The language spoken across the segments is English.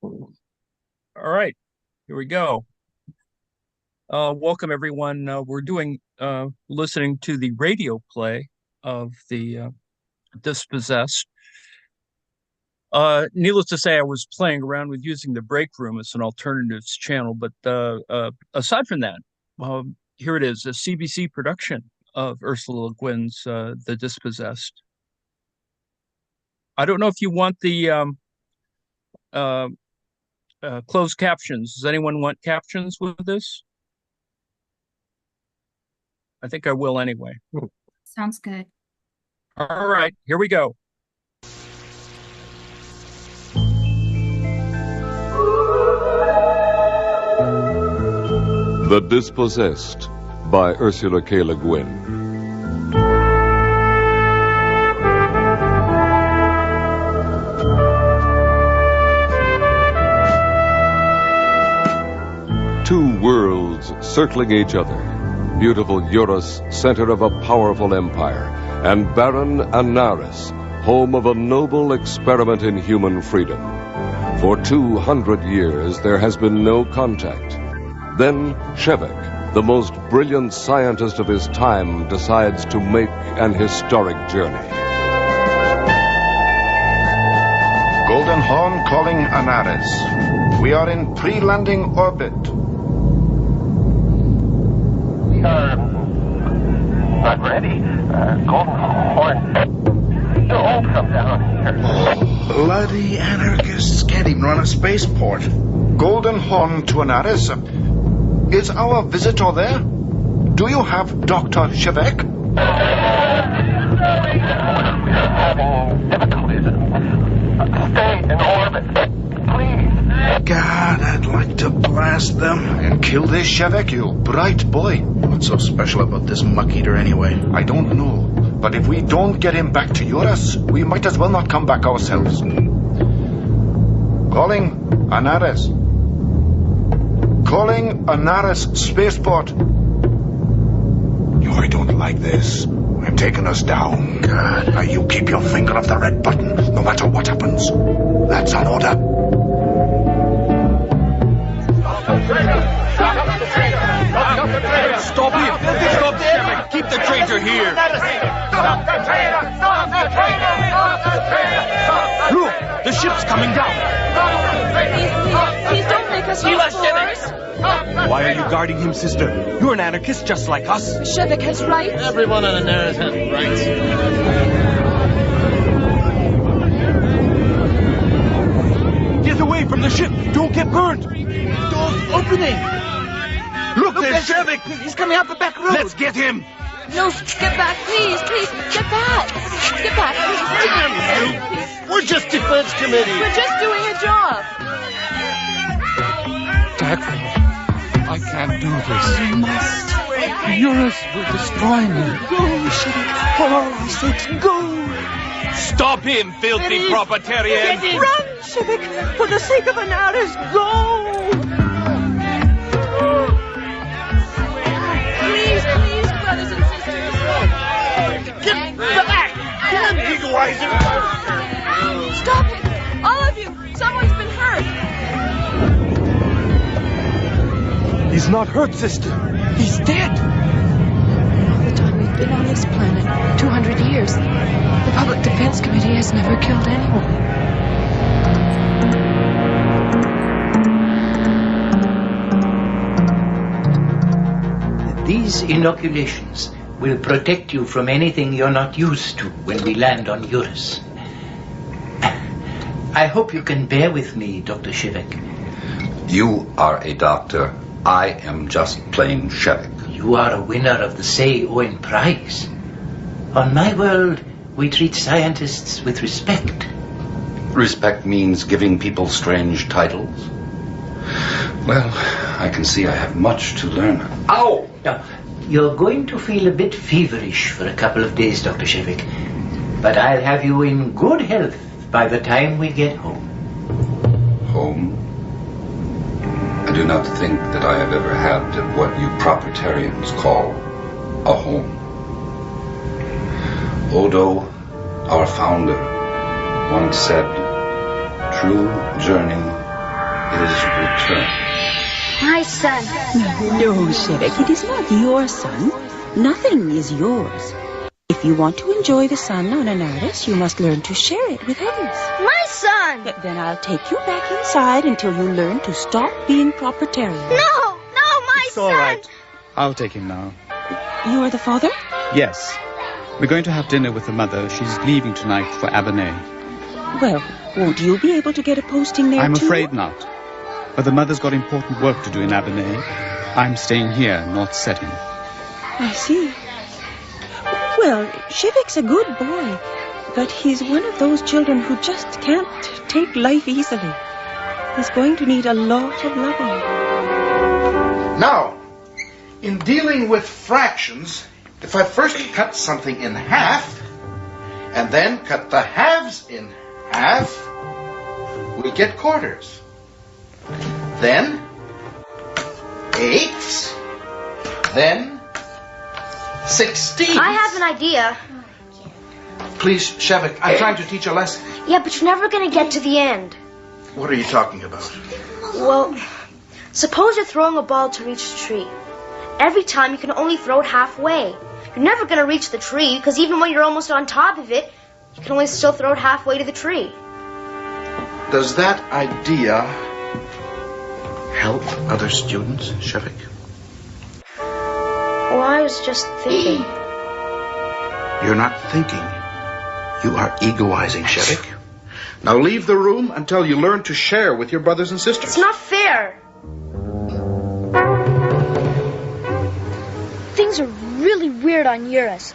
All right, here we go. Welcome everyone. We're doing listening to the radio play of the Dispossessed. Needless to say, I was playing around with using the break room as an alternatives channel, but aside from that, here it is, a CBC production of Ursula Le Guin's The Dispossessed. I don't know if you want the closed captions. Does anyone want captions with this? I think I will anyway. Sounds good. All right, here we go. The Dispossessed by Ursula K. Le Guin. Two worlds circling each other. Beautiful Eurus, center of a powerful empire, and barren Anaris, home of a noble experiment in human freedom. For 200 years, there has been no contact. Then Shevek, the most brilliant scientist of his time, decides to make an historic journey. Golden Horn calling Anaris. We are in pre-landing orbit. Not ready. Golden Horn. Don't come down here. Bloody anarchists can't even run a spaceport. Golden Horn to Anaris. Is our visitor there? Do you have Dr. Shevek? We're having difficulties. Stay in orbit, please. God, I'd like to blast them. And kill this Shevek, you bright boy. What's so special about this muck-eater anyway? I don't know. But if we don't get him back to Eurus, we might as well not come back ourselves. Calling Anaris. Calling Anaris Spaceport. I don't like this. I'm taking us down. God. Now you keep your finger off the red button, no matter what happens. That's an order. Stop him! Stop Shevek! Keep the traitor here! Stop the traitor! Stop the traitor! Stop the traitor! Look! The ship's coming down! Please don't make us use force. Why are you guarding him, sister? You're an anarchist just like us. Shevek has rights. Everyone on the Anaris has rights. Get away from the ship! Don't get burned! Door's opening! Look, there's Shevek! He's coming out the back road. Let's get him! No, get back, please, get back. Get back, please. We're just defense committee. We're just doing a job. Dad, I can't do this. You must. Eurus will destroy me. Go, Shevek. For all our sakes, go. Stop him, filthy proletarian! Run, Shevek. For the sake of Anaris, go. Please, brothers and sisters. Get back! Come on, Gigaweiser! Stop it! All of you! Someone's been hurt! He's not hurt, sister. He's dead. All the time we've been on this planet, 200 years, the Public Defense Committee has never killed anyone. These inoculations will protect you from anything you're not used to when we land on Eurus. I hope you can bear with me, Dr. Shevek. You are a doctor. I am just plain Shevek. You are a winner of the Say Owen Prize. On my world, we treat scientists with respect. Respect means giving people strange titles. Well, I can see I have much to learn. Ow! Now, you're going to feel a bit feverish for a couple of days, Dr. Shevek. But I'll have you in good health by the time we get home. Home? I do not think that I have ever had what you proprietarians call a home. Odo, our founder, once said, true journey his return. My son. No, Shevek, it is not your son. Nothing is yours. If you want to enjoy the sun on Anaris, you must learn to share it with others. My son! Then I'll take you back inside until you learn to stop being proprietarian. No, my It's son! all right. I'll take him now. You are the father? Yes. We're going to have dinner with the mother. She's leaving tonight for Abernay. Well, won't you be able to get a posting there, I'm too? afraid not. But the mother's got important work to do in Abernay. I'm staying here, not setting. I see. Well, Shevek's a good boy, but he's one of those children who just can't take life easily. He's going to need a lot of loving. Now, in dealing with fractions, if I first cut something in half, and then cut the halves in half, we get quarters. Then, eighths, then 16ths. I have an idea. Please, Shevek, I'm trying to teach a lesson. Yeah, but you're never going to get to the end. What are you talking about? Well, suppose you're throwing a ball to reach the tree. Every time you can only throw it halfway. You're never going to reach the tree, because even when you're almost on top of it, you can only still throw it halfway to the tree. Does that idea help other students, Shevek? Well, I was just thinking. You're not thinking. You are egoizing, Shevek. Now leave the room until you learn to share with your brothers and sisters. It's not fair. Things are really weird on Eurus.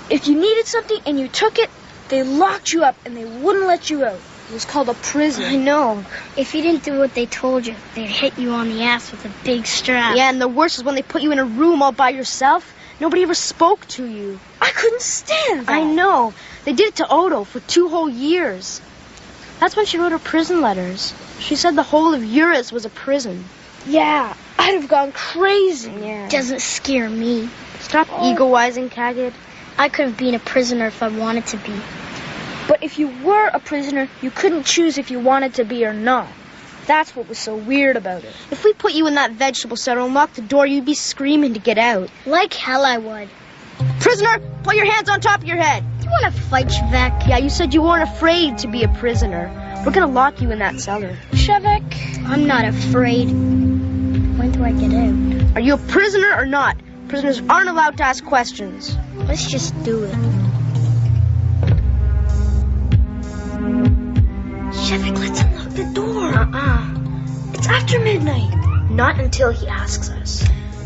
If you needed something and you took it, they locked you up and they wouldn't let you out. It was called a prison. I know. If you didn't do what they told you, they'd hit you on the ass with a big strap. Yeah, and the worst is when they put you in a room all by yourself. Nobody ever spoke to you. I couldn't stand that. I know. They did it to Odo for 2 whole years. That's when she wrote her prison letters. She said the whole of Eurus was a prison. Yeah, I'd have gone crazy. Yeah. Doesn't scare me. Stop egoizing, Kagid. I could have been a prisoner if I wanted to be. But if you were a prisoner, you couldn't choose if you wanted to be or not. That's what was so weird about it. If we put you in that vegetable cellar and locked the door, you'd be screaming to get out. Like hell I would. Prisoner, put your hands on top of your head. Do you want to fight, Shevek? Yeah, you said you weren't afraid to be a prisoner. We're gonna lock you in that cellar. Shevek? I'm not afraid. When do I get out? Are you a prisoner or not? Prisoners aren't allowed to ask questions. Let's just do it. Shevek, let's unlock the door. It's after midnight. Not until he asks us.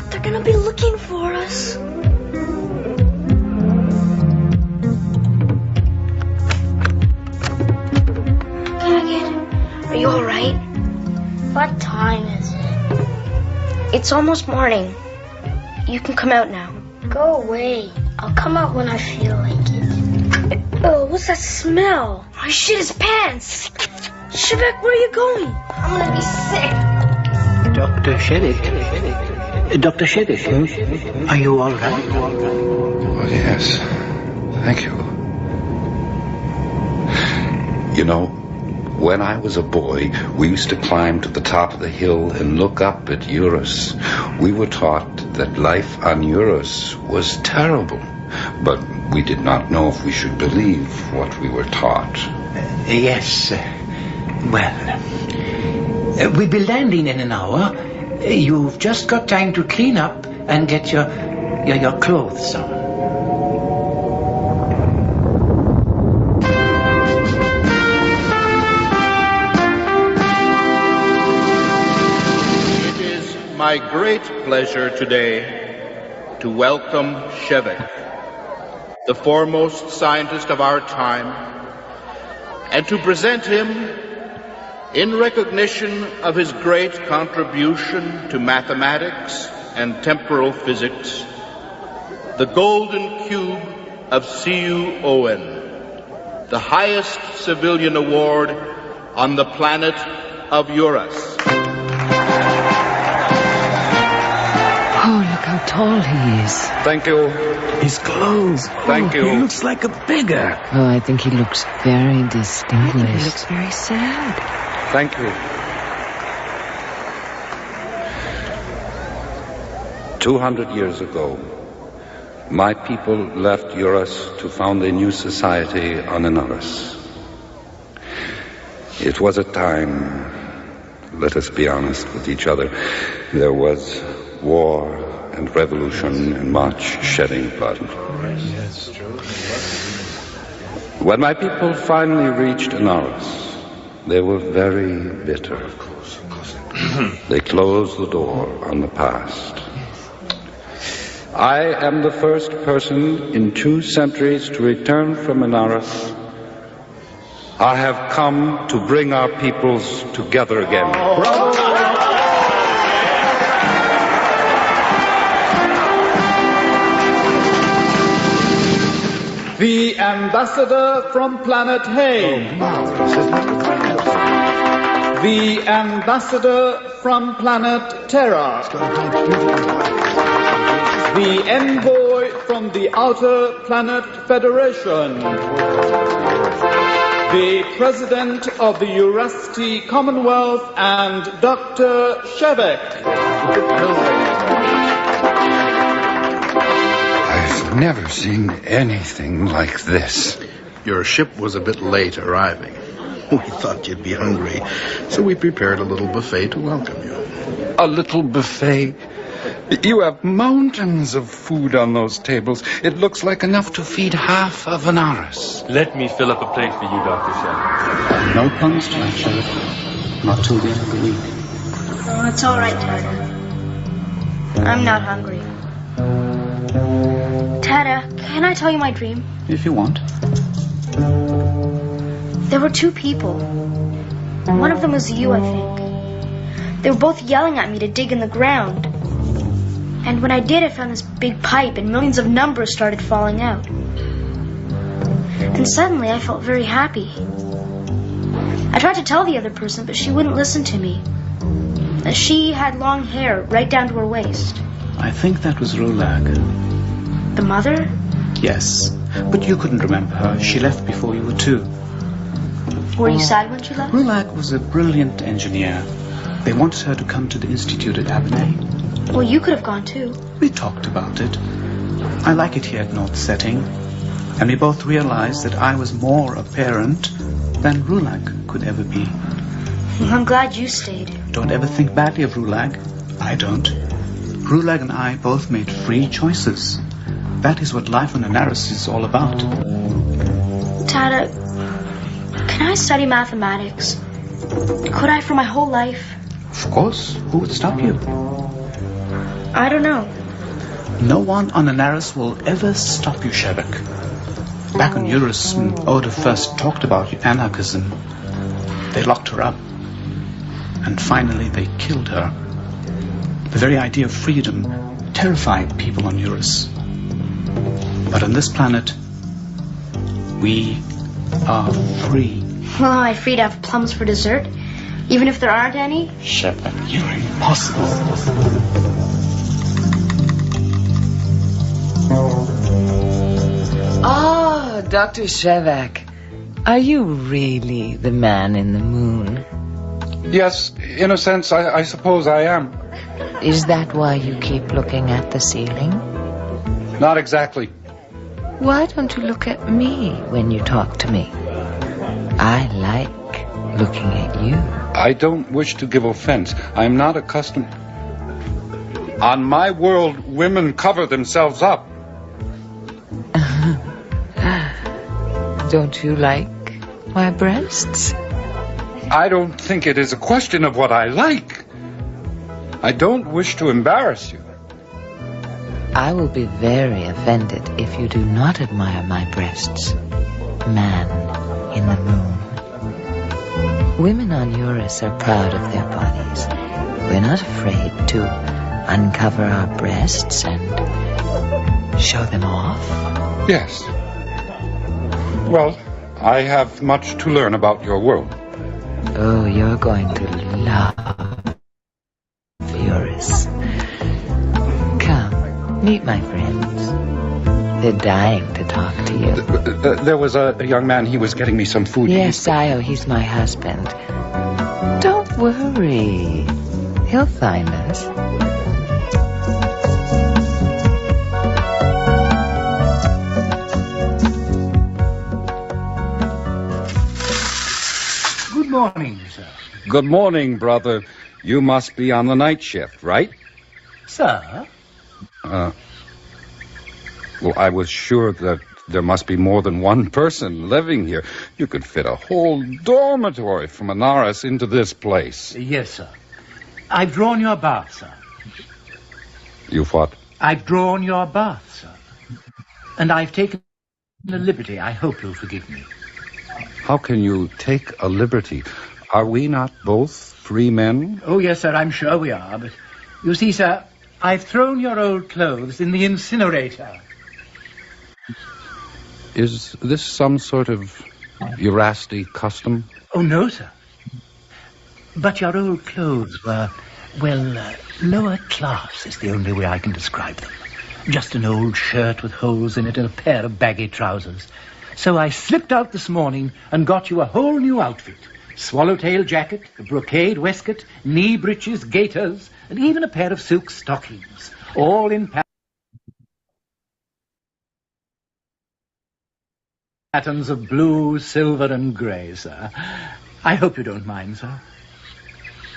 They're gonna be looking for us. Kagid, are you alright? What time is it? It's almost morning. You can come out now. Go away. I'll come out when I feel like it. Oh, what's that smell? Oh, he shit his pants. Shevek, where are you going? I'm gonna be sick. Dr. Shevek. Dr. Shevek, are you all right? Oh, yes. Thank you. You know, when I was a boy, we used to climb to the top of the hill and look up at Eurus. We were taught that life on Eurus was terrible, but we did not know if we should believe what we were taught. Yes. Well, we'll be landing in an hour. You've just got time to clean up and get your clothes on. My great pleasure today to welcome Shevek, the foremost scientist of our time, and to present him in recognition of his great contribution to mathematics and temporal physics, the Golden Cube of C.U. Owen, the highest civilian award on the planet of Eurus. Oh, look how tall he is. Thank you. His clothes. Thank you. He looks like a beggar. Oh, I think he looks very distinguished. He looks very sad. Thank you. 200 years ago, my people left Eurus to found a new society on Anaris. It was a time, let us be honest with each other, there was war and revolution and much shedding blood. When my people finally reached Anaris, they were very bitter. They closed the door on the past. I am the first person in 2 centuries to return from Anaris. I have come to bring our peoples together again. The ambassador from planet Hay. The ambassador from planet Terra. The envoy from the outer planet Federation. The president of the Eurasti Commonwealth and Dr. Shevek. I've never seen anything like this. Your ship was a bit late arriving. We thought you'd be hungry, so we prepared a little buffet to welcome you. A little buffet? You have mountains of food on those tables. It looks like enough to feed half of Anaris. Let me fill up a plate for you, Dr. Shevek. No plans tonight, Sheriff. Not till the end of the week. Oh, it's all right, Tata. I'm not hungry. Tata, can I tell you my dream? If you want. There were 2 people. One of them was you, I think. They were both yelling at me to dig in the ground. And when I did, I found this big pipe and millions of numbers started falling out. And suddenly I felt very happy. I tried to tell the other person, but she wouldn't listen to me. She had long hair right down to her waist. I think that was Rulag. The mother? Yes, but you couldn't remember her. She left before you were 2. Were you sad when she left? Rulag was a brilliant engineer. They wanted her to come to the Institute at Abernay. Well, you could have gone too. We talked about it. I like it here at North Setting. And we both realized that I was more a parent than Rulag could ever be. Well, I'm glad you stayed. Don't ever think badly of Rulag. I don't. Rulag and I both made free choices. That is what life on Anaris is all about. Tata, can I study mathematics? Could I for my whole life? Of course. Who would stop you? I don't know. No one on Anaris will ever stop you, Shevek. Back on Eurus, when Oda first talked about anarchism, they locked her up. And finally they killed her. The very idea of freedom terrified people on Eurus. But on this planet, we are free. Well, am I free to have plums for dessert? Even if there aren't any? Shevek, you're impossible. Oh, Dr. Shevek. Are you really the man in the moon? Yes, in a sense, I suppose I am. Is that why you keep looking at the ceiling? Not exactly. Why don't you look at me when you talk to me? I like looking at you. I don't wish to give offense. I'm not accustomed. On my world, women cover themselves up. Don't you like my breasts? I don't think it is a question of what I like. I don't wish to embarrass you. I will be very offended if you do not admire my breasts. Man in the moon. Women on Eurus are proud of their bodies. We're not afraid to uncover our breasts and show them off. Yes. Well, I have much to learn about your world. Oh, you're going to love Eurus. Come, meet my friends. They're dying to talk to you. There was a young man, he was getting me some food. Yes, Sayo, he's my husband. Don't worry. He'll find us. morning, sir. Good morning, brother. You must be on the night shift, right? Sir? Well, I was sure that there must be more than one person living here. You could fit a whole dormitory from Anaris into this place. Yes, sir. I've drawn your bath, sir. You've what? I've drawn your bath, sir. And I've taken a liberty. I hope you'll forgive me. How can you take a liberty? Are we not both free men? Oh, yes, sir, I'm sure we are. But you see, sir, I've thrown your old clothes in the incinerator. Is this some sort of Eurasti custom? Oh, no, sir. But your old clothes were, well, lower class is the only way I can describe them. Just an old shirt with holes in it and a pair of baggy trousers. So I slipped out this morning and got you a whole new outfit. Swallowtail jacket, a brocade waistcoat, knee breeches, gaiters, and even a pair of silk stockings. All in patterns of blue, silver, and grey, sir. I hope you don't mind, sir.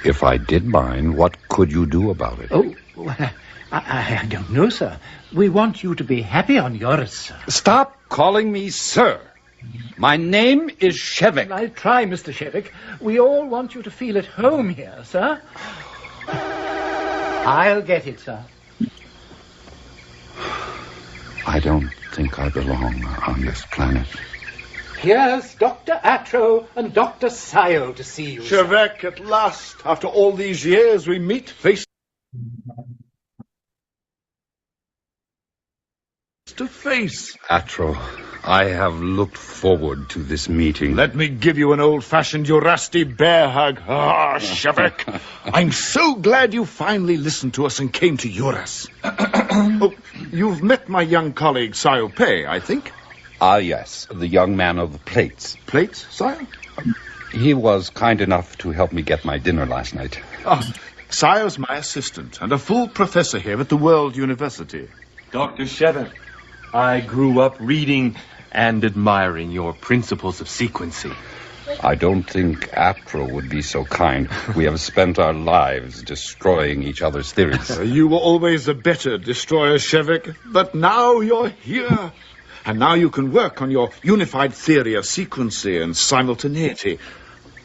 If I did mind, what could you do about it? Oh, well, I don't know, sir. We want you to be happy on yours, sir. Stop calling me sir. My name is Shevik. I'll try, Mr. Shevik. We all want you to feel at home here, sir. I'll get it, sir. I don't think I belong on this planet. Here's Dr. Atro and Dr. Sile to see you. Shevek, at last, after all these years, we meet face to face. Atro, I have looked forward to this meeting. Let me give you an old-fashioned Eurasti bear hug. Ah, Shevek, I'm so glad you finally listened to us and came to Eurus. Oh, you've met my young colleague, Siope, I think? Ah, yes, the young man of the plates. Plates, Sire? He was kind enough to help me get my dinner last night. Sire's my assistant and a full professor here at the World University. Dr. Shevik, I grew up reading and admiring your principles of sequencing. I don't think Atro would be so kind. We have spent our lives destroying each other's theories. You were always a better destroyer, Shevik, but now you're here. And now you can work on your unified theory of sequencing and simultaneity.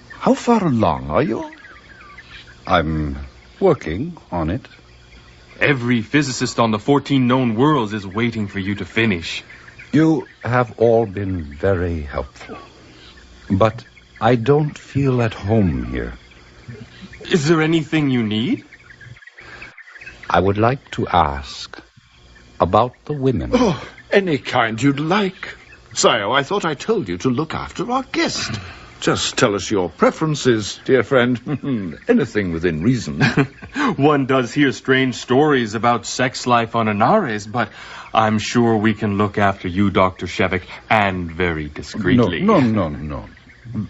How far along are you? I'm working on it. Every physicist on the 14 known worlds is waiting for you to finish. You have all been very helpful. But I don't feel at home here. Is there anything you need? I would like to ask about the women. Oh, any kind you'd like. Sire, I thought I told you to look after our guest. Just tell us your preferences, dear friend. Anything within reason. One does hear strange stories about sex life on Anaris, but I'm sure we can look after you, Dr. Shevik, and very discreetly. No.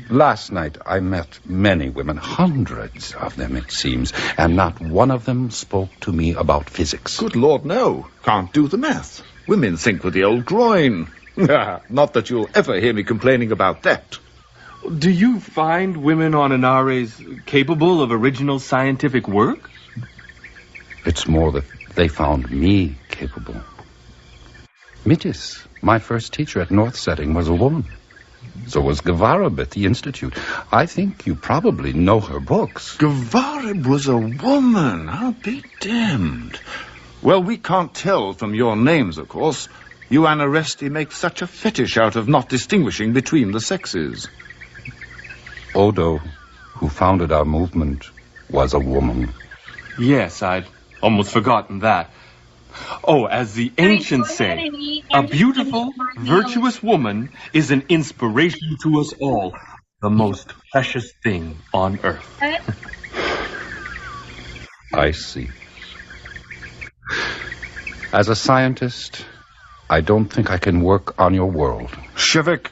Last night I met many women, hundreds of them it seems, and not one of them spoke to me about physics. Good Lord, no. Can't do the math. Women think with the old groin. Not that you'll ever hear me complaining about that. Do you find women on Anaris capable of original scientific work? It's more that they found me capable. Mitis, my first teacher at North Setting, was a woman. So was Gavarib at the Institute. I think you probably know her books. Gavarib was a woman. I'll be damned. Well, we can't tell from your names, of course. You Anaresti make such a fetish out of not distinguishing between the sexes. Odo, who founded our movement, was a woman. Yes, I'd almost forgotten that. Oh, as the ancients say, a beautiful, virtuous woman is an inspiration to us all, the most precious thing on earth. I see. As a scientist, I don't think I can work on your world. Shevik,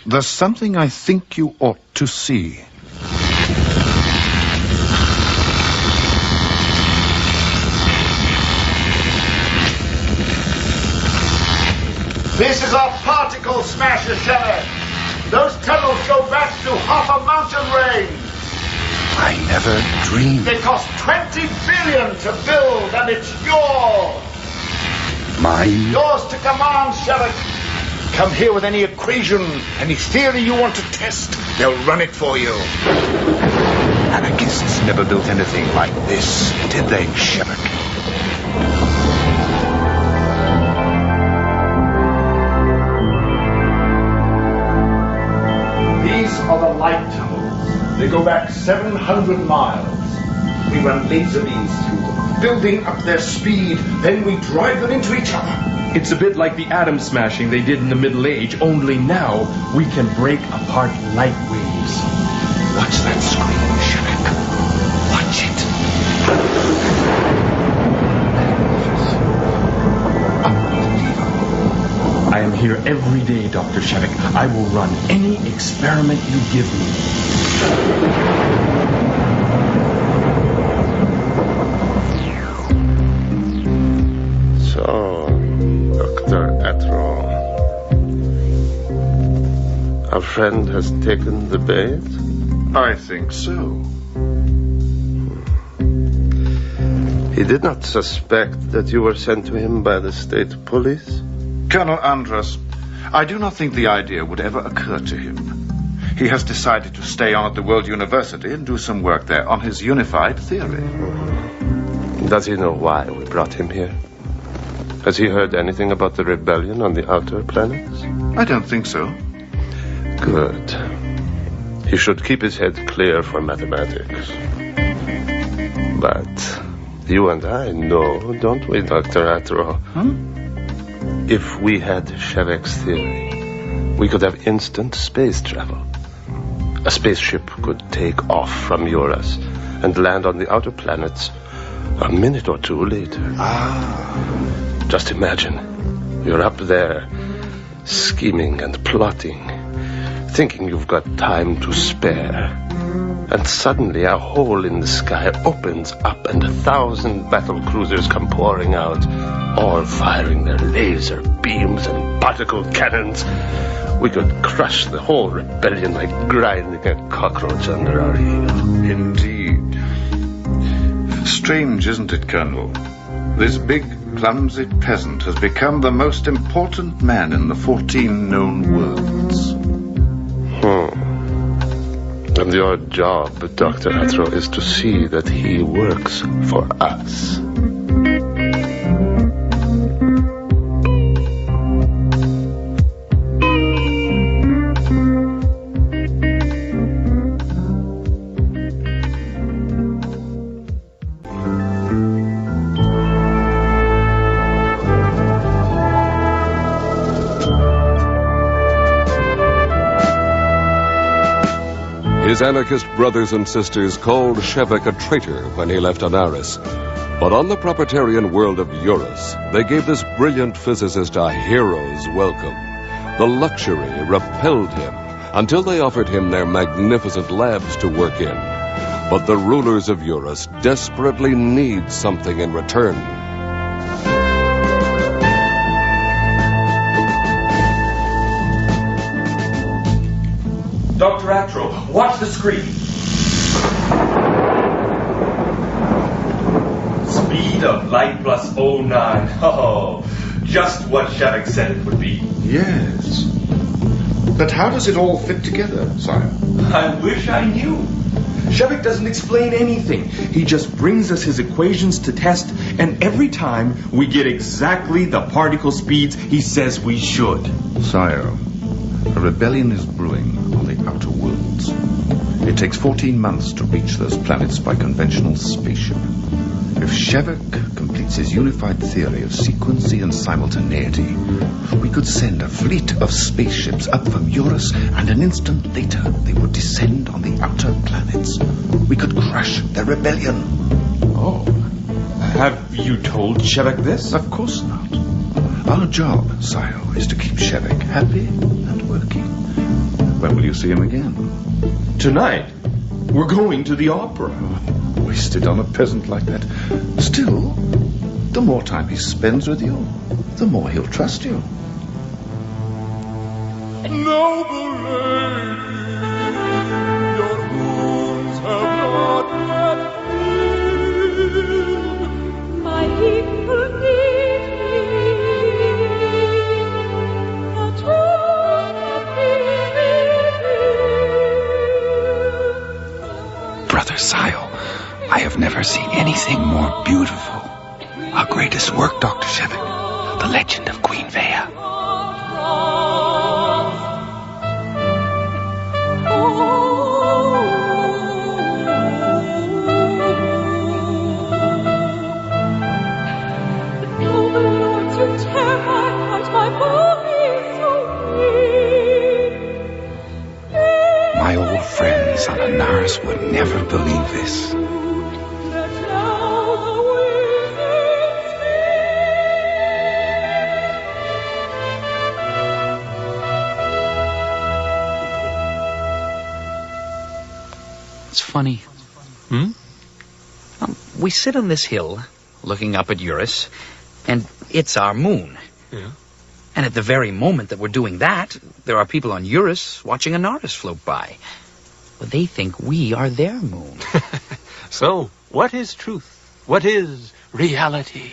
there's something I think you ought to see. This is a particle smasher, Shevik. Those tunnels go back to half a mountain range. I never dreamed. They cost 20 billion to build, and it's yours. Mine? Yours to command, Sheriff. Come here with any equation, any theory you want to test. They'll run it for you. Anarchists never built anything like this, did they, Shevik? These are the light tunnels. They go back 700 miles. We run laser beams through them, building up their speed. Then we drive them into each other. It's a bit like the atom smashing they did in the Middle Age, only now we can break apart light waves. Watch that screen, Shevik. Watch it. I am here every day, Dr. Shevik. I will run any experiment you give me. So, Dr. Atro, our friend has taken the bait? I think so. He did not suspect that you were sent to him by the state police? Colonel Andrus, I do not think the idea would ever occur to him. He has decided to stay on at the World University and do some work there on his unified theory. Does he know why we brought him here? Has he heard anything about the rebellion on the outer planets? I don't think so. Good. He should keep his head clear for mathematics. But you and I know, don't we, Dr. Atro? If we had Shevik's theory, we could have instant space travel. A spaceship could take off from Eurus and land on the outer planets a minute or two later. Just imagine, you're up there, scheming and plotting, thinking you've got time to spare. And suddenly a hole in the sky opens up and 1,000 battle cruisers come pouring out, all firing their laser beams and particle cannons. We could crush the whole rebellion like grinding a cockroach under our heel. Indeed. Strange, isn't it, Colonel? This big, clumsy peasant has become the most important man in the 14 known worlds. And your job, Dr. Atro, is to see that he works for us. His anarchist brothers and sisters called Shevik a traitor when he left Anaris. But on the proprietarian world of Eurus, they gave this brilliant physicist a hero's welcome. The luxury repelled him until they offered him their magnificent labs to work in. But the rulers of Eurus desperately need something in return. Dr. Atro, watch the screen. Speed of light plus 09. Oh, just what Shevik said it would be. Yes. But how does it all fit together, sire? I wish I knew. Shevik doesn't explain anything. He just brings us his equations to test, and every time we get exactly the particle speeds he says we should. Sire, a rebellion is brewing on the outer worlds. It takes 14 months to reach those planets by conventional spaceship. If Shevik completes his unified theory of sequency and simultaneity, we could send a fleet of spaceships up from Eurus, and an instant later they would descend on the outer planets. We could crush their rebellion. Oh. Have you told Shevik this? Of course not. Our job, sire, is to keep Shevik happy and working. When will you see him again? Tonight. We're going to the opera. Wasted on a peasant like that. Still, the more time he spends with you, the more he'll trust you. Noble lady, your wounds have not yet healed. My people need me. The truth of me revealed. Brother Sile, I have never seen anything more beautiful. Our greatest work, Dr. Shevik, the legend of Queen Vea. My old friends on Anaris would never believe this. It's funny. We sit on this hill, looking up at Eurus, and it's our moon. Yeah. And at the very moment that we're doing that, there are people on Eurus watching Anaris float by. But they think we are their moon. So, what is truth? What is reality?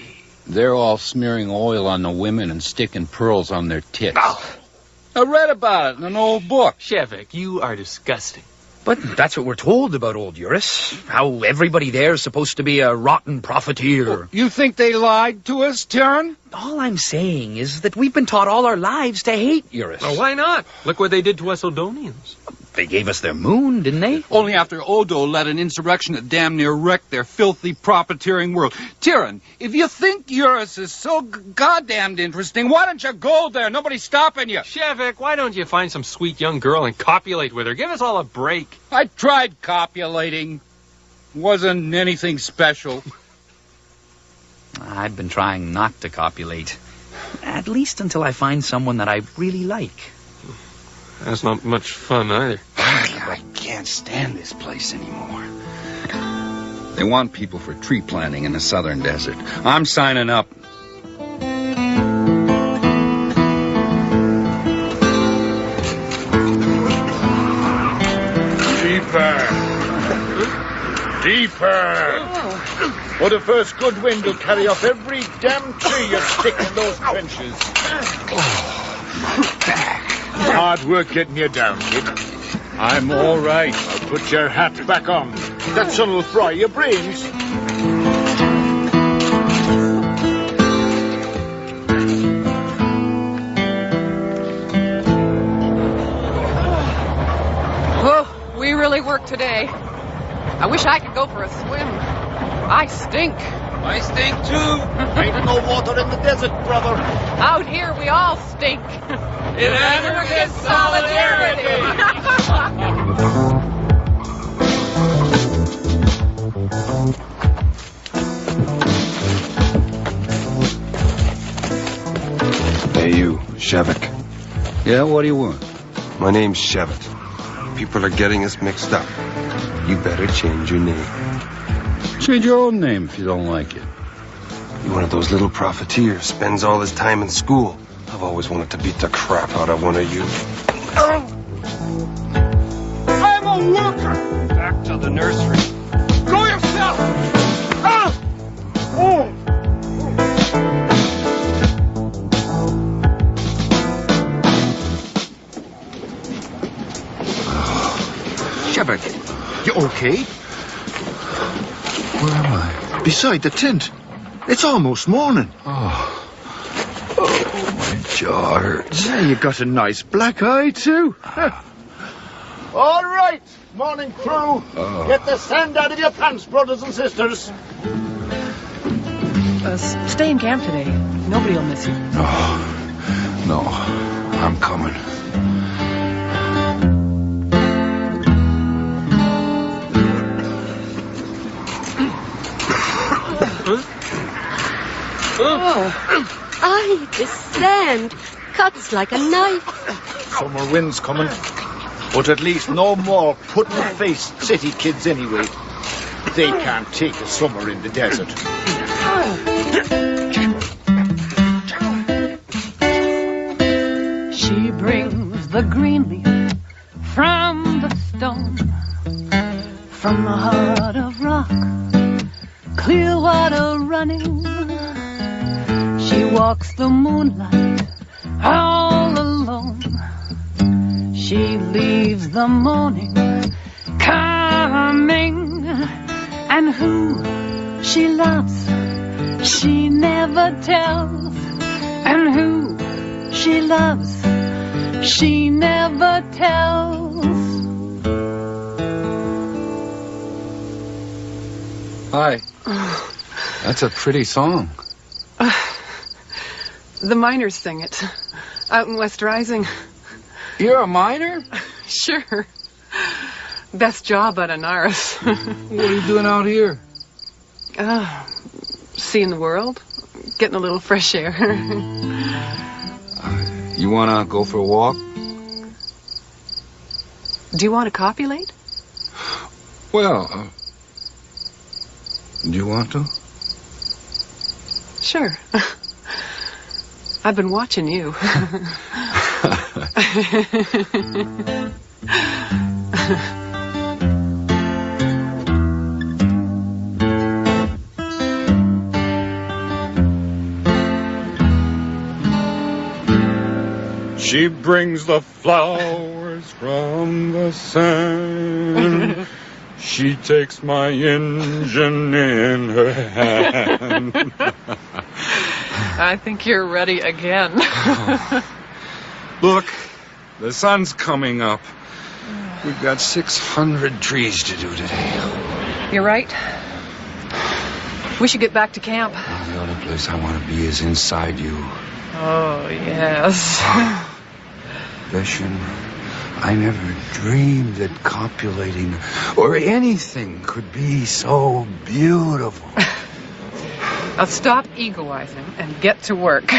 They're all smearing oil on the women and sticking pearls on their tits. I read about it in an old book. Shevik, you are disgusting. But that's what we're told about old Eurus. How everybody there is supposed to be a rotten profiteer. You think they lied to us, Tyrion? All I'm saying is that we've been taught all our lives to hate Eurus. Well, why not? Look what they did to us Odonians. They gave us their moon, didn't they? Only after Odo led an insurrection that damn near wrecked their filthy profiteering world. Tyrion, if you think Eurus is so goddamned interesting, why don't you go there? Nobody's stopping you. Shevik, why don't you find some sweet young girl and copulate with her? Give us all a break. I tried copulating. Wasn't anything special. I've been trying not to copulate. At least until I find someone that I really like. That's not much fun either. I can't stand this place anymore. They want people for tree planting in the southern desert. I'm signing up. Deeper. Deeper. For the first good wind will carry off every damn tree you stick in those trenches. Hard work getting you down, kid. I'm all right. I'll put your hat back on. That sun will fry your brains. Oh, we really worked today. I wish I could go for a swim. I stink. I stink too. Ain't no water in the desert, brother. Out here, we all stink. In aggregate solidarity. Hey, you, Shevik. Yeah, what do you want? My name's Shevet. People are getting us mixed up. You better change your name. Change your own name if you don't like it. You're one of those little profiteers, spends all his time in school. I've always wanted to beat the crap out of one of you. I'm a worker. Back to the nursery. Go yourself. Ah! Oh. Shevik, You okay? where am I? Beside the tent. It's almost morning. Oh, my jaw hurts. Yeah, you got a nice black eye, too. All right, morning crew. Get the sand out of your pants, brothers and sisters. Stay in camp today. Nobody will miss you. No, I'm coming. The sand cuts like a knife. Summer wind's coming. But at least no more put-in-the-face city kids anyway. They can't take a summer in the desert. She brings the green leaf from the stone, from the heart of rock, clear water running. She walks the moonlight all alone. She leaves the morning coming, and who she loves she never tells, and who she loves she never tells. Hi. That's a pretty song. The miners sing it out in West Rising. You're a miner? Sure. Best job at Anaris. What are you doing out here? Seeing the world, getting a little fresh air. You want to go for a walk? Do you want a coffee late? Well, do you want to? Sure. I've been watching you. She brings the flowers from the sand. She takes my engine in her hand. I think you're ready again. Look, the sun's coming up. We've got 600 trees to do today. You're right. We should get back to camp. The only place I want to be is inside you. Oh, yes. Beshin, I never dreamed that copulating or anything could be so beautiful. Now stop egoizing and get to work.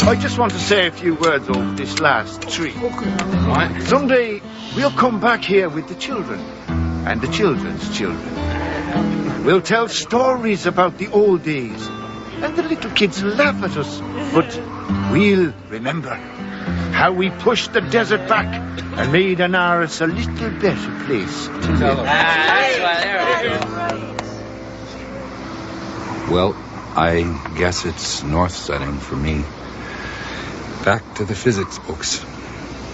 I just want to say a few words of this last tree. Someday we'll come back here with the children and the children's children. We'll tell stories about the old days, and the little kids laugh at us. But we'll remember how we pushed the desert back and made Anaris a little better place to live. Well, I guess it's north setting for me. Back to the physics books.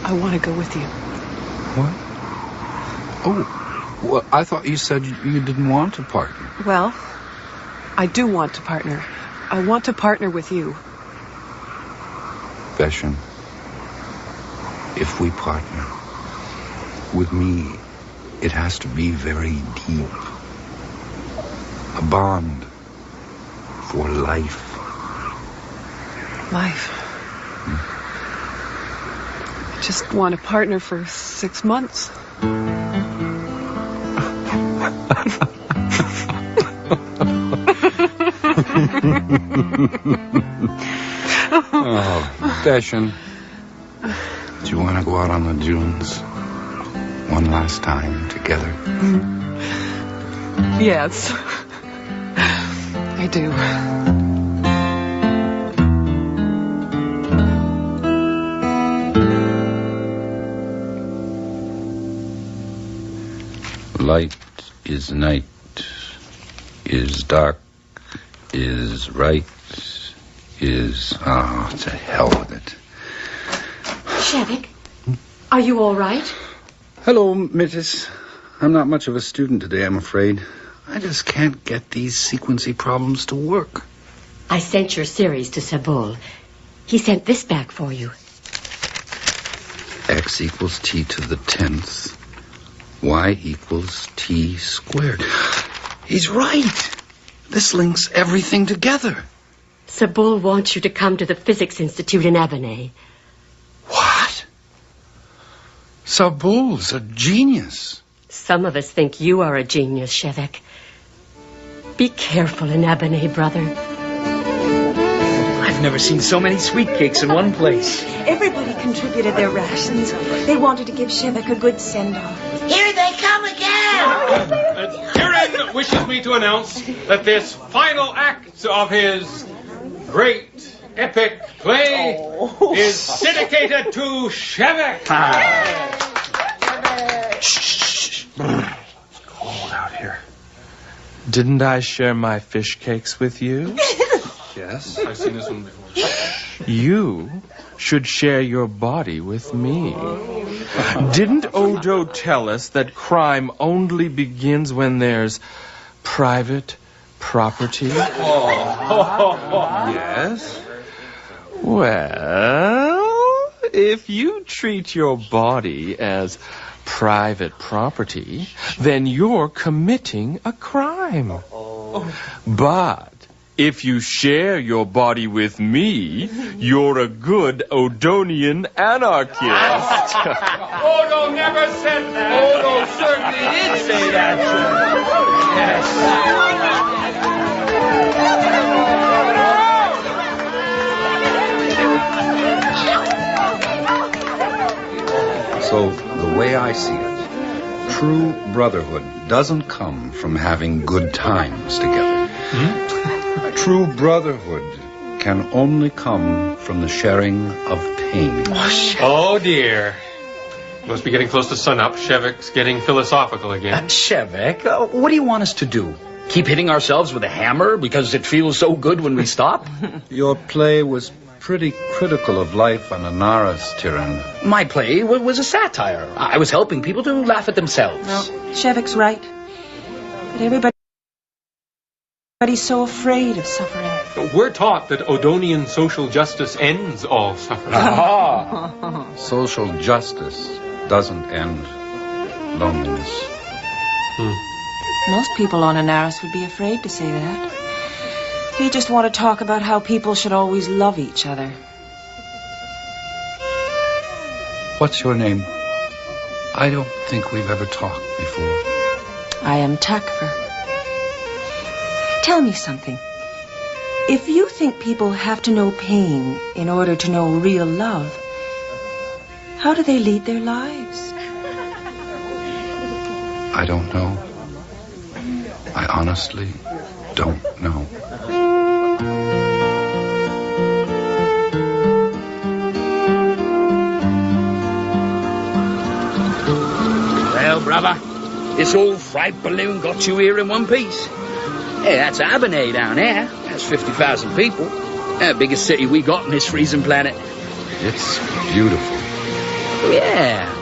I want to go with you. What? Oh, well, I thought you said you didn't want to partner. Well, I do want to partner. I want to partner with you. Beshin, if we partner, with me, it has to be very deep. A bond for life. Life. I just want a partner for 6 months. Oh, Beshin, do you want to go out on the dunes one last time together? Yes, I do. Light is night, is dark, is right, is... Oh, to hell with it. Shevik, are you all right? Hello, Mittis. I'm not much of a student today, I'm afraid. I just can't get these sequency problems to work. I sent your series to Sabul. He sent this back for you. X equals t to the 10th. Y equals t squared. He's right. This links everything together. Sabul wants you to come to the Physics Institute in Ebony. What? Sabul's a genius. Some of us think you are a genius, Shevik. Be careful in Ebony, brother. I've never seen so many sweet cakes in one place. Everybody contributed their rations. They wanted to give Shevik a good send-off. Here they come again! Kieran wishes me to announce that this final act of his great epic play is dedicated to Shevek. Shh. It's cold out here. Didn't I share my fish cakes with you? Yes, I've seen this one before. You should share your body with me. Didn't Odo tell us that crime only begins when there's private property? Yes? Well, if you treat your body as private property, then you're committing a crime. But if you share your body with me, you're a good Odonian anarchist. Odo never said that. Odo certainly did say that. So, the way I see it, true brotherhood doesn't come from having good times together. True brotherhood can only come from the sharing of pain. Oh, dear. Must be getting close to sunup. Shevek's getting philosophical again. Shevek, what do you want us to do? Keep hitting ourselves with a hammer because it feels so good when we stop? Your play was pretty critical of life on Anaris, Tyrann. My play was a satire. I was helping people to laugh at themselves. No, Shevek's right. But everybody's so afraid of suffering. We're taught that Odonian social justice ends all suffering. Social justice doesn't end loneliness. Most people on Anaris would be afraid to say that. They just want to talk about how people should always love each other. What's your name? I don't think we've ever talked before. I am Takver. Tell me something. If you think people have to know pain in order to know real love, how do they lead their lives? I don't know. I honestly don't know. Well, brother, this old fright balloon got you here in one piece. Hey, that's Abernay down there. That's 50,000 people. The biggest city we got on this freezing planet. It's beautiful. Yeah.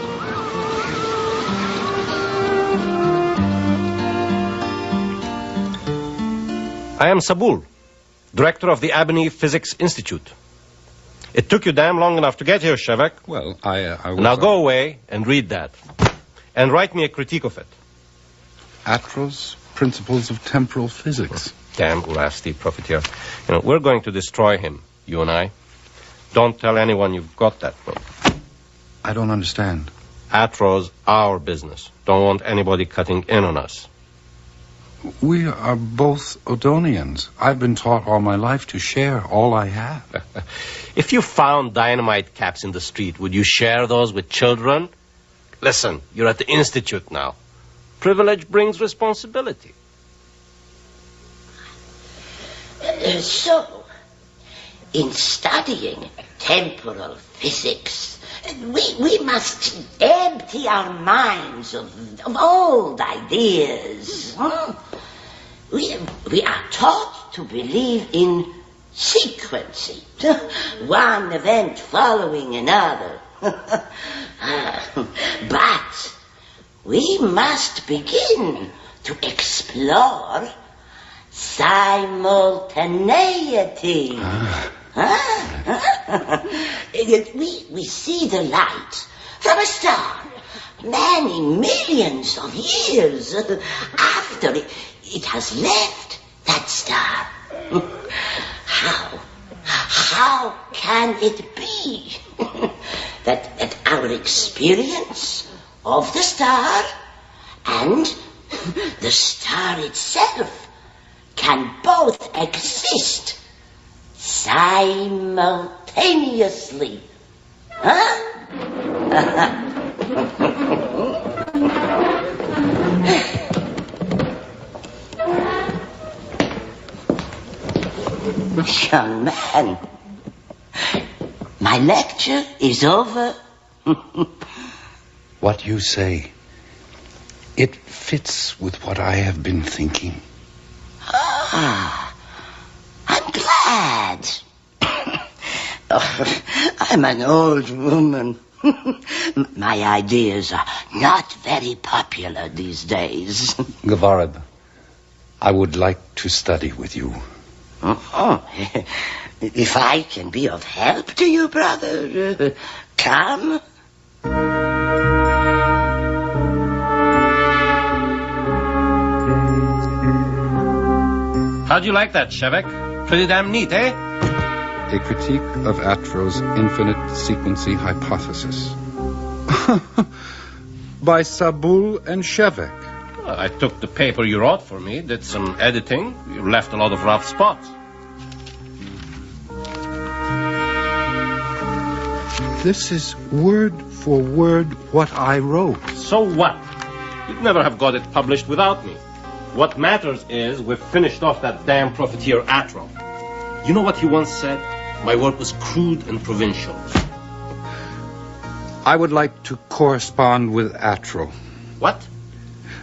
I am Sabul, director of the Abernay Physics Institute. It took you damn long enough to get here, Shevek. Well, I was... Now go away and read that. And write me a critique of it. Atro's Principles of Temporal Physics. Damn rasty profiteer. You know, we're going to destroy him, you and I. Don't tell anyone you've got that book. I don't understand. Atro's our business. Don't want anybody cutting in on us. We are both Odonians. I've been taught all my life to share all I have. If you found dynamite caps in the street, would you share those with children? Listen, you're at the Institute now. Privilege brings responsibility. So, in studying temporal physics, we must empty our minds of old ideas. We are taught to believe in sequencing, one event following another. But we must begin to explore simultaneity. We see the light from a star many millions of years after it has left that star. How can it be that our experience of the star and the star itself can both exist simultaneously? Young man, my lecture is over. What you say, it fits with what I have been thinking. Ah, I'm glad. Oh, I'm an old woman. My ideas are not very popular these days. Gavarab, I would like to study with you. Oh, if I can be of help to you, brother, come. How'd you like that, Shevek? Pretty damn neat, eh? A critique of Atro's infinite sequency hypothesis. By Sabul and Shevek. Well, I took the paper you wrote for me, did some editing. You left a lot of rough spots. This is word for word what I wrote. So what? You'd never have got it published without me. What matters is we've finished off that damn profiteer Atro. You know what he once said? My work was crude and provincial. I would like to correspond with Atro. What?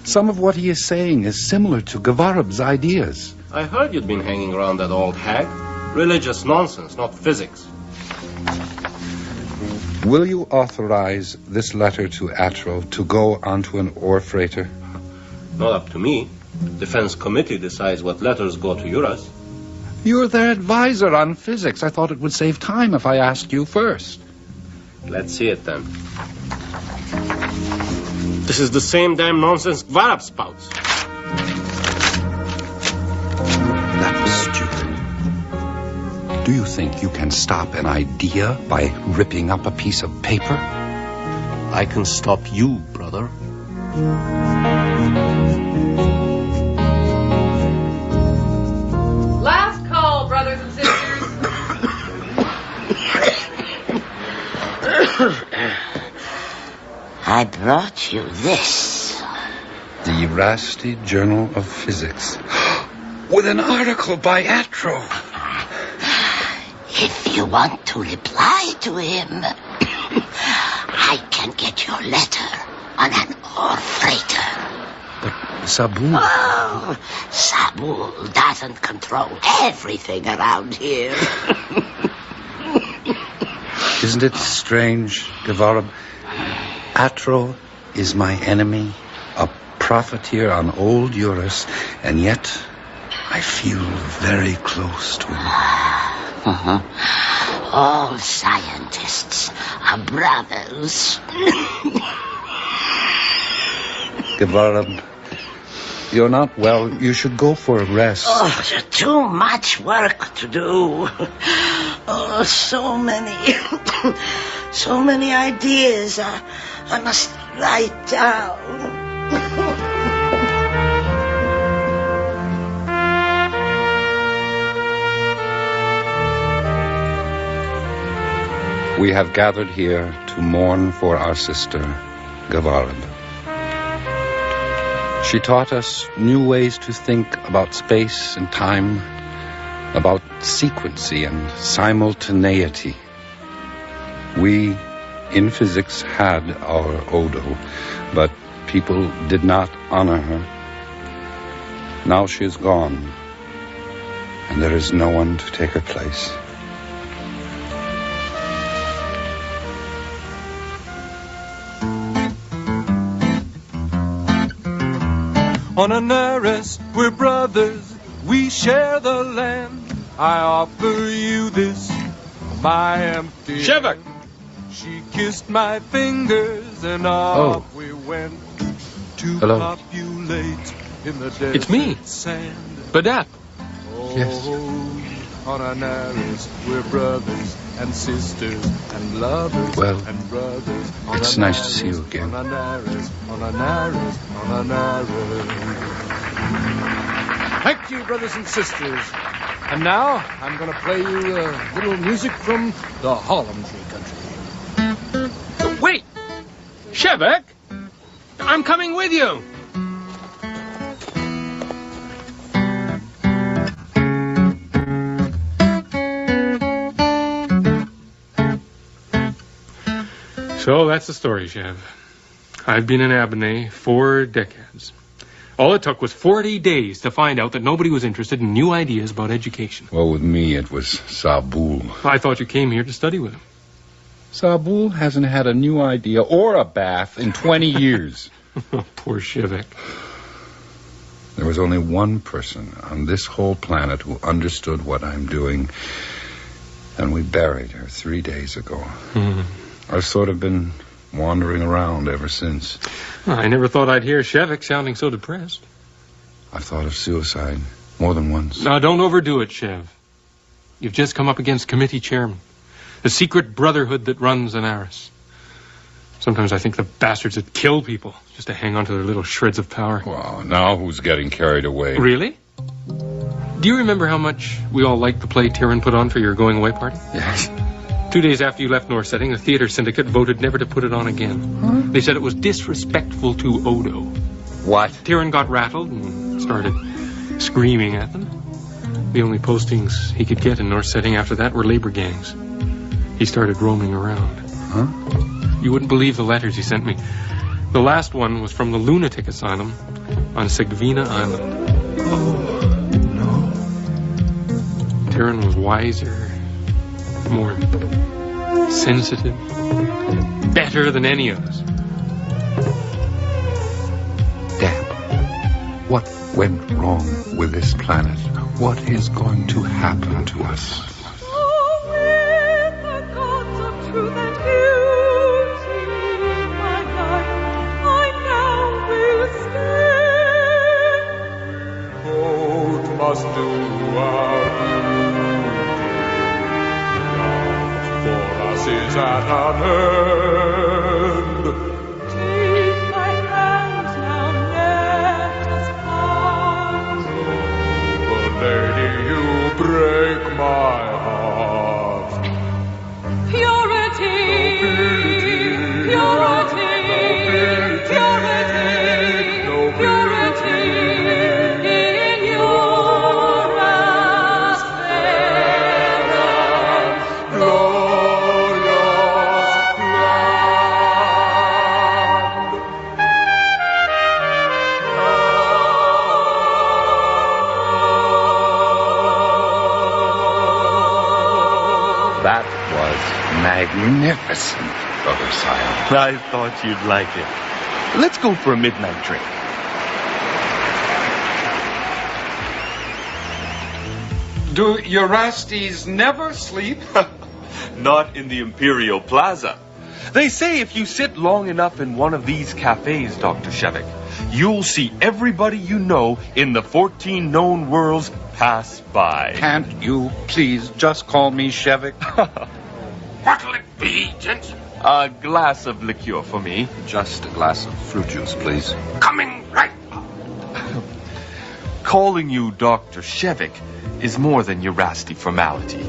Some of what he is saying is similar to Gavarab's ideas. I heard you'd been hanging around that old hag. Religious nonsense, not physics. Will you authorize this letter to Atro to go onto an ore freighter? Not up to me. Defense committee decides what letters go to Eurus. You're their advisor on physics. I thought it would save time if I asked you first. Let's see it then. This is the same damn nonsense Gvarab spouts. That was stupid. Do you think you can stop an idea by ripping up a piece of paper? I can stop you, brother. Last call, brothers and sisters. I brought you this. The Rasti Journal of Physics. With an article by Atro. If you want to reply to him, I can get your letter on an ore freighter. But Sabul... Oh, Sabul doesn't control everything around here. Isn't it strange, Gavarab? Atro is my enemy, a profiteer on old Eurus, and yet I feel very close to him. All scientists are brothers. Gavarab, you're not well. You should go for a rest. Oh, too much work to do. Oh, so many ideas I must write down. We have gathered here to mourn for our sister, Gavarab. She taught us new ways to think about space and time, about sequency and simultaneity. We, in physics, had our Odo, but people did not honor her. Now she is gone, and there is no one to take her place. On Anaris, we're brothers, we share the land. I offer you this, my empty Shevek! hand. She kissed my fingers and off we went to Hello. populate in the desert It's me. sand. Badap. Yes. On Anaris, we're brothers and sisters and lovers Well, and brothers. it's nice to see you again. On Anaris, on Anaris, on Anaris. Thank you, brothers and sisters. And now, I'm going to play you a little music from the Harlem Tree country. Wait! Shevek! I'm coming with you! So that's the story, Chev. I've been in Abernay 4 decades. All it took was 40 days to find out that nobody was interested in new ideas about education. Well, with me, it was Sabul. I thought you came here to study with him. Sabul hasn't had a new idea or a bath in 20 years. Poor Shivik. There was only one person on this whole planet who understood what I'm doing, and we buried her 3 days ago. I've sort of been wandering around ever since. I never thought I'd hear Shevik sounding so depressed. I've thought of suicide more than once. Now, don't overdo it, Chev. You've just come up against committee chairman, the secret brotherhood that runs Anaris. Sometimes I think the bastards would kill people just to hang on to their little shreds of power. Well, now who's getting carried away? Really? Do you remember how much we all liked the play Tyrion put on for your going-away party? Yes. 2 days after you left North Setting, the theater syndicate voted never to put it on again. Huh? They said it was disrespectful to Odo. What? Tyrion got rattled and started screaming at them. The only postings he could get in North Setting after that were labor gangs. He started roaming around. Huh? You wouldn't believe the letters he sent me. The last one was from the lunatic asylum on Sigvina Island. Oh, no. Tyrion was wiser, more sensitive, better than any of us. Dad, what went wrong with this planet? What is going to happen to us? Must do our duty. For us is at an end. Take my hand now, let us part. But lady, you break my heart. Purity, purity, purity, purity. That was magnificent, Brother Sire. I thought you'd like it. Let's go for a midnight drink. Do Eurastes never sleep? Not in the Imperial Plaza. They say if you sit long enough in one of these cafes, Dr. Shevik, you'll see everybody you know in the 14 known worlds pass by. Can't you please just call me Shevik? What'll it be, gents? A glass of liqueur for me. Just a glass of fruit juice, please. Coming right up. Calling you Dr. Shevik is more than Eurasti formality.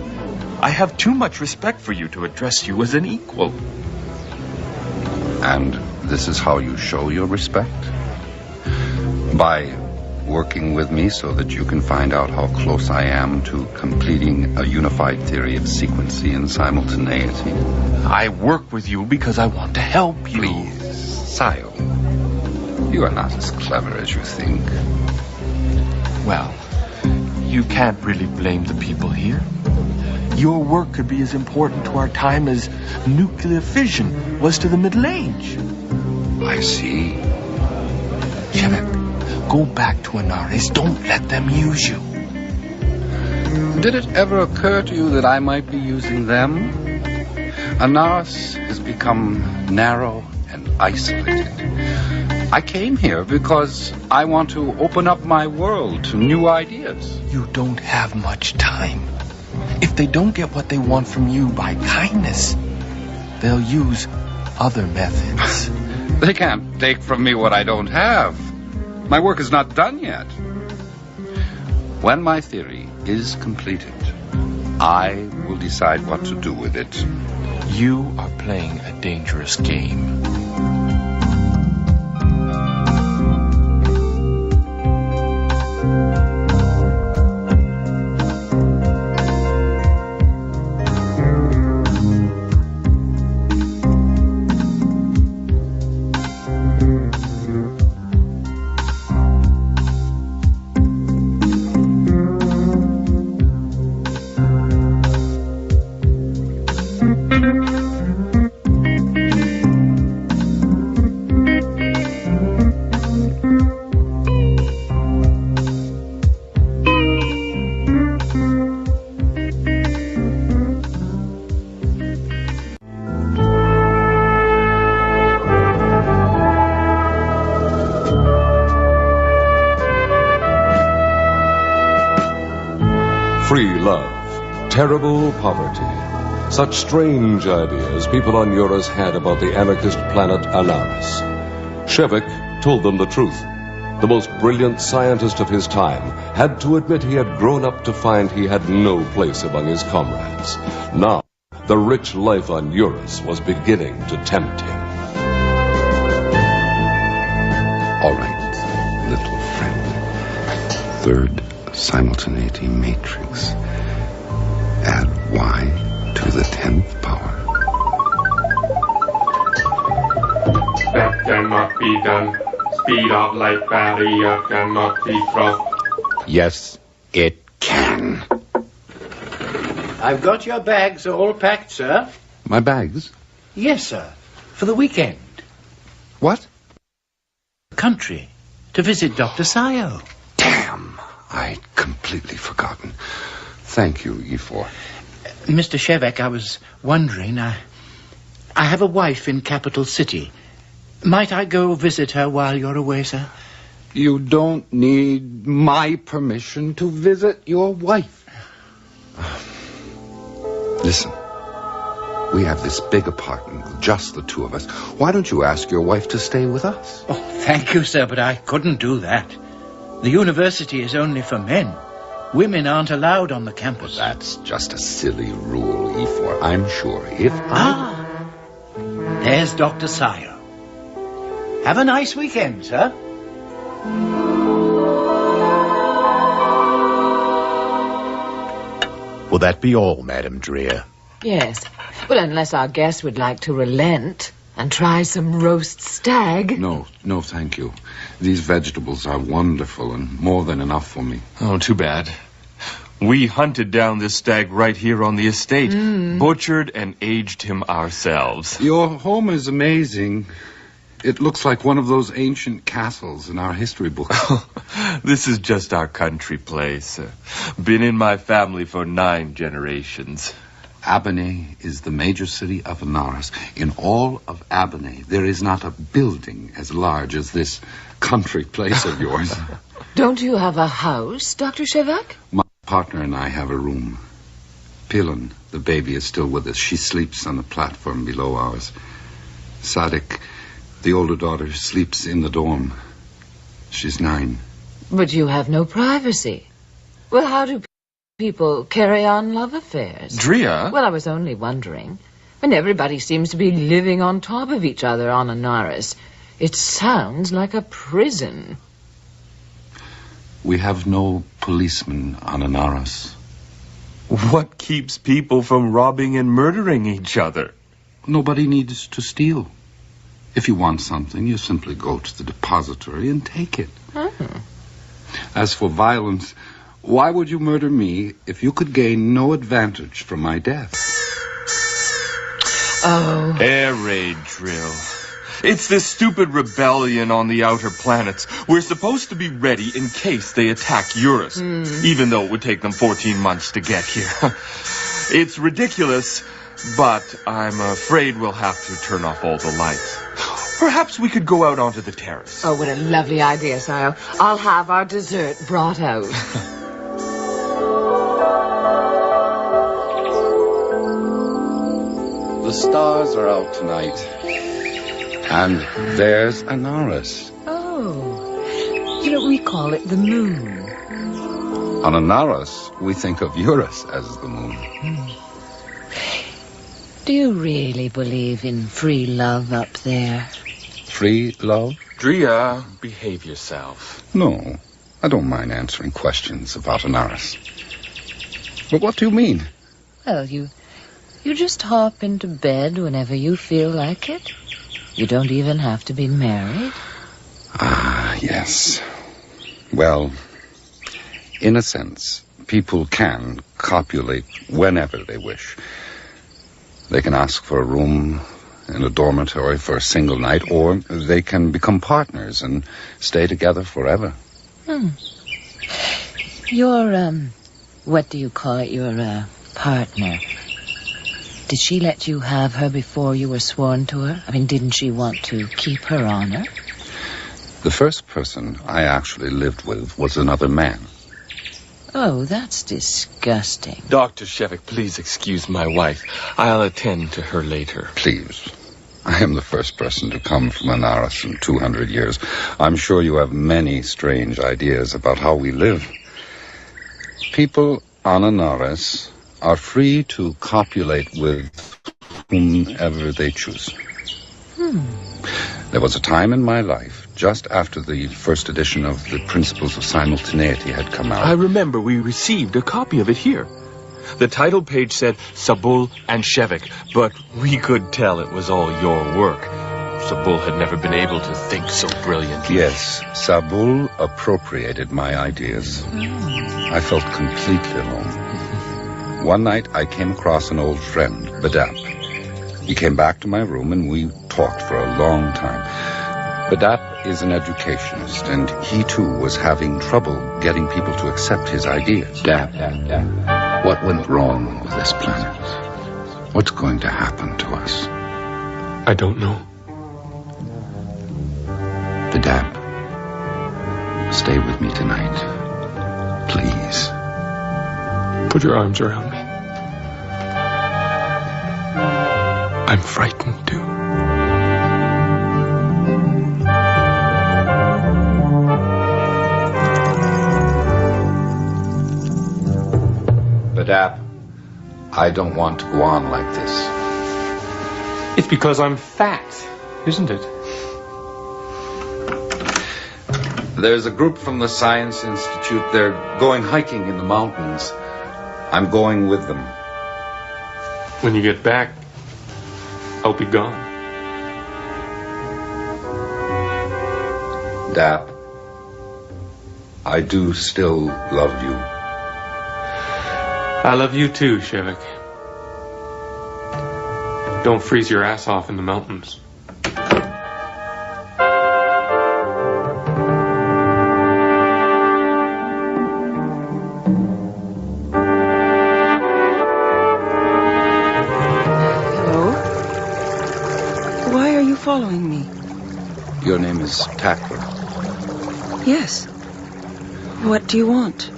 I have too much respect for you to address you as an equal. And this is how you show your respect? By working with me so that you can find out how close I am to completing a unified theory of sequency and simultaneity. I work with you because I want to help you. Please, Sio. You are not as clever as you think. Well, you can't really blame the people here. Your work could be as important to our time as nuclear fission was to the Middle Age. I see. Shevik, go back to Anaris. Don't let them use you. Did it ever occur to you that I might be using them? Anaris has become narrow and isolated. I came here because I want to open up my world to new ideas. You don't have much time. If they don't get what they want from you by kindness, they'll use other methods. They can't take from me what I don't have. My work is not done yet. When my theory is completed, I will decide what to do with it. You are playing a dangerous game. Free love, terrible poverty. Such strange ideas people on Eurus had about the anarchist planet Anaris. Shevik told them the truth. The most brilliant scientist of his time had to admit he had grown up to find he had no place among his comrades. Now, the rich life on Eurus was beginning to tempt him. All right, little friend. Third simultaneity matrix. Add y to the 10th power. That cannot be done. Speed of light barrier cannot be crossed. Yes, it can. I've got your bags all packed, sir. My bags? Yes, sir. For the weekend. What? Country. To visit Dr. Sayo. Damn. I'd completely forgotten. Thank you, E4. Mr. Shevek, I was wondering, I have a wife in Capital City. Might I go visit her while you're away, sir? You don't need my permission to visit your wife. Listen, we have this big apartment with just the two of us. Why don't you ask your wife to stay with us? Oh, thank you, sir, but I couldn't do that. The university is only for men. Women aren't allowed on the campus. That's just a silly rule, E4. I'm sure if There's Dr. Sayo. Have a nice weekend, sir. Will that be all, Madam Dreer? Yes. Well, unless our guest would like to relent and try some roast stag. No, thank you. These vegetables are wonderful and more than enough for me. Oh, too bad. We hunted down this stag right here on the estate, butchered and aged him ourselves. Your home is amazing. It looks like one of those ancient castles in our history books. This is just our country place. Been in my family for 9 generations. Abernay is the major city of Anaris. In all of Abernay, there is not a building as large as this country place of yours. Don't you have a house, Dr. Shevak? My partner and I have a room. Pilon, the baby, is still with us. She sleeps on the platform below ours. Sadik, the older daughter, sleeps in the dorm. She's 9. But you have no privacy. Well, how do people carry on love affairs? Drea? Well, I was only wondering. When everybody seems to be living on top of each other on Anaris, it sounds like a prison. We have no policemen on Anaris. What keeps people from robbing and murdering each other? Nobody needs to steal. If you want something, you simply go to the depository and take it. As for violence, why would you murder me if you could gain no advantage from my death? Oh. Air raid drill. It's this stupid rebellion on the outer planets. We're supposed to be ready in case they attack Eurus, even though it would take them 14 months to get here. It's ridiculous, but I'm afraid we'll have to turn off all the lights. Perhaps we could go out onto the terrace. Oh, what a lovely idea, Sayo. I'll have our dessert brought out. The stars are out tonight. And there's Anaris. Oh. You know, we call it the moon. On Anaris, we think of Eurus as the moon. Do you really believe in free love up there? Free love? Drea, behave yourself. No, I don't mind answering questions about Anaris. But what do you mean? Well, you just hop into bed whenever you feel like it. You don't even have to be married. Ah, yes. Well, in a sense, people can copulate whenever they wish. They can ask for a room in a dormitory for a single night, or they can become partners and stay together forever. Your, what do you call it, your, partner? Did she let you have her before you were sworn to her? I mean, didn't she want to keep her honor? The first person I actually lived with was another man. Oh, that's disgusting. Dr. Shevik, please excuse my wife. I'll attend to her later. Please. I am the first person to come from Anaris in 200 years. I'm sure you have many strange ideas about how we live. People on Anaris are free to copulate with whomever they choose. There was a time in my life, just after the first edition of the Principles of Simultaneity had come out. I remember we received a copy of it here. The title page said Sabul and Shevik, but we could tell it was all your work. Sabul had never been able to think so brilliantly. Yes, Sabul appropriated my ideas. I felt completely alone. One night I came across an old friend, Badap. He came back to my room and we talked for a long time. Badap is an educationist, and he too was having trouble getting people to accept his ideas. Dap. What went wrong with this planet? What's going to happen to us? I don't know. Badap, stay with me tonight. Please. Put your arms around me. I'm frightened too. Badap, I don't want to go on like this. It's because I'm fat, isn't it? There's a group from the Science Institute. They're going hiking in the mountains. I'm going with them. When you get back, I'll be gone. Dap, I do still love you. I love you too, Shevik. Don't freeze your ass off in the mountains. Following me? Your name is Takra. Yes. What do you want?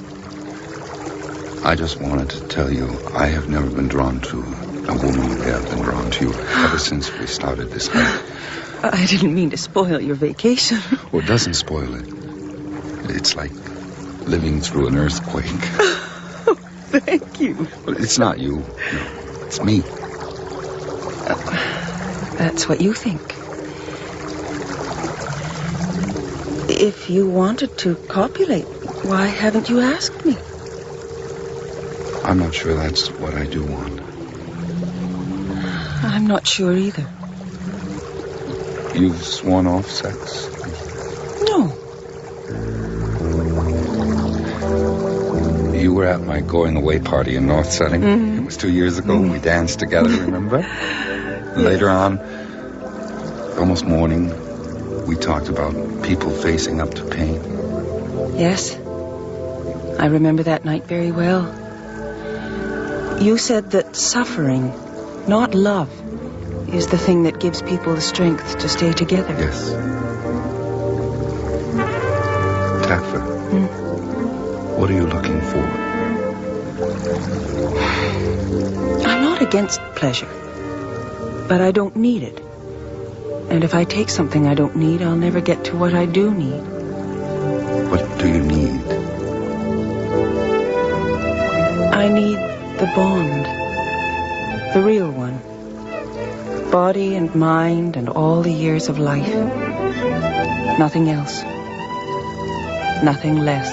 I just wanted to tell you I have never been drawn to a woman the way I've been drawn to you ever since we started this hike. I didn't mean to spoil your vacation. Well, it doesn't spoil it. It's like living through an earthquake. Thank you. Well, it's not you. No, it's me. That's what you think. If you wanted to copulate, why haven't you asked me? I'm not sure that's what I do want. I'm not sure either. You've sworn off sex? No. You were at my going-away party in North Setting. Mm-hmm. It was 2 years ago. We danced together, remember? Later on, almost morning, we talked about people facing up to pain. Yes. I remember that night very well. You said that suffering, not love, is the thing that gives people the strength to stay together. Yes. Takfa, what are you looking for? I'm not against pleasure, but I don't need it. And if I take something I don't need, I'll never get to what I do need. What do you need? I need the bond. The real one. Body and mind and all the years of life. Nothing else. Nothing less.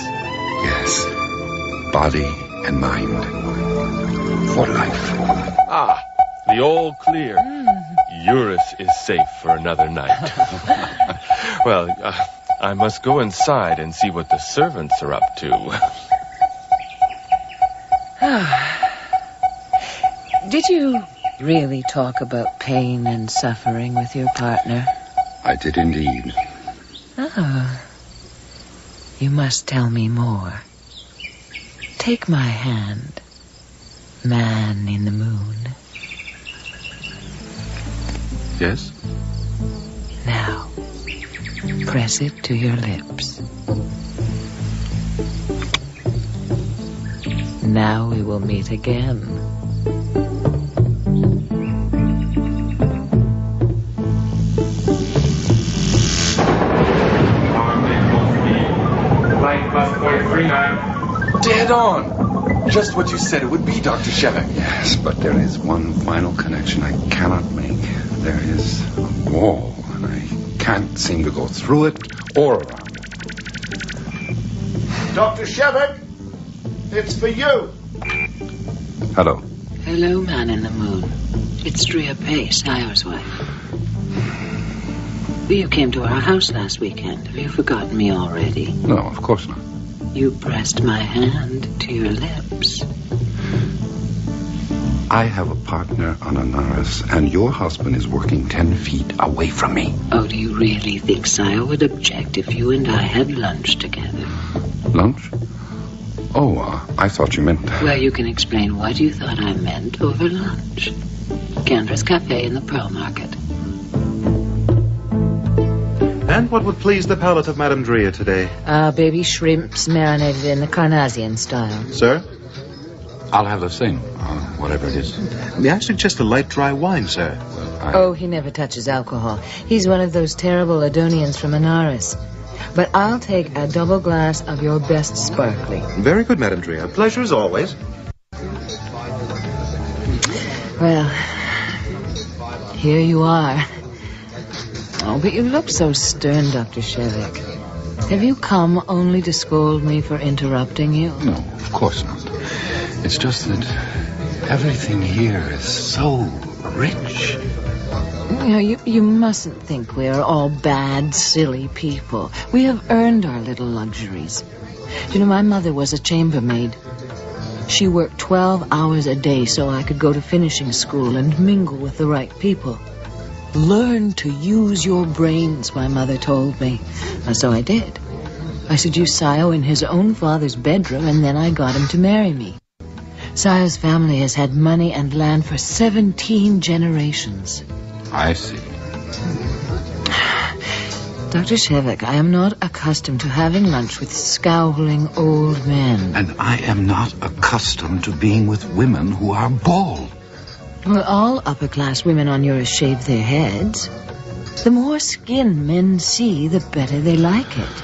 Yes. Body and mind. For life. Ah, the all clear. Eurus is safe for another night. Well, I must go inside and see what the servants are up to. Did you really talk about pain and suffering with your partner? I did indeed. Oh. You must tell me more. Take my hand, man in the moon. Yes? Now, press it to your lips. Now we will meet again. Dead on! Just what you said it would be, Dr. Shevik. Yes, but there is one final connection I cannot make. There is a wall, and I can't seem to go through it or around it. Dr. Shevik, it's for you. Hello. Hello, man in the moon. It's Drea Pace, Sire's wife. You came to our house last weekend. Have you forgotten me already? No, of course not. You pressed my hand to your lips. I have a partner on Anaris, and your husband is working 10 feet away from me. Oh, do you really think Sire would object if you and I had lunch together? Lunch? Oh, I thought you meant... Well, you can explain what you thought I meant over lunch. Candra's Cafe in the Pearl Market. And what would please the palate of Madame Drea today? Baby shrimps marinated in the Carnassian style. Sir? I'll have the same, whatever it is. May I suggest a light dry wine, sir? Oh, he never touches alcohol. He's one of those terrible Adonians from Anaris. But I'll take a double glass of your best sparkling. Very good, Madame Drea. Pleasure as always. Well, here you are. Oh, but you look so stern, Dr. Shevik. Have you come only to scold me for interrupting you? No, of course not. It's just that everything here is so rich. You know, you mustn't think we're all bad, silly people. We have earned our little luxuries. You know, my mother was a chambermaid. She worked 12 hours a day so I could go to finishing school and mingle with the right people. Learn to use your brains, my mother told me. And so I did. I seduced Sio in his own father's bedroom, and then I got him to marry me. Sio's family has had money and land for 17 generations. I see. Dr. Shevik, I am not accustomed to having lunch with scowling old men. And I am not accustomed to being with women who are bald. Well, all upper-class women on Eurus shave their heads. The more skin men see, the better they like it.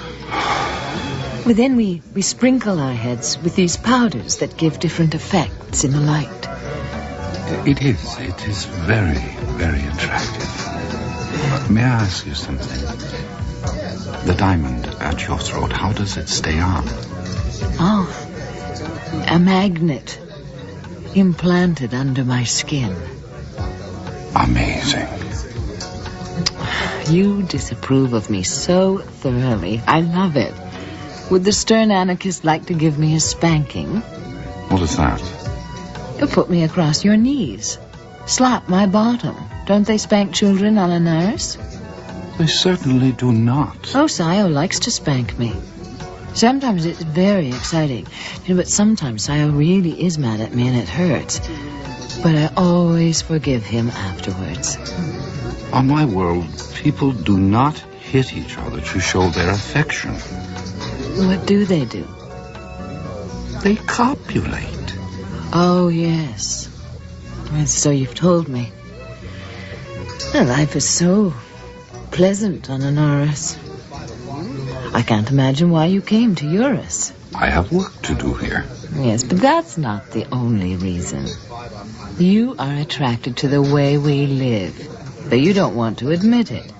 But then we sprinkle our heads with these powders that give different effects in the light. It is very, very attractive. May I ask you something? The diamond at your throat, how does it stay on? Oh, a magnet implanted under my skin. Amazing. You disapprove of me so thoroughly. I love it. Would the stern anarchist like to give me a spanking? What is that? You'll put me across your knees. Slap my bottom. Don't they spank children on a nurse? They certainly do not. Oh, Sio likes to spank me. Sometimes it's very exciting. You know, but sometimes Sio really is mad at me and it hurts. But I always forgive him afterwards. On my world, people do not hit each other to show their affection. What do they do? They copulate. Oh, yes. And so you've told me. Well, life is so pleasant on Anaris. I can't imagine why you came to Eurus. I have work to do here. Yes, but that's not the only reason. You are attracted to the way we live, but you don't want to admit it.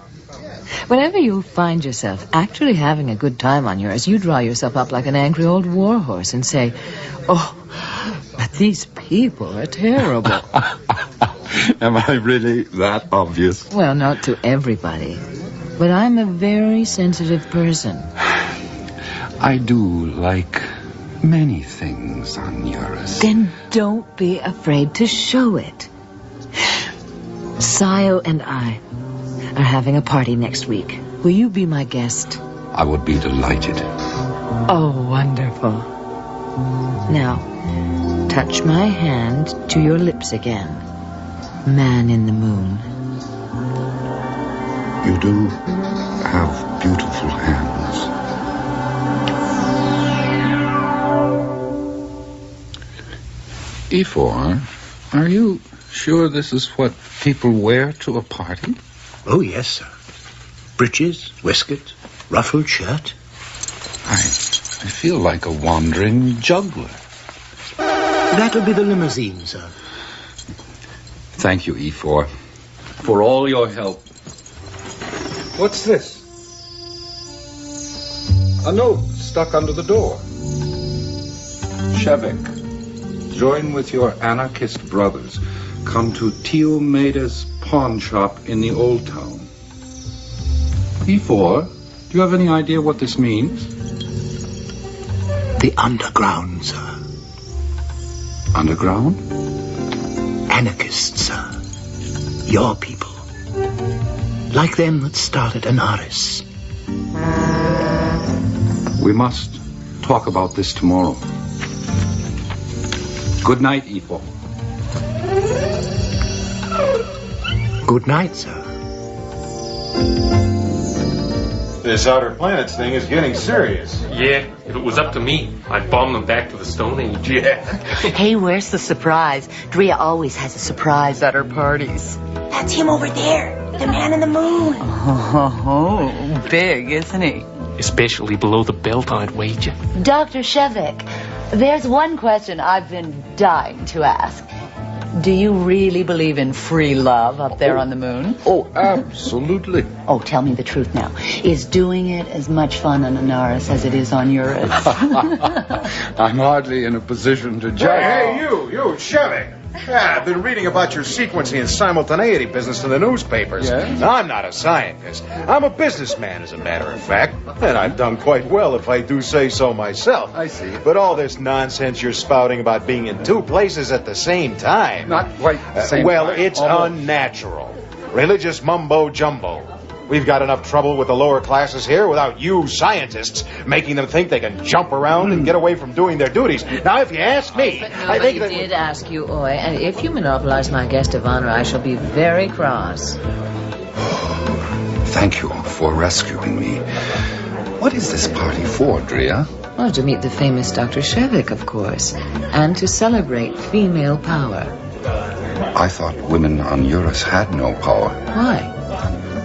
Whenever you find yourself actually having a good time on Eurus, you draw yourself up like an angry old warhorse and say, "Oh, but these people are terrible." Am I really that obvious? Well, not to everybody. But I'm a very sensitive person. I do like many things on Eurus. Then don't be afraid to show it. Sio and I are having a party next week. Will you be my guest? I would be delighted. Oh, wonderful. Now, touch my hand to your lips again. Man in the moon. You do have beautiful hands. E4, are you sure this is what people wear to a party? Oh, yes, sir. Breeches, waistcoat, ruffled shirt. I feel like a wandering juggler. That'll be the limousine, sir. Thank you, E4, for all your help. What's this? A note stuck under the door. Shevik, join with your anarchist brothers. Come to Tio Maeda's pawn shop in the Old Town. E4, do you have any idea what this means? The underground, sir. Underground? Anarchists, sir. Your people. Like them that started Anaris. We must talk about this tomorrow. Good night, E4. Good night, sir. This Outer Planets thing is getting serious. Yeah, if it was up to me, I'd bomb them back to the Stone Age. Yeah. Hey, where's the surprise? Drea always has a surprise at her parties. That's him over there, the man in the moon. Oh, big, isn't he? Especially below the belt, I'd wager. Dr. Shevik, there's one question I've been dying to ask. Do you really believe in free love up there on the moon? Oh, absolutely. Oh, tell me the truth now. Is doing it as much fun on Anaris as it is on Eurus? I'm hardly in a position to judge. Hey, you, Shevik. Yeah, I've been reading about your sequencing and simultaneity business in the newspapers. Yes? I'm not a scientist. I'm a businessman, as a matter of fact. And I've done quite well, if I do say so myself. I see. But all this nonsense you're spouting about being in two places at the same time. Not quite the same well, time. it's Almost. unnatural. Religious mumbo-jumbo. We've got enough trouble with the lower classes here without you scientists making them think they can jump around and get away from doing their duties. Now, if you ask me, I think that... did ask you, Oi, and if you monopolize my guest of honor, I shall be very cross. Thank you for rescuing me. What is this party for, Drea? Well, to meet the famous Dr. Shevik, of course, and to celebrate female power. I thought women on Eurus had no power. Why?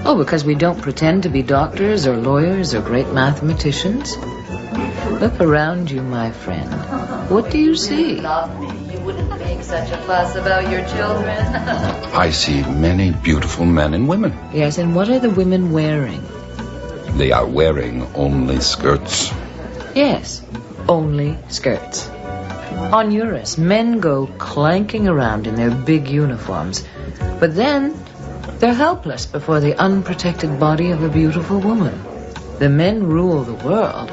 Oh, because we don't pretend to be doctors or lawyers or great mathematicians. Look around you, my friend. What do you see? You wouldn't make such a fuss about your children. I see many beautiful men and women. Yes, and what are the women wearing? They are wearing only skirts. Yes, only skirts. On Eurus, men go clanking around in their big uniforms, but then they're helpless before the unprotected body of a beautiful woman. The men rule the world,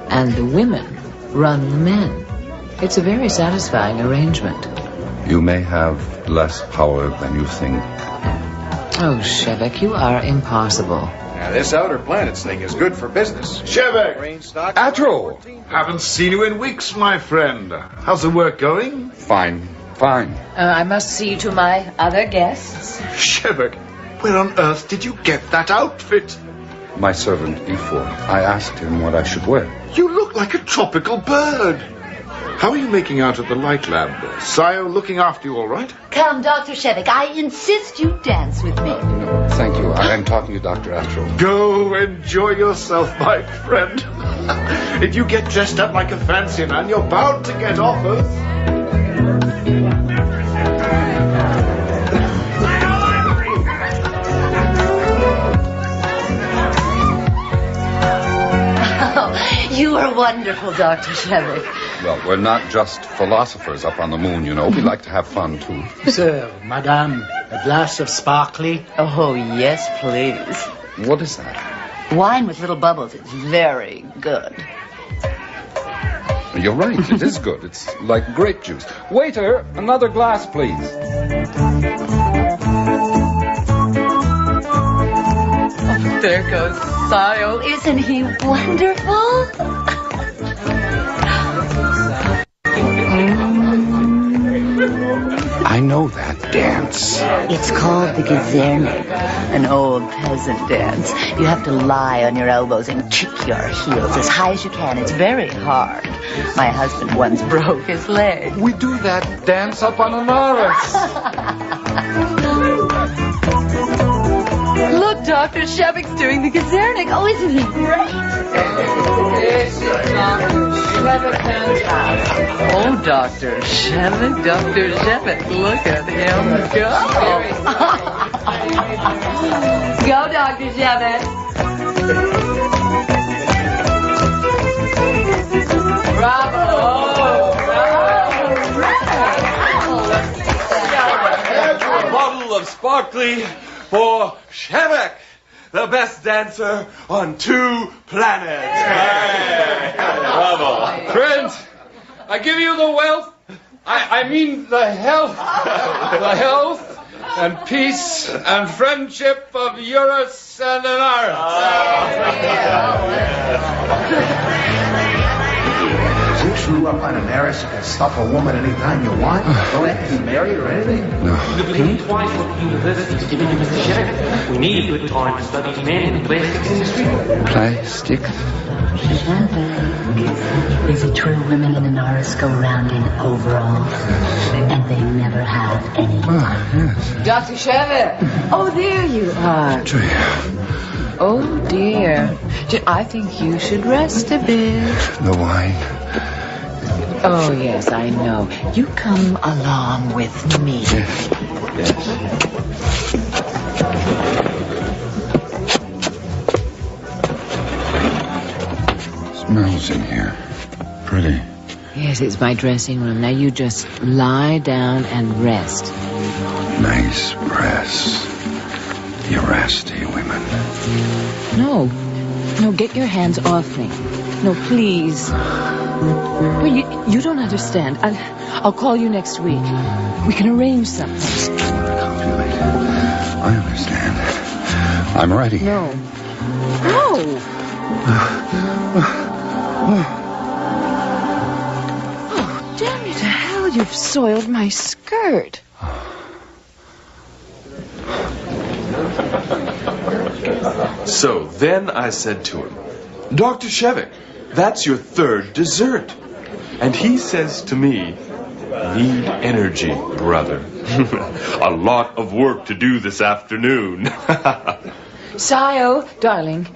and the women run the men. It's a very satisfying arrangement. You may have less power than you think. Oh, Shevik, you are impossible. Now, this Outer Planets thing is good for business. Shevik! Grain stock... Atro! Haven't seen you in weeks, my friend. How's the work going? Fine. I must see to my other guests. Shevik, where on earth did you get that outfit? My servant, E4. I asked him what I should wear. You look like a tropical bird. How are you making out at the light lab? Sayo looking after you all right? Come, Dr. Shevik, I insist you dance with me. No, thank you. I am talking to Dr. Atro. Go enjoy yourself, my friend. If you get dressed up like a fancy man, you're bound to get offers. You are wonderful, Dr. Shevik. Well, we're not just philosophers up on the moon, you know. We like to have fun, too. Sir, madame, a glass of sparkly? Oh, yes, please. What is that? Wine with little bubbles. It's very good. You're right. It is good. It's like grape juice. Waiter, another glass, please. Oh, there goes Sayo. Isn't he wonderful? I know that dance? It's called the Gezernik, an old peasant dance. You have to lie on your elbows and kick your heels as high as you can. It's very hard. My husband once broke his leg. We do that dance up on Anaris. Look, Dr. Shevik's doing the Gezernik. Oh, isn't he great? Oh, Dr. Shevik, Dr. Shevik, look at him go. Go, Dr. Shevik. Bravo. A bottle of sparkly for Shevik, the best dancer on 2 planets. Bravo. Friends, I give you the wealth, I mean the health and peace and friendship of Eurus and Anaris. Screw up on Anaris, you can stop a woman anytime you want. Don't have to be married or anything. You've been twice with the university's giving you Mr. Sheriff. We need a good time to study men in the plastics industry. Plastic? Is it true women in Anaris go around in overalls and they never have any? Yes. Dr. Shevik. Oh, there you are. Oh, dear. I think you should rest a bit. The wine. Oh, yes, I know. You come along with me. Yes. Smells in here. Pretty. Yes, it's my dressing room. Now you just lie down and rest. Nice breasts. You rasty women. No, get your hands off me. No, please. Well, you don't understand. I'll call you next week. We can arrange something. I understand. I'm ready. No. Oh, damn you to hell, you've soiled my skirt. So then I said to him, Dr. Shevik, that's your 3rd dessert. And he says to me, need energy, brother. A lot of work to do this afternoon. Sayo, darling,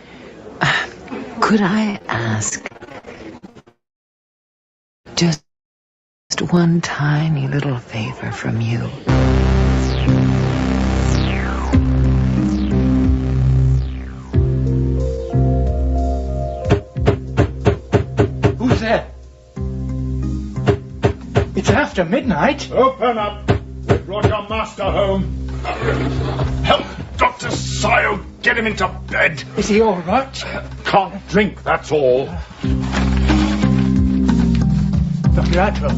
could I ask just one tiny little favor from you? Who's there? It's after midnight. Open up. We brought your master home. Help Dr. Sayo get him into bed. Is he all right? Can't drink, that's all. Dr. Atro,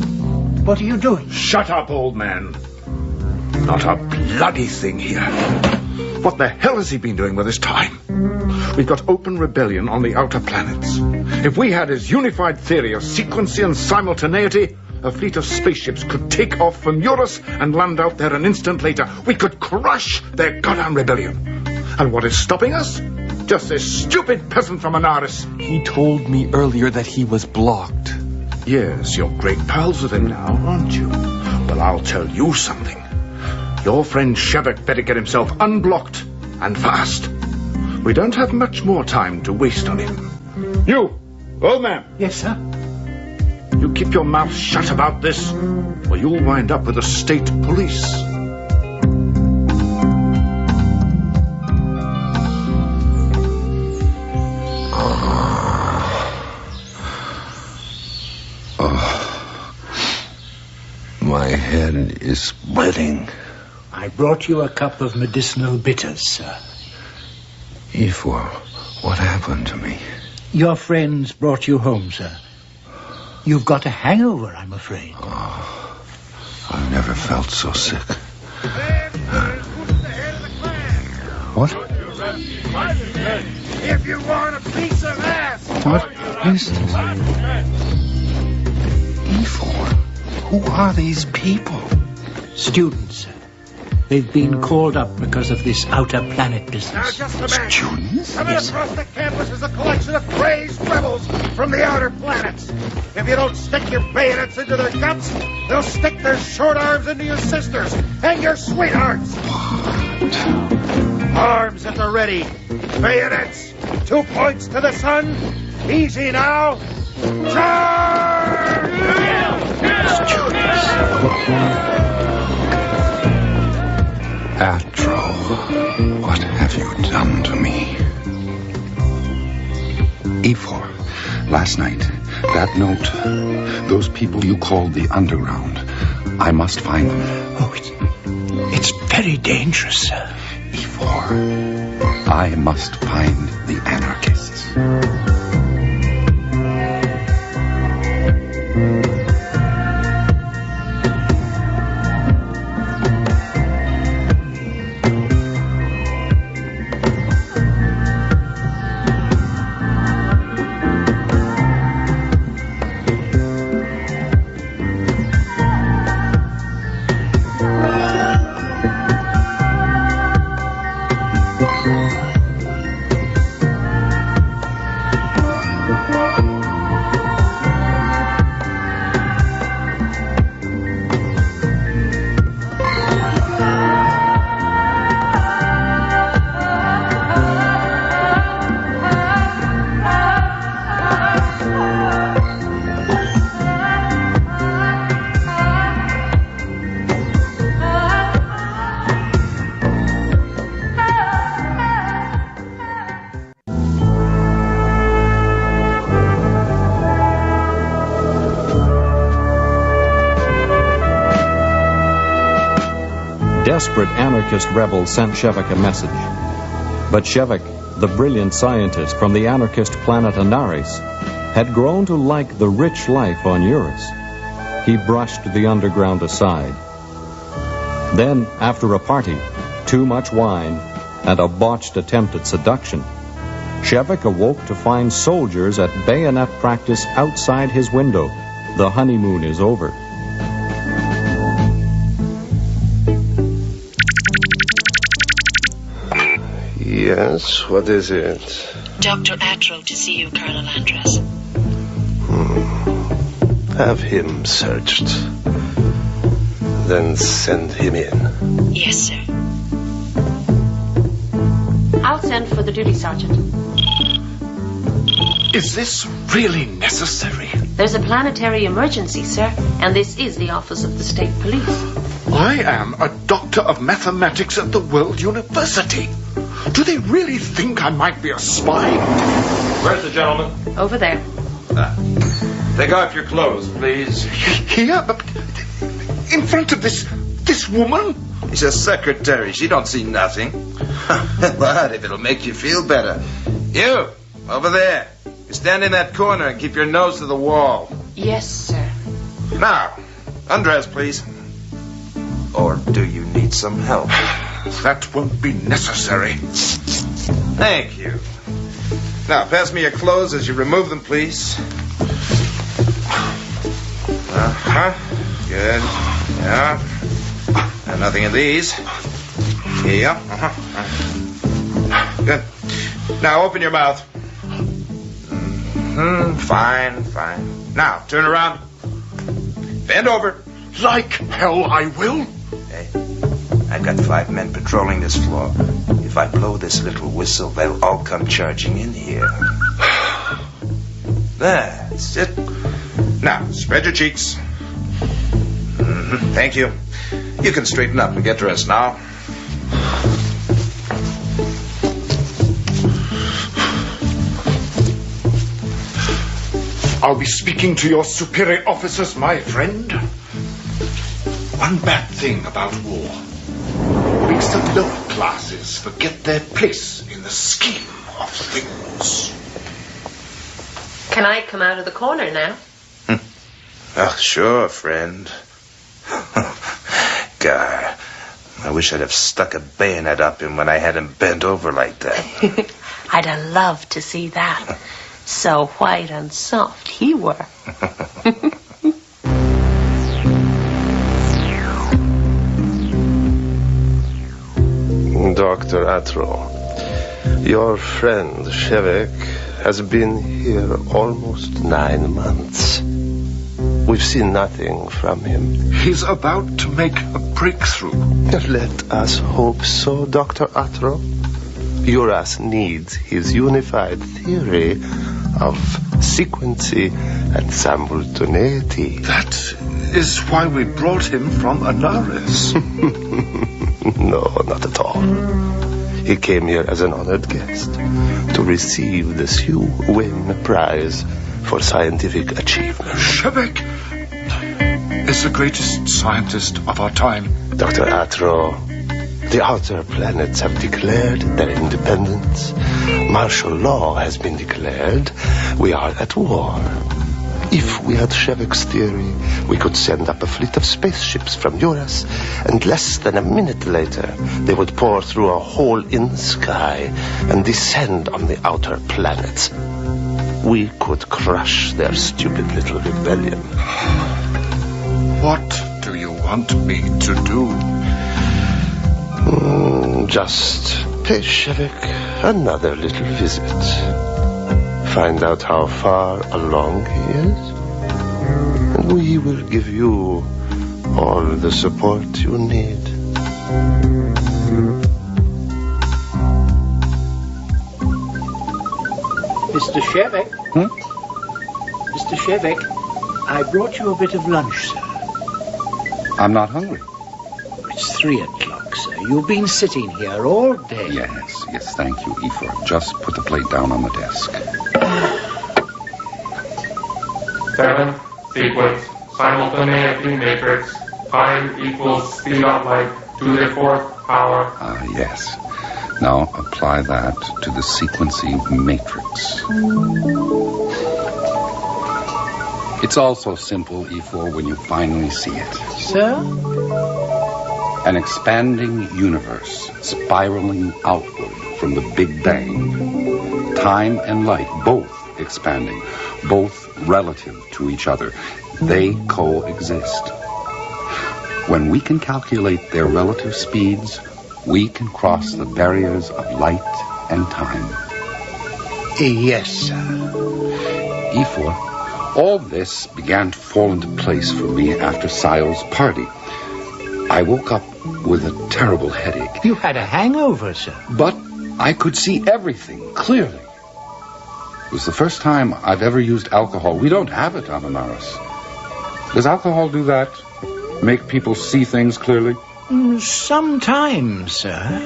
what are you doing? Shut up, old man. Not a bloody thing here. What the hell has he been doing with his time? We've got open rebellion on the outer planets. If we had his unified theory of sequency and simultaneity, a fleet of spaceships could take off from Eurus and land out there an instant later. We could crush their goddamn rebellion. And what is stopping us? Just this stupid peasant from Anaris. He told me earlier that he was blocked. Yes, you're great pals with him now, aren't you? Well, I'll tell you something. Your friend Shevik better get himself unblocked, and fast. We don't have much more time to waste on him. You, old man. Yes, sir? You keep your mouth shut about this, or you'll wind up with the state police. My head is splitting. I brought you a cup of medicinal bitters, sir. Ifor, what happened to me? Your friends brought you home, sir. You've got a hangover, I'm afraid. I've never felt so sick. What? If you want a piece of ass. What is this? Ifor, who are these people? Students, sir. They've been called up because of this outer planet Now, business. just a minute. Students? Coming Yes, across the campus is a collection of crazed rebels from the outer planets. If you don't stick your bayonets into their guts, they'll stick their short arms into your sisters and your sweethearts. Arms at the ready. Bayonets. 2 points to the sun. Easy now. Charge! Atro, what have you done to me? E4, last night, that note, those people you called the underground, I must find them. Oh, it's very dangerous, sir. E4, I must find the anarchists. Desperate anarchist rebels sent Shevik a message. But Shevik, the brilliant scientist from the anarchist planet Anaris, had grown to like the rich life on Eurus. He brushed the underground aside. Then, after a party, too much wine, and a botched attempt at seduction, Shevik awoke to find soldiers at bayonet practice outside his window. The honeymoon is over. Yes, what is it? Dr. Atro to see you, Colonel Andres. Have him searched. Then send him in. Yes, sir. I'll send for the duty sergeant. Is this really necessary? There's a planetary emergency, sir, and this is the office of the state police. I am a doctor of mathematics at the World University. Do they really think I might be a spy? Where's the gentleman? Over there. Take off your clothes, please. Here? In front of this woman? She's a secretary. She don't see nothing. But if it'll make you feel better. You, over there. You stand in that corner and keep your nose to the wall. Yes, sir. Now, undress, please. Or do you need some help? That won't be necessary. Thank you. Now, pass me your clothes as you remove them, please. Good. Yeah. And nothing in these. Here. Good. Now, open your mouth. Fine. Now, turn around. Bend over. Like hell I will. Hey, I've got 5 men patrolling this floor. If I blow this little whistle, they'll all come charging in here. That's it. Now, spread your cheeks. Thank you. You can straighten up and get dressed now. I'll be speaking to your superior officers, my friend. One bad thing about war. Makes the lower classes forget their place in the scheme of things. Can I come out of the corner now? Oh, sure, friend. God, I wish I'd have stuck a bayonet up him when I had him bent over like that. I'd have loved to see that. So white and soft he were. Dr. Atro, your friend Shevek has been here almost 9 months. We've seen nothing from him. He's about to make a breakthrough. Let us hope so, Dr. Atro. Uras needs his unified theory of sequency and simultaneity. That is why we brought him from Anaris. No, not at all. He came here as an honored guest to receive the Sue Wynn Prize for scientific achievement. Shevek is the greatest scientist of our time. Dr. Atro, the outer planets have declared their independence. Martial law has been declared. We are at war. If we had Shevek's theory, we could send up a fleet of spaceships from Uras, and less than a minute later, they would pour through a hole in the sky and descend on the outer planets. We could crush their stupid little rebellion. What do you want me to do? Just pay Shevek another little visit. Find out how far along he is, and we will give you all the support you need. Mr. Shevek? Mr. Shevek, I brought you a bit of lunch, sir. I'm not hungry. It's 3 o'clock, sir. You've been sitting here all day. Yes, thank you, Ephor. Just put the plate down on the desk. 7, sequence, simultaneity matrix, time equals speed of light to the 4th power. Yes. Now apply that to the sequency matrix. It's all so simple, Ephor, when you finally see it. Sir? An expanding universe spiraling outward from the Big Bang. Time and light both expanding, both relative to each other. They coexist. When we can calculate their relative speeds, we can cross the barriers of light and time. Yes, sir. Ephor, all this began to fall into place for me after Sile's party. I woke up with a terrible headache. You had a hangover, sir. But I could see everything clearly. It was the first time I've ever used alcohol. We don't have it on Anaris. Does alcohol do that? Make people see things clearly? Sometimes, sir.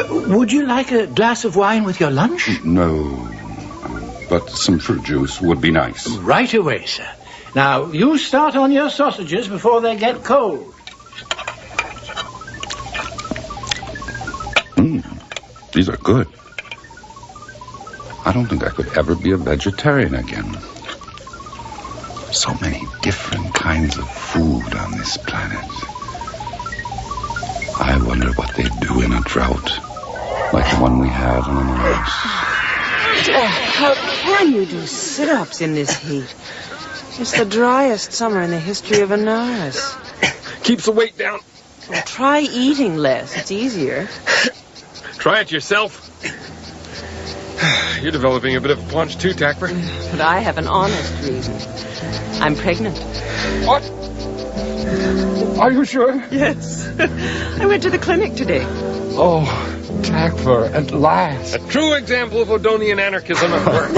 Would you like a glass of wine with your lunch? No. But some fruit juice would be nice. Right away, sir. Now, you start on your sausages before they get cold. These are good. I don't think I could ever be a vegetarian again. So many different kinds of food on this planet. I wonder what they'd do in a drought, like the one we had on Anaris. How can you do sit-ups in this heat? It's the driest summer in the history of Anaris. Keeps the weight down. Well, try eating less. It's easier. Try it yourself. You're developing a bit of a paunch too, Takper. But I have an honest reason. I'm pregnant. What? Are you sure? Yes. I went to the clinic today. Oh, Takper, at last. A true example of Odonian anarchism at work.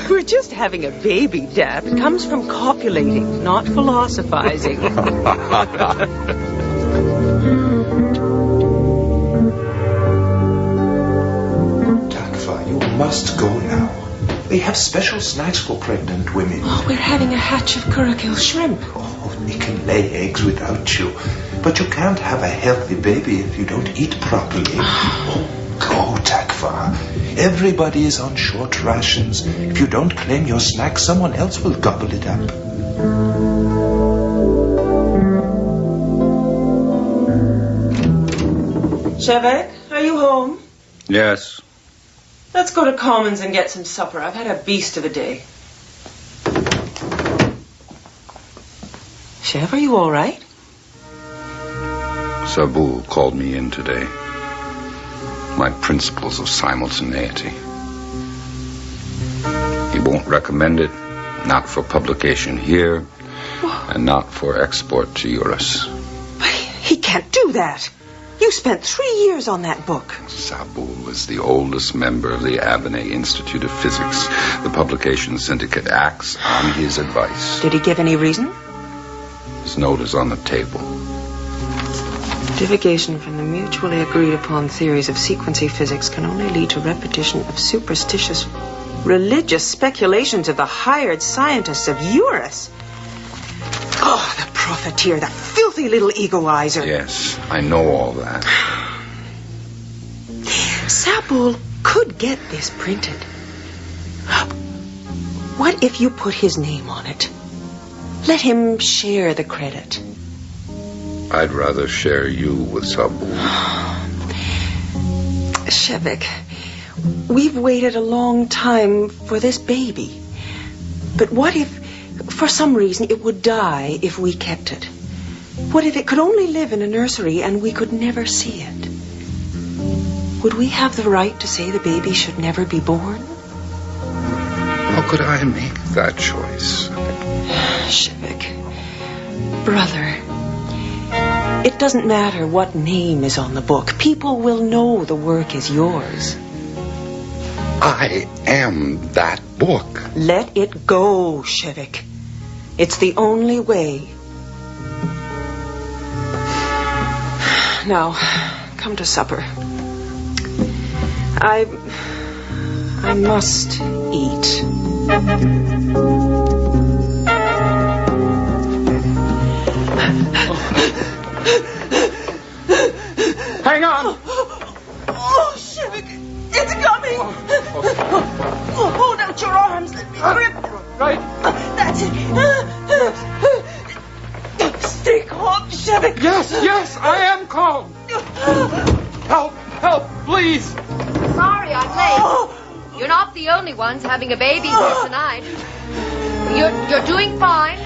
We're just having a baby, Dad. It comes from copulating, not philosophizing. Must go now. They have special snacks for pregnant women. Oh, we're having a hatch of curricule shrimp. Oh, they can lay eggs without you. But you can't have a healthy baby if you don't eat properly. Oh, go, Takva. Everybody is on short rations. If you don't claim your snack, someone else will gobble it up. Shevek, are you home? Yes. Let's go to Commons and get some supper. I've had a beast of a day. Chev, are you all right? Sabu called me in today. my principles of simultaneity. He won't recommend it, not for publication here, and not for export to Eurus. He can't do that. You spent 3 years on that book. Sabul is the oldest member of the Abernay Institute of Physics. The publication syndicate acts on his advice. Did he give any reason? His note is on the table. Divagation from the mutually agreed upon theories of sequencing physics can only lead to repetition of superstitious religious speculations of the hired scientists of Eurus. Oh, the profiteer, the filthy little egoizer. Yes, I know all that. Sabul could get this printed. What if you put his name on it? Let him share the credit. I'd rather share you with Sabul. Shevik, we've waited a long time for this baby. But what if, for some reason, it would die if we kept it? What if it could only live in a nursery and we could never see it? Would we have the right to say the baby should never be born? How could I make that choice? Shevik, brother, it doesn't matter what name is on the book. People will know the work is yours. I am that book. Let it go, Shevik. It's the only way. Now, come to supper. I must eat. Hang on! Oh, Shevik, it's coming! Oh, hold out your arms. Let me grip. Right. That's it. Stay calm, Shevik. Yes, I am calm. Help, please. Sorry I'm late. You're not the only ones having a baby here tonight. You're doing fine.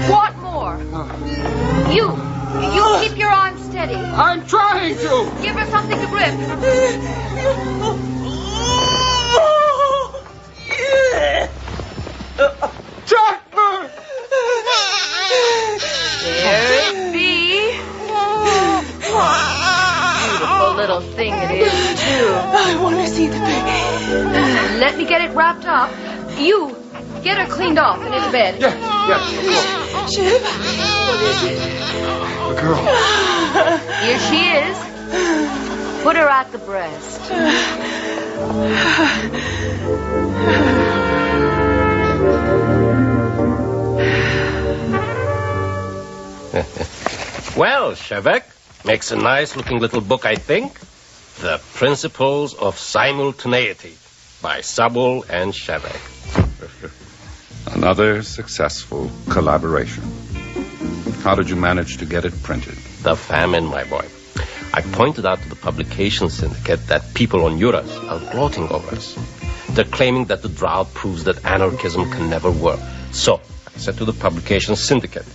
Squat more. You keep your arm steady. I'm trying to. Give her something to grip. Jackman! There it be. Beautiful little thing it is, too. I want to see the baby. Let me get it wrapped up. You get her cleaned off and into bed. Yes. Shiv, what is it? The girl. Here she is. Put her at the breast. Well, Shevek, makes a nice-looking little book, I think. The Principles of Simultaneity by Sabul and Shevek. Another successful collaboration. How did you manage to get it printed? The famine, my boy. I pointed out to the publication syndicate that people on Eurus are gloating over us. They're claiming that the drought proves that anarchism can never work. So, I said to the publication syndicate,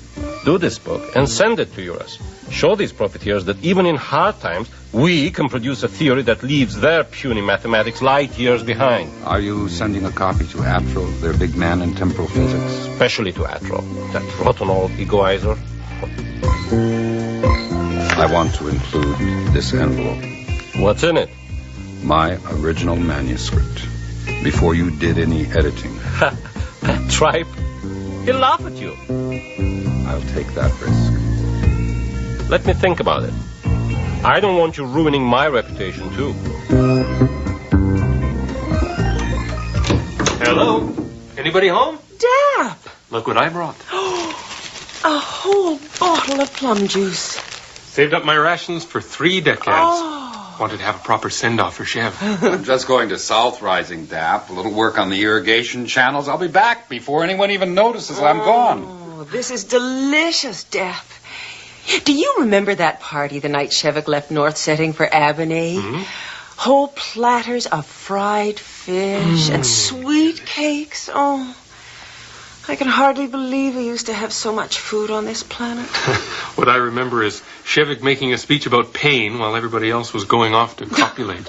do this book and send it to Eurus. Show these profiteers that even in hard times, we can produce a theory that leaves their puny mathematics light years behind. Are you sending a copy to Atro, their big man in temporal physics? Especially to Atro, that rotten old egoizer. I want to include this envelope. What's in it? My original manuscript. Before you did any editing. That tripe. He'll laugh at you. I'll take that risk. Let me think about it. I don't want you ruining my reputation, too. Hello? Anybody home? Dap! Look what I brought. A whole bottle of plum juice. Saved up my rations for 3 decades. Oh. Wanted to have a proper send-off for Chev. I'm just going to South Rising, Dap. A little work on the irrigation channels. I'll be back before anyone even notices I'm gone. Oh, this is delicious, Dap. Do you remember that party the night Shevik left North Setting for Abernay? Mm-hmm. Whole platters of fried fish and sweet cakes. Oh, I can hardly believe we used to have so much food on this planet. What I remember is Shevik making a speech about pain while everybody else was going off to copulate.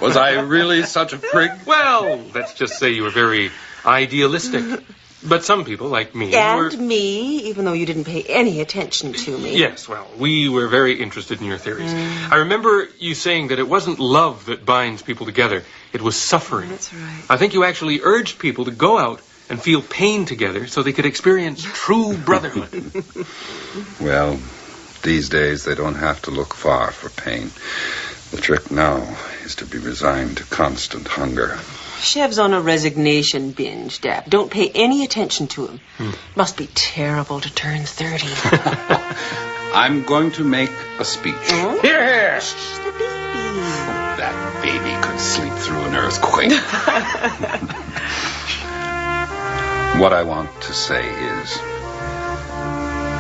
Was I really such a prig? Well, let's just say you were very idealistic. But some people, like me, And me, even though you didn't pay any attention to me. Yes, well, we were very interested in your theories. I remember you saying that it wasn't love that binds people together. It was suffering. That's right. I think you actually urged people to go out and feel pain together so they could experience true brotherhood. Well, these days they don't have to look far for pain. The trick now is to be resigned to constant hunger. Chev's on a resignation binge, Dap. Don't pay any attention to him. Must be terrible to turn 30. I'm going to make a speech. Here! The baby. That baby could sleep through an earthquake. What I want to say is,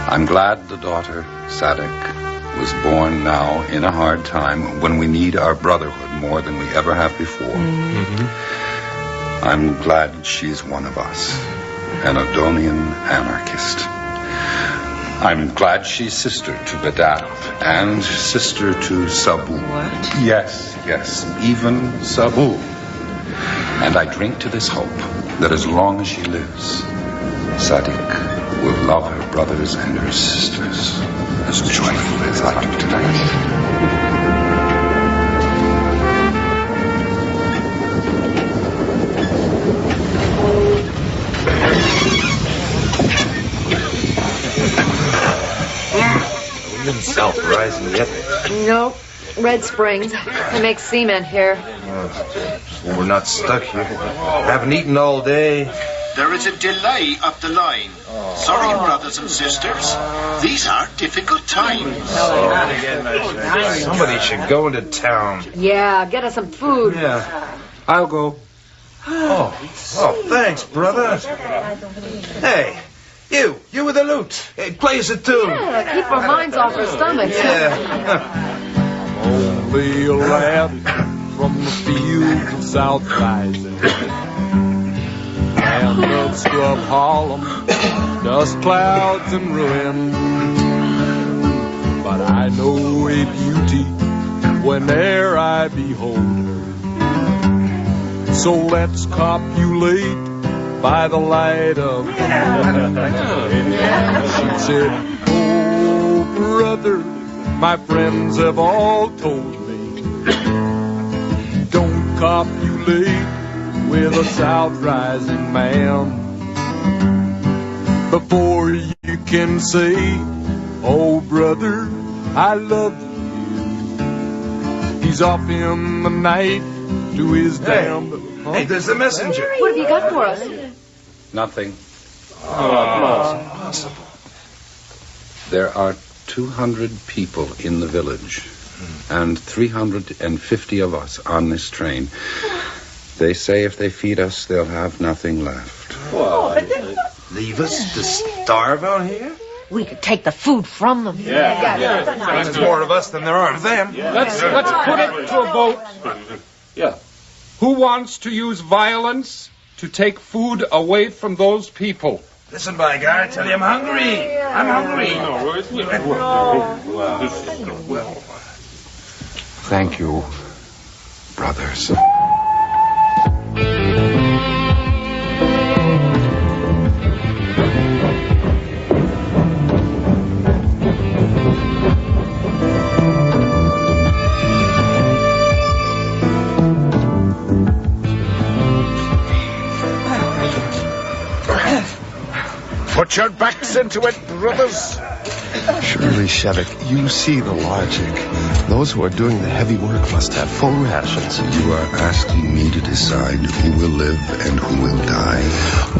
I'm glad the daughter, Sadik, was born now in a hard time when we need our brotherhood more than we ever have before. I'm glad she's one of us, an Adonian anarchist. I'm glad she's sister to Badab and sister to Sabu. What? Yes, even Sabu. And I drink to this hope that as long as she lives, Sadik will love her brothers and her sisters as joyfully as I do tonight. South Rising yet? Nope. Red Springs. They make cement here. Well, we're not stuck here. Haven't eaten all day. There is a delay up the line. Sorry, brothers and sisters. These are difficult times. Somebody should go into town. Yeah, get us some food. Yeah, I'll go. Oh, thanks, brother. Hey, you with the loot. Hey, play us a tune. Yeah, keep our minds off our stomachs. Yeah. Only a lad from the fields of South Rising, and of scrub Harlem, dust clouds and ruin. But I know a beauty whene'er I behold her. So let's copulate by the light of the moon. She said, oh, brother, my friends have all told me, don't copulate with a South Rising man before you can say, oh, brother, I love you. He's off in the night to his damned... Hey, there's the messenger. What have you got for us? Nothing. Oh, it's impossible. There are 200 people in the village and 350 of us on this train. They say if they feed us, they'll have nothing left. What? Leave us to starve out here? We could take the food from them. There's more of us than there are of them. Let's put it to a vote. Yeah. Who wants to use violence to take food away from those people? Listen, by God, I tell you, I'm hungry. I'm hungry. Thank you, brothers. Put your backs into it, brothers. Surely, Shevik, you see the logic. Those who are doing the heavy work must have full rations. You are asking me to decide who will live and who will die.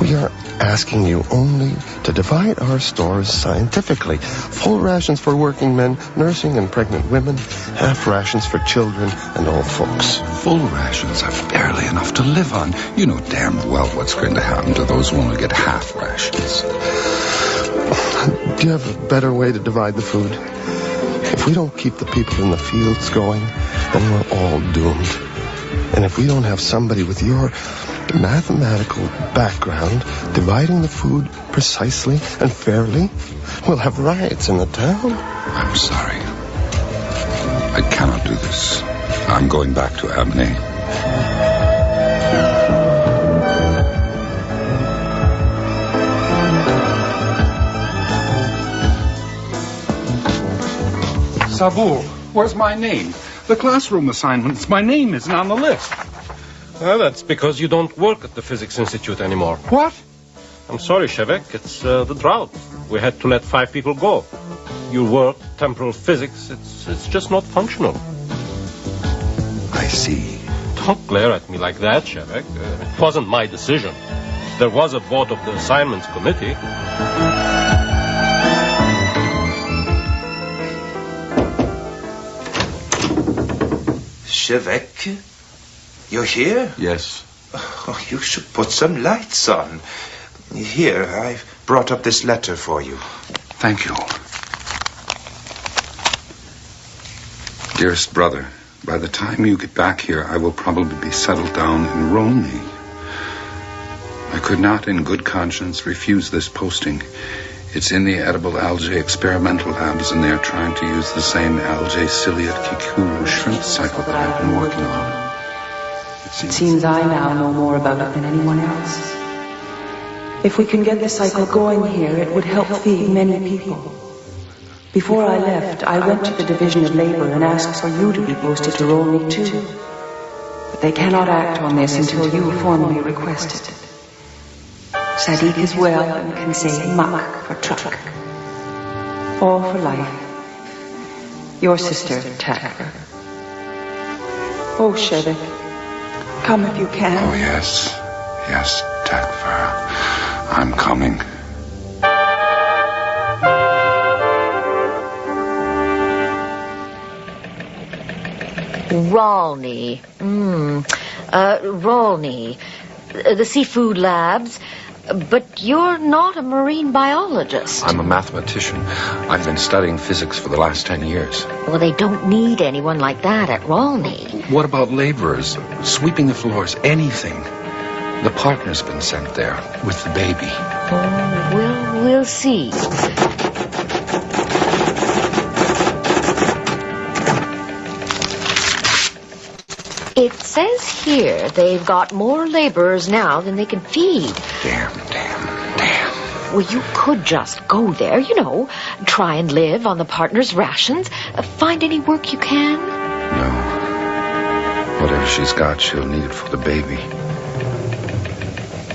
We are asking you only to divide our stores scientifically. Full rations for working men, nursing and pregnant women, half rations for children and old folks. Full rations are barely enough to live on. You know damn well what's going to happen to those who only get half rations. Do you have a better way to divide the food? If we don't keep the people in the fields going, then we're all doomed. And if we don't have somebody with your perfect mathematical background, dividing the food precisely and fairly, we'll have riots in the town. I'm sorry. I cannot do this. I'm going back to Abney. Sabur, where's my name? The classroom assignments. My name isn't on the list. Well, that's because you don't work at the Physics Institute anymore. What? I'm sorry, Shevek. It's the drought. We had to let 5 people go. Your work, temporal physics, it's just not functional. I see. Don't glare at me like that, Shevek. It wasn't my decision. There was a vote of the assignments committee. Shevek, you're here? Yes. Oh, you should put some lights on. Here, I've brought up this letter for you. Thank you. Dearest brother, by the time you get back here, I will probably be settled down in Romney. I could not, in good conscience, refuse this posting. It's in the edible algae experimental labs, and they are trying to use the same algae ciliate kikuru shrimp cycle that I've been working on. It seems I now know more about it than anyone else. If we can get the cycle going here, it would help feed many people. Before I left, I went to the Division of Labor and asked for you to be posted to Rolney too. But they cannot act on this until you formally request it. Sadiq is well and can say Mak for truck. All for life. Your sister, Takra. Oh, Shevek, come if you can. Oh, yes. Yes, Takra. I'm coming. Rolney. Rolney. The seafood labs. But you're not a marine biologist. I'm a mathematician. I've been studying physics for the last 10 years. Well, they don't need anyone like that at Rolney. What about laborers? Sweeping the floors, anything. The partner's been sent there with the baby. Oh, we'll see. It says here they've got more laborers now than they can feed. Damn. Well, you could just go there, you know, try and live on the partner's rations, find any work you can. No. Whatever she's got, she'll need it for the baby.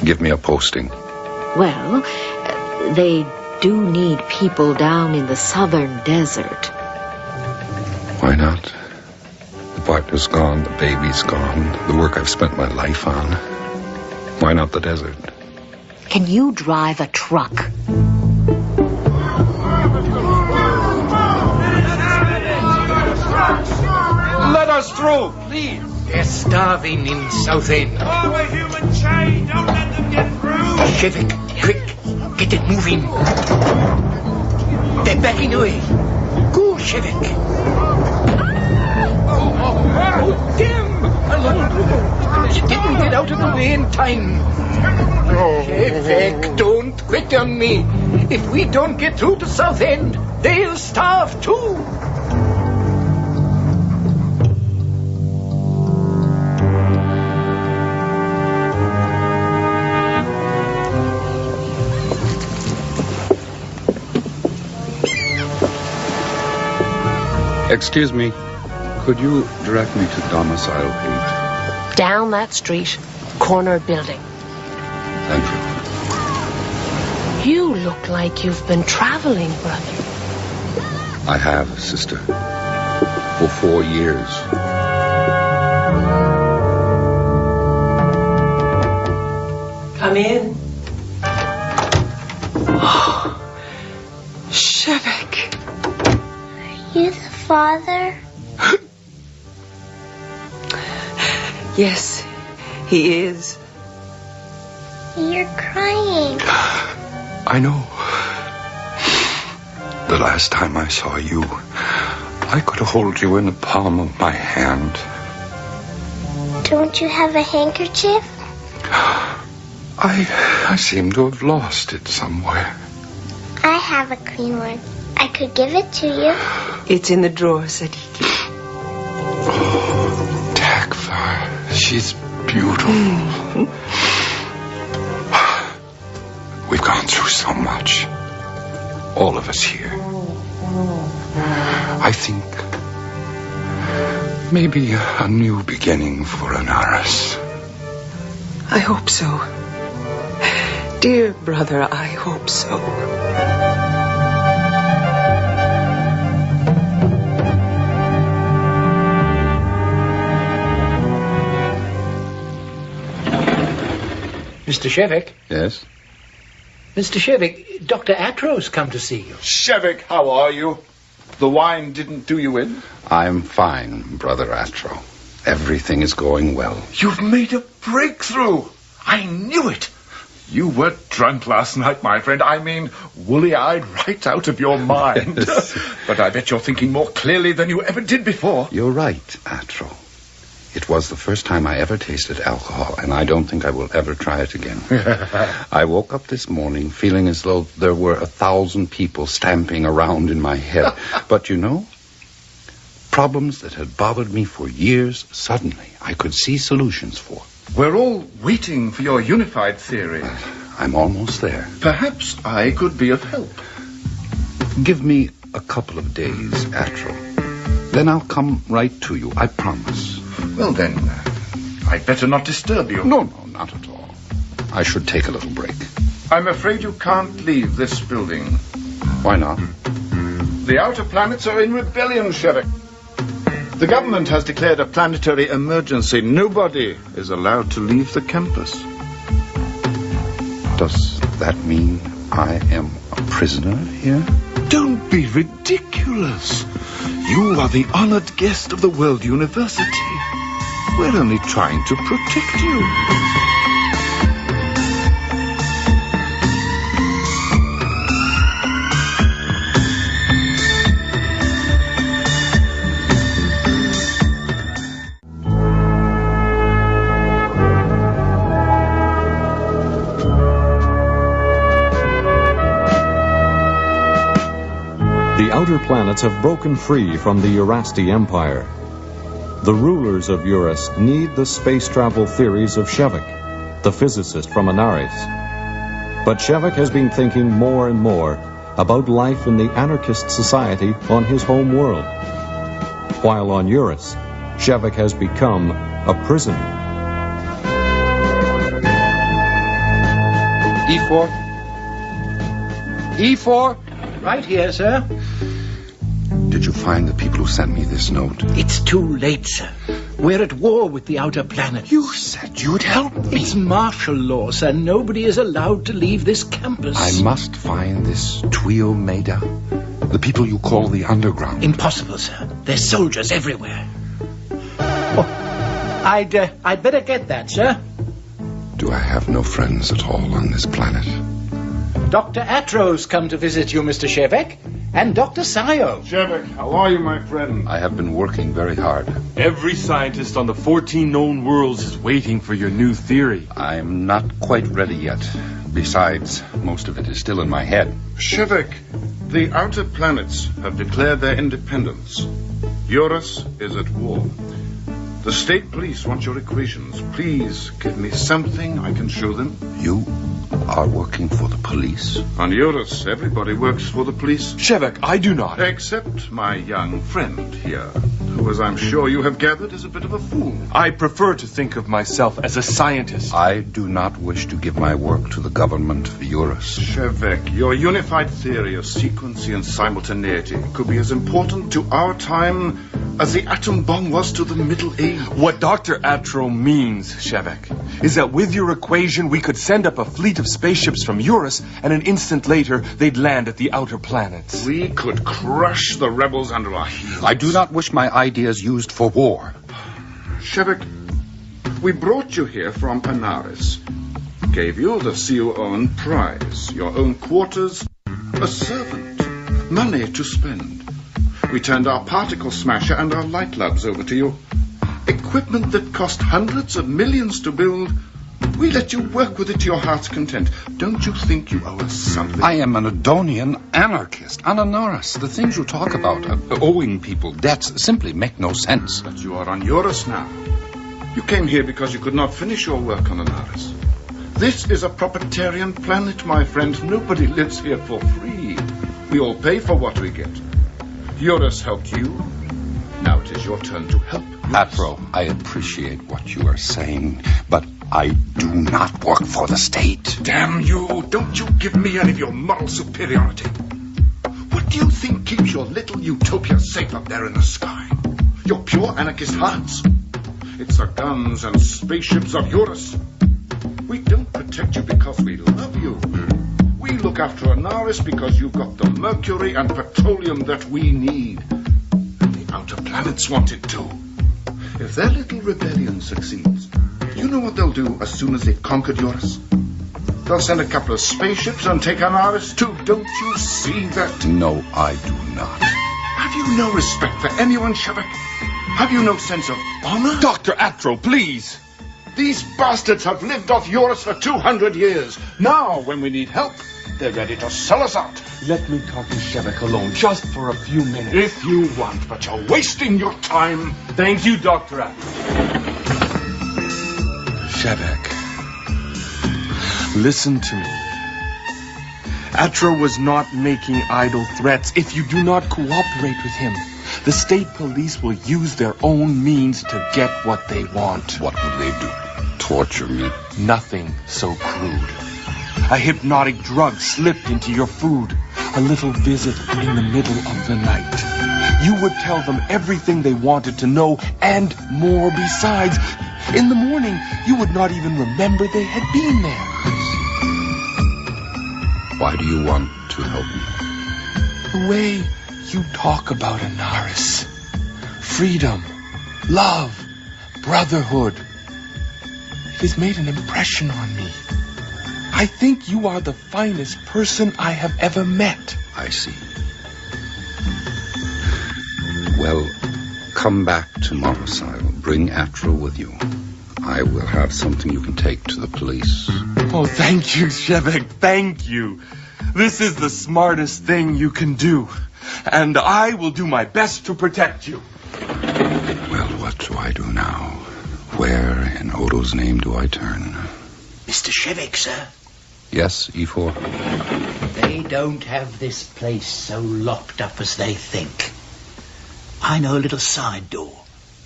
Give me a posting. Well, they do need people down in the southern desert. Why not? The partner's gone, the baby's gone, the work I've spent my life on. Why not the desert? Can you drive a truck? Let us through, please. They're starving in Southend. Oh, a human chain! Don't let them get through! Shevik, quick, get it moving. They're backing away. Go, Shevik. Oh, damn! You didn't get out of the way in time. Shevik, don't quit on me. If we don't get through to Southend, they'll starve too. Excuse me. Could you direct me to domicile 8? Down that street, corner building. Thank you. You look like you've been traveling, brother. I have, sister. For 4 years. Come in. Shevik. Are you the father? Yes, he is. You're crying. I know. The last time I saw you, I could hold you in the palm of my hand. Don't you have a handkerchief? I seem to have lost it somewhere. I have a clean one. I could give it to you. It's in the drawer, Sadiki. Oh, Takvar. She's beautiful. We've gone through so much. All of us here. I think maybe a new beginning for Anaris. I hope so. Dear brother, I hope so. Mr. Shevik? Yes? Mr. Shevik, Dr. Atro's come to see you. Shevik, how are you? The wine didn't do you in? I'm fine, Brother Atro. Everything is going well. You've made a breakthrough. I knew it. You were drunk last night, my friend. I mean, woolly-eyed right out of your mind. Yes. But I bet you're thinking more clearly than you ever did before. You're right, Atro. It was the first time I ever tasted alcohol, and I don't think I will ever try it again. I woke up this morning feeling as though there were 1,000 people stamping around in my head. But you know, problems that had bothered me for years, suddenly I could see solutions for. We're all waiting for your unified theory. I'm almost there. Perhaps I could be of help. Give me a couple of days, Atro. Then I'll come right to you, I promise. Well then, I'd better not disturb you. No, not at all. I should take a little break. I'm afraid you can't leave this building. Why not? The outer planets are in rebellion, Shevik. The government has declared a planetary emergency. Nobody is allowed to leave the campus. Does that mean I am a prisoner here? Don't be ridiculous. You are the honored guest of the World University. We're only trying to protect you. The outer planets have broken free from the Urasti Empire. The rulers of Eurus need the space travel theories of Shevik, the physicist from Anaris. But Shevik has been thinking more and more about life in the anarchist society on his home world. While on Eurus, Shevik has become a prisoner. E4? E4? Right here, sir. Did you find the people who sent me this note? It's too late, sir. We're at war with the outer planets. You said you'd help me. It's martial law, sir. Nobody is allowed to leave this campus. I must find this Twio Maida. The people you call the underground. Impossible, sir. There's soldiers everywhere. Oh, I'd better get that, sir. Do I have no friends at all on this planet? Dr. Atro's come to visit you, Mr. Shevik, and Dr. Sayo. Shevik, how are you, my friend? I have been working very hard. Every scientist on the 14 known worlds is waiting for your new theory. I'm not quite ready yet. Besides, most of it is still in my head. Shevik, the outer planets have declared their independence. Eurus is at war. The state police want your equations. Please give me something I can show them. You are working for the police? On Eurus, everybody works for the police. Shevik, I do not. Except my young friend here, who, as I'm sure you have gathered, is a bit of a fool. I prefer to think of myself as a scientist. I do not wish to give my work to the government of Eurus. Shevik, your unified theory of sequency and simultaneity could be as important to our time as the atom bomb was to the Middle Ages. What Dr. Atro means, Shevik, is that with your equation we could send up a fleet of spaceships from Eurus, and an instant later they'd land at the outer planets. We could crush the rebels under our heels. I do not wish my ideas used for war. Shevik, we brought you here from Anaris. Gave you the CO-own prize, your own quarters, a servant, money to spend. We turned our particle smasher and our light labs over to you. Equipment that cost hundreds of millions to build We let you work with it to your heart's content. Don't you think you owe us something? I am an Adonian anarchist, Ananoris. The things you talk about, owing people debts, simply make no sense. But you are on Eurus now. You came here because you could not finish your work on Anaris. This is a proprietarian planet, my friend. Nobody lives here for free. We all pay for what we get. Eurus helped you. Now it is your turn to help. Atro, I appreciate what you are saying, but I do not work for the state. Damn you! Don't you give me any of your moral superiority. What do you think keeps your little utopia safe up there in the sky? Your pure anarchist hearts? It's the guns and spaceships of Eurus. We don't protect you because we love you. We look after Anaris because you've got the mercury and petroleum that we need. And the outer planets want it too. If their little rebellion succeeds, you know what they'll do as soon as they've conquered Eurus? They'll send a couple of spaceships and take Anaris too. Don't you see that? No, I do not. Have you no respect for anyone, Shavik? Have you no sense of honor? Dr. Atro, please! These bastards have lived off Eurus for 200 years. Now, when we need help, they're ready to sell us out. Let me talk to Shevek alone, just for a few minutes. If you want, but you're wasting your time. Thank you, Dr. Atro. Shevek, listen to me. Atro was not making idle threats. If you do not cooperate with him, the state police will use their own means to get what they want. What will they do? Torture me? Nothing so crude. A hypnotic drug slipped into your food. A little visit in the middle of the night. You would tell them everything they wanted to know and more besides. In the morning, you would not even remember they had been there. Why do you want to help me? The way you talk about Anaris, freedom, love, brotherhood, it has made an impression on me. I think you are the finest person I have ever met. I see. Well, come back tomorrow, Sile. Bring Atro with you. I will have something you can take to the police. Oh, thank you, Shevek. Thank you. This is the smartest thing you can do. And I will do my best to protect you. Well, what do I do now? Where in Odo's name do I turn? Mr. Shevek, sir. Yes, E4? They don't have this place so locked up as they think. I know a little side door.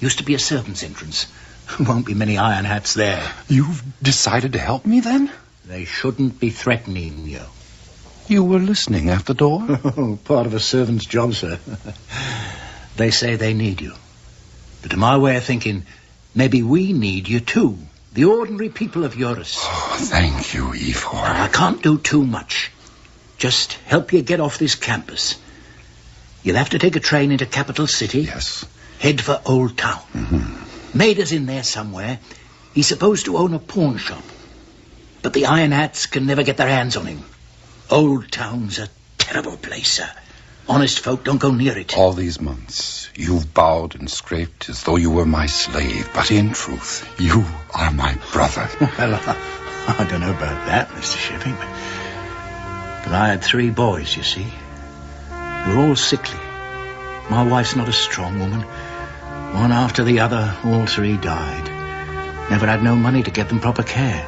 Used to be a servant's entrance. Won't be many iron hats there. You've decided to help me, then? They shouldn't be threatening you. You were listening at the door? Part of a servant's job, sir. They say they need you. But to my way of thinking, maybe we need you too. The ordinary people of Eurus. Oh, thank you, E4. I can't do too much. Just help you get off this campus. You'll have to take a train into Capital City. Yes. Head for Old Town. Mm-hmm. Mader's in there somewhere. He's supposed to own a pawn shop. But the Iron Hats can never get their hands on him. Old Town's a terrible place, sir. Honest folk don't go near it. All these months, you've bowed and scraped as though you were my slave. But in truth, you are my brother. Well, I don't know about that, Mr. Shipping. But I had 3 boys, you see. They were all sickly. My wife's not a strong woman. One after the other, all 3 died. Never had no money to get them proper care.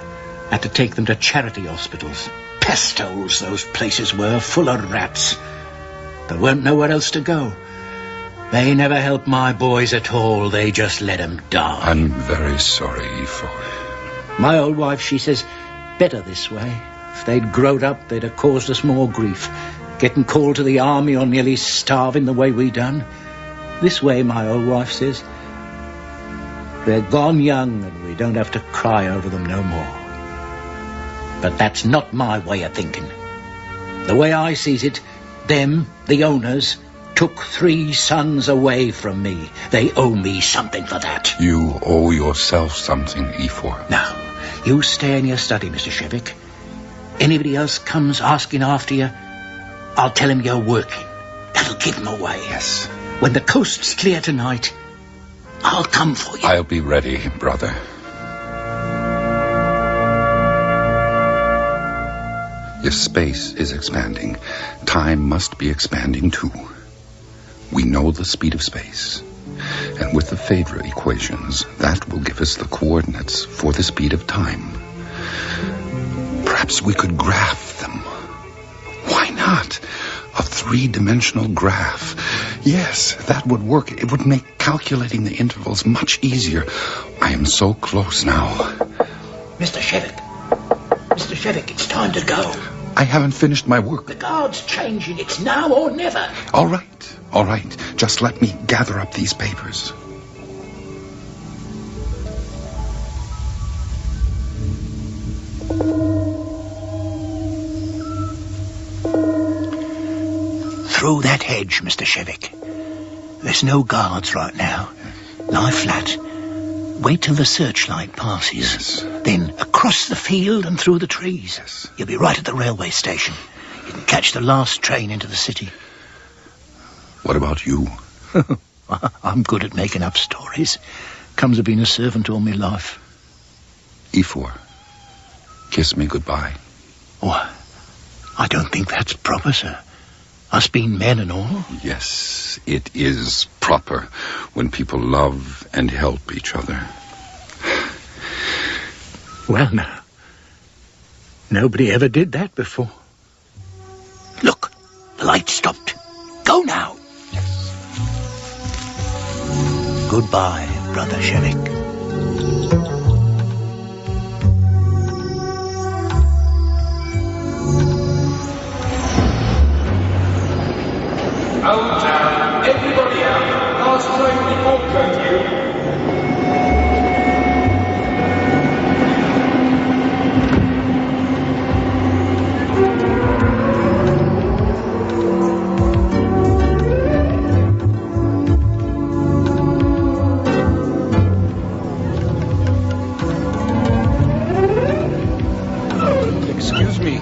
Had to take them to charity hospitals. Pest holes those places were, full of rats. There weren't nowhere else to go. They never helped my boys at all. They just let them die. I'm very sorry, E4. My old wife, she says, better this way. If they'd growed up, they'd have caused us more grief. Getting called to the army or nearly starving the way we done. This way, my old wife says, they're gone young and we don't have to cry over them no more. But that's not my way of thinking. The way I sees it, them, the owners, took 3 sons away from me. They owe me something for that. You owe yourself something, E4. Now, you stay in your study, Mr. Shevik. Anybody else comes asking after you, I'll tell him you're working. That'll give him away. Yes. When the coast's clear tonight, I'll come for you. I'll be ready, brother. If space is expanding, time must be expanding too. We know the speed of space. And with the Favre equations, that will give us the coordinates for the speed of time. Perhaps we could graph them. Why not? A three-dimensional graph. Yes, that would work. It would make calculating the intervals much easier. I am so close now. Mr. Shevik. Mr. Shevik, it's time to go. I haven't finished my work. The guard's changing. It's now or never. All right. Just let me gather up these papers. Through that hedge, Mr. Shevik. There's no guards right now. Lie flat. Wait till the searchlight passes. Yes. Then across the field and through the trees. Yes. You'll be right at the railway station. You can catch the last train into the city. What about you? I'm good at making up stories. Comes of being a servant all my life. E4, kiss me goodbye. Oh, I don't think that's proper, sir. Us being men and all. Yes, it is proper when people love and help each other. Well, now, nobody ever did that before. Look, the light stopped. Go now. Yes. Goodbye, Brother Shevik. Out, everybody out. Last train before curfew. Excuse me.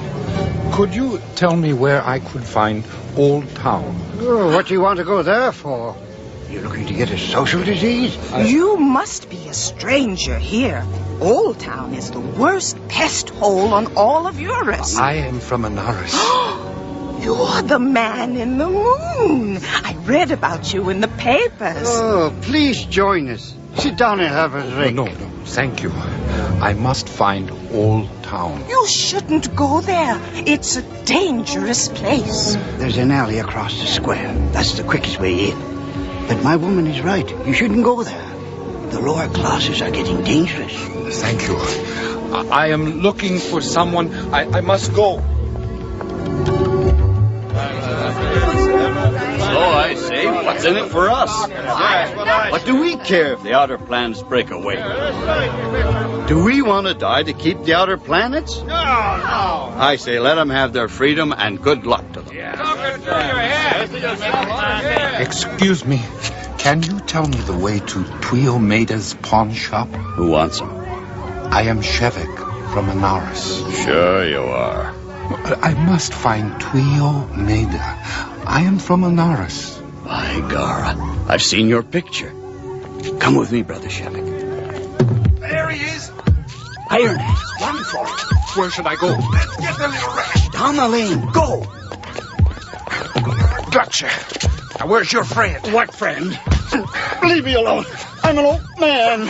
Could you tell me where I could find Old Town? Oh, what do you want to go there for? You looking to get a social disease? You must be a stranger here. Old Town is the worst pest hole on all of Eurus. I am from Anaris. You're the man in the moon. I read about you in the papers. Oh, please join us. Sit down and have a drink. No, thank you. I must find Old Town. You shouldn't go there. It's a dangerous place. There's an alley across the square. That's the quickest way in. But my woman is right. You shouldn't go there. The lower classes are getting dangerous. Thank you. I am looking for someone. I must go. So I say, what's in it for us? What do we care if the outer planets break away? Do we want to die to keep the outer planets? No. I say, let them have their freedom and good luck to them. Excuse me, can you tell me the way to Twio Maida's pawn shop? Who wants them? I am Shevik from Anaris. Sure you are. I must find Twio Maida. I am from Anaris. By Gara, I've seen your picture. Come with me, Brother Shevik. There he is. Iron Axe, run for it. Where should I go? Let's get the little rat. Down the lane, go. Gotcha. Now, where's your friend? What friend? Leave me alone. I'm an old man.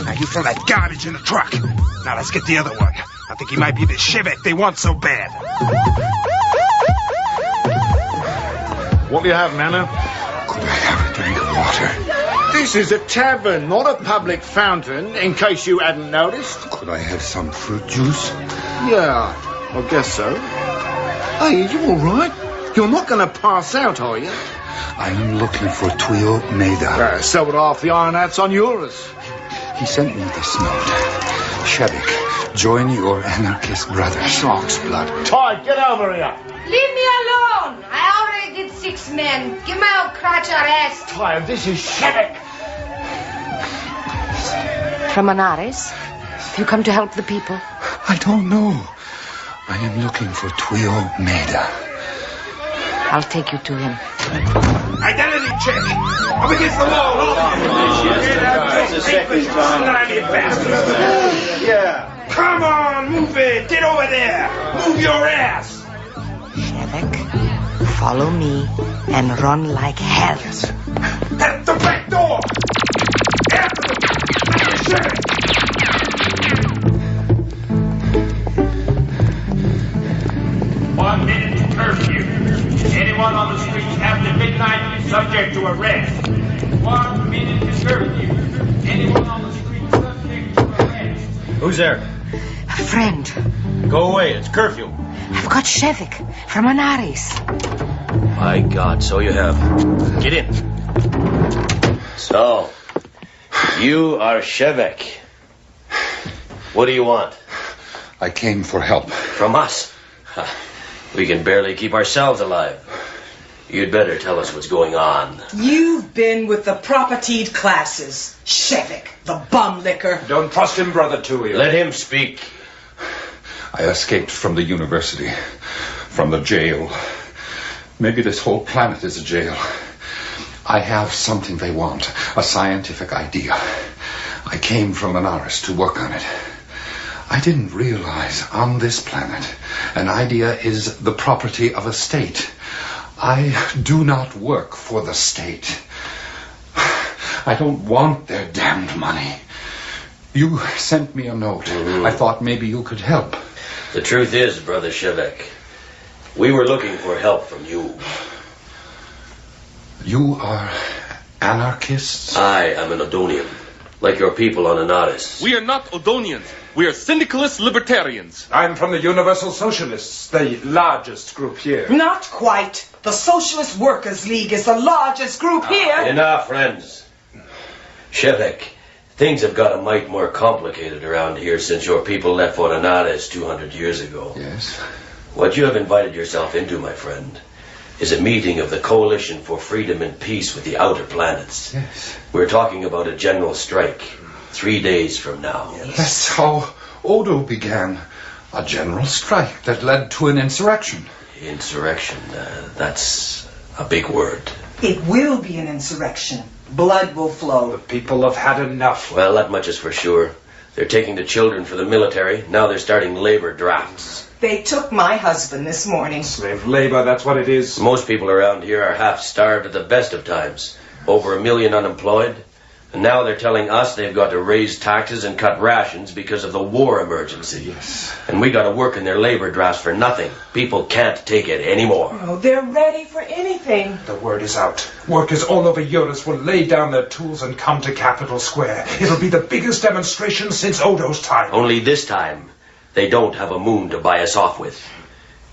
Now, you throw that garbage in the truck. Now, let's get the other one. I think he might be the Shevik they want so bad. What do you have, Nana? Could I have a drink of water? This is a tavern, not a public fountain, in case you hadn't noticed. Could I have some fruit juice? Yeah, I guess so. Hey, are you all right? You're not going to pass out, are you? I am looking for Twio Maida. So would half the iron hats on Eurus. He sent me this note. Shevik, join your anarchist brother. Shark's blood. Ty, get over here. Leave me alone. I already did 6 men. Give my old crotch a rest. Ty, this is Shevik. From Anaris? You come to help the people? I don't know. I am looking for Twio Maida. I'll take you to him. Identity check. Up against the wall, all of you. That's the second time. Slimy bastards. Yeah. Come on, move it. Get over there. Move your ass. Shevek, follow me and run like hell. At the back door. After them. Shevek. 1 minute to curfew. Anyone on the streets after midnight is subject to arrest. 1 minute to curfew. Anyone on the streets subject to arrest. Who's there? A friend. Go away, it's curfew. I've got Shevek from Anaris. My God, so you have. Get in. So, you are Shevek. What do you want? I came for help. From us? We can barely keep ourselves alive. You'd better tell us what's going on. You've been with the propertied classes. Shevek, the bum licker. Don't trust him, brother Tui. Let him speak. I escaped from the university, from the jail. Maybe this whole planet is a jail. I have something they want, a scientific idea. I came from Anaris to work on it. I didn't realize on this planet an idea is the property of a state. I do not work for the state. I don't want their damned money. You sent me a note. I thought maybe you could help. The truth is, Brother Shevek, we were looking for help from you. You are anarchists? I am an Odonian, like your people on Anaris. We are not Odonians. We are syndicalist libertarians. I'm from the Universal Socialists, the largest group here. Not quite. The Socialist Workers' League is the largest group here. Enough, friends. Shevek, things have got a mite more complicated around here since your people left for Anaris 200 years ago. Yes. What you have invited yourself into, my friend, is a meeting of the Coalition for Freedom and Peace with the Outer Planets. Yes. We're talking about a general strike 3 days from now. That's how Odo began. A general strike that led to an insurrection. Insurrection, that's a big word. It will be an insurrection. Blood will flow. The people have had enough. Well, that much is for sure. They're taking the children for the military. Now they're starting labor drafts. They took my husband this morning. Slave labor, that's what it is. Most people around here are half starved at the best of times. Over 1 million unemployed. And now they're telling us they've got to raise taxes and cut rations because of the war emergency. Yes. And we got to work in their labor drafts for nothing. People can't take it anymore. Oh, they're ready for anything. The word is out. Workers all over Eurus will lay down their tools and come to Capitol Square. It'll be the biggest demonstration since Odo's time. Only this time, they don't have a moon to buy us off with.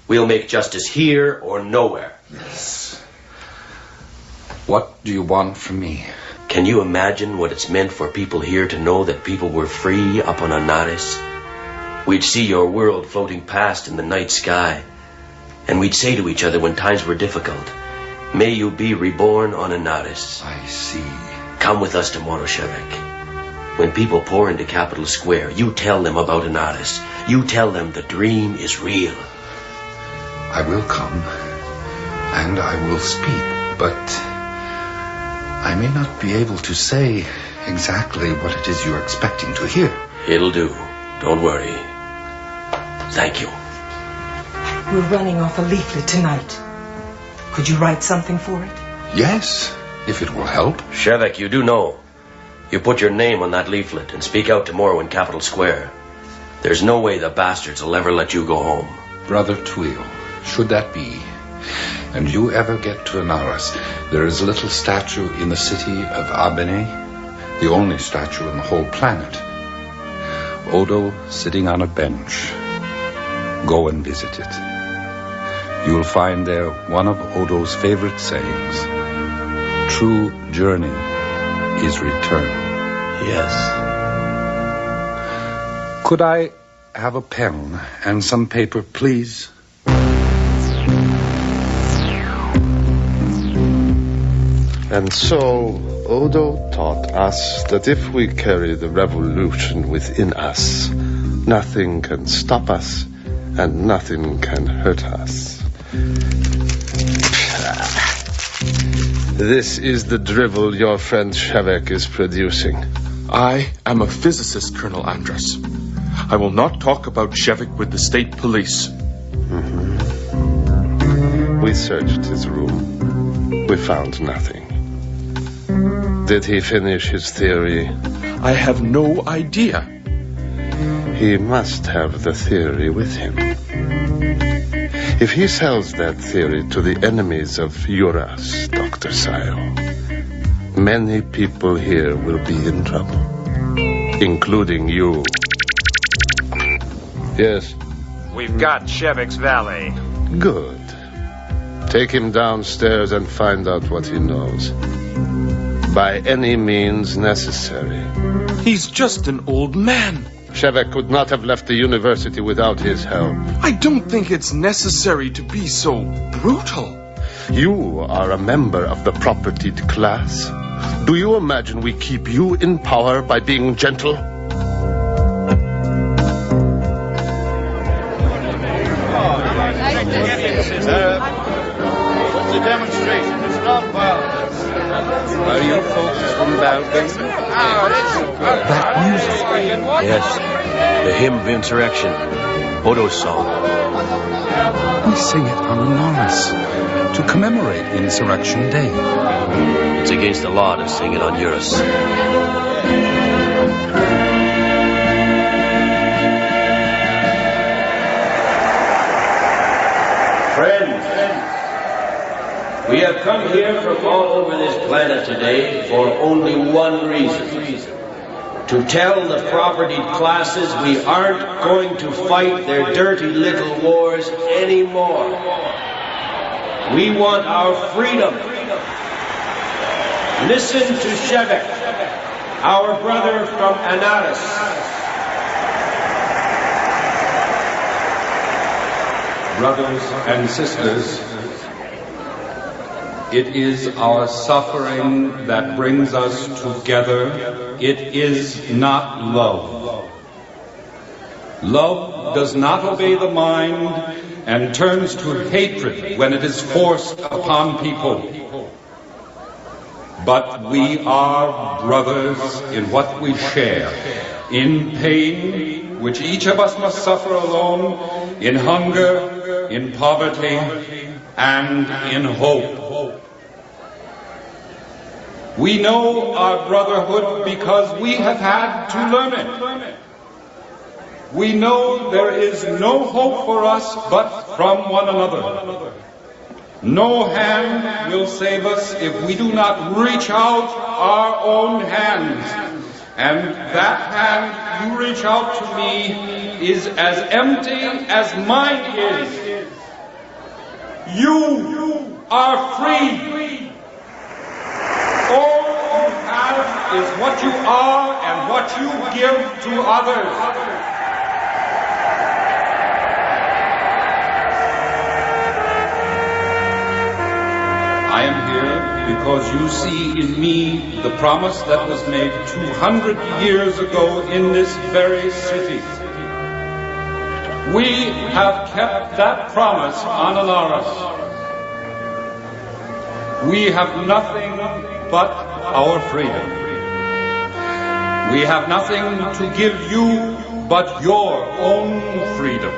We'll make justice here or nowhere. Yes. What do you want from me? Can you imagine what it's meant for people here to know that people were free up on Anaris? We'd see your world floating past in the night sky, and we'd say to each other when times were difficult, may you be reborn on Anaris. I see. Come with us tomorrow, Shevek. When people pour into Capitol Square, you tell them about Anaris. You tell them the dream is real. I will come, and I will speak, but I may not be able to say exactly what it is you're expecting to hear. It'll do. Don't worry. Thank you. We're running off a leaflet tonight. Could you write something for it? Yes, if it will help. Shevek, you do know. You put your name on that leaflet and speak out tomorrow in Capitol Square. There's no way the bastards will ever let you go home. Brother Tweel, should that be, and you ever get to Anaris, there is a little statue in the city of Abene, the only statue in the whole planet. Odo sitting on a bench. Go and visit it. You'll find there one of Odo's favorite sayings. True journey is return. Yes. Could I have a pen and some paper, please? And so, Odo taught us that if we carry the revolution within us, nothing can stop us and nothing can hurt us. This is the drivel your friend Shevek is producing. I am a physicist, Colonel Andrus. I will not talk about Shevek with the state police. We searched his room. We found nothing. Did he finish his theory? I have no idea. He must have the theory with him. If he sells that theory to the enemies of Eurus, Dr. Sile, many people here will be in trouble, including you. Yes? We've got Shevek's valet. Good. Take him downstairs and find out what he knows. By any means necessary. He's just an old man. Shevek could not have left the university without his help. I don't think it's necessary to be so brutal. You are a member of the propertied class. Do you imagine we keep you in power by being gentle? What's the demonstration? It's not violence. Are you folks from Balkan? That music. Yes, the hymn of insurrection. Odo's song. We sing it on Anaris to commemorate Insurrection Day. It's against the law to sing it on Eurus. Friends, we have come here from all over this planet today for only one reason. To tell the propertied classes we aren't going to fight their dirty little wars anymore. We want our freedom. Listen to Shevek, our brother from Anaris. Brothers and sisters, it is our suffering that brings us together. It is not love. Love does not obey the mind and turns to hatred when it is forced upon people. But we are brothers in what we share, in pain, which each of us must suffer alone, in hunger, in poverty, and in hope. We know our brotherhood because we have had to learn it. We know there is no hope for us but from one another. No hand will save us if we do not reach out our own hands. And that hand you reach out to me is as empty as mine is. You are free. All you have is what you are and what you give to others. I am here because you see in me the promise that was made 200 years ago in this very city. We have kept that promise on Anaris. We have nothing but our freedom. We have nothing to give you but your own freedom.